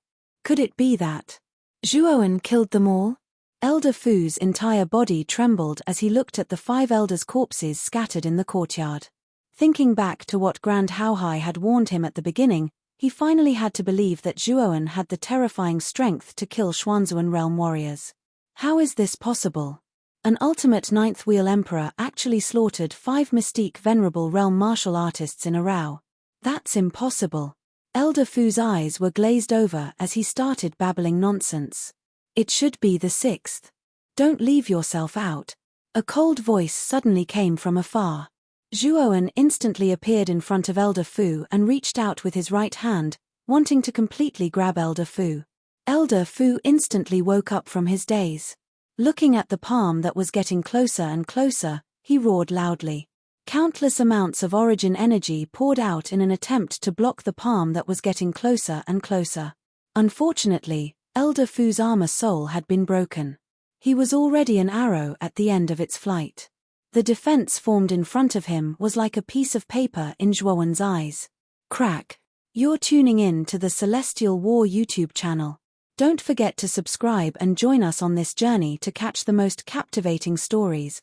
Could it be that Zhuowen killed them all? Elder Fu's entire body trembled as he looked at the 5 elders' corpses scattered in the courtyard. Thinking back to what Grand Haohai had warned him at the beginning, he finally had to believe that Zhuowen had the terrifying strength to kill Xuanzuan realm warriors. How is this possible? An ultimate 9th wheel emperor actually slaughtered 5 mystique venerable realm martial artists in a row. That's impossible. Elder Fu's eyes were glazed over as he started babbling nonsense. It should be the 6th. Don't leave yourself out. A cold voice suddenly came from afar. Zhuowen instantly appeared in front of Elder Fu and reached out with his right hand, wanting to completely grab Elder Fu. Elder Fu instantly woke up from his daze. Looking at the palm that was getting closer and closer, he roared loudly. Countless amounts of origin energy poured out in an attempt to block the palm that was getting closer and closer. Unfortunately, Elder Fu's armor soul had been broken. He was already an arrow at the end of its flight. The defense formed in front of him was like a piece of paper in Zhuowen's eyes. Crack. You're tuning in to the Celestial War YouTube channel. Don't forget to subscribe and join us on this journey to catch the most captivating stories.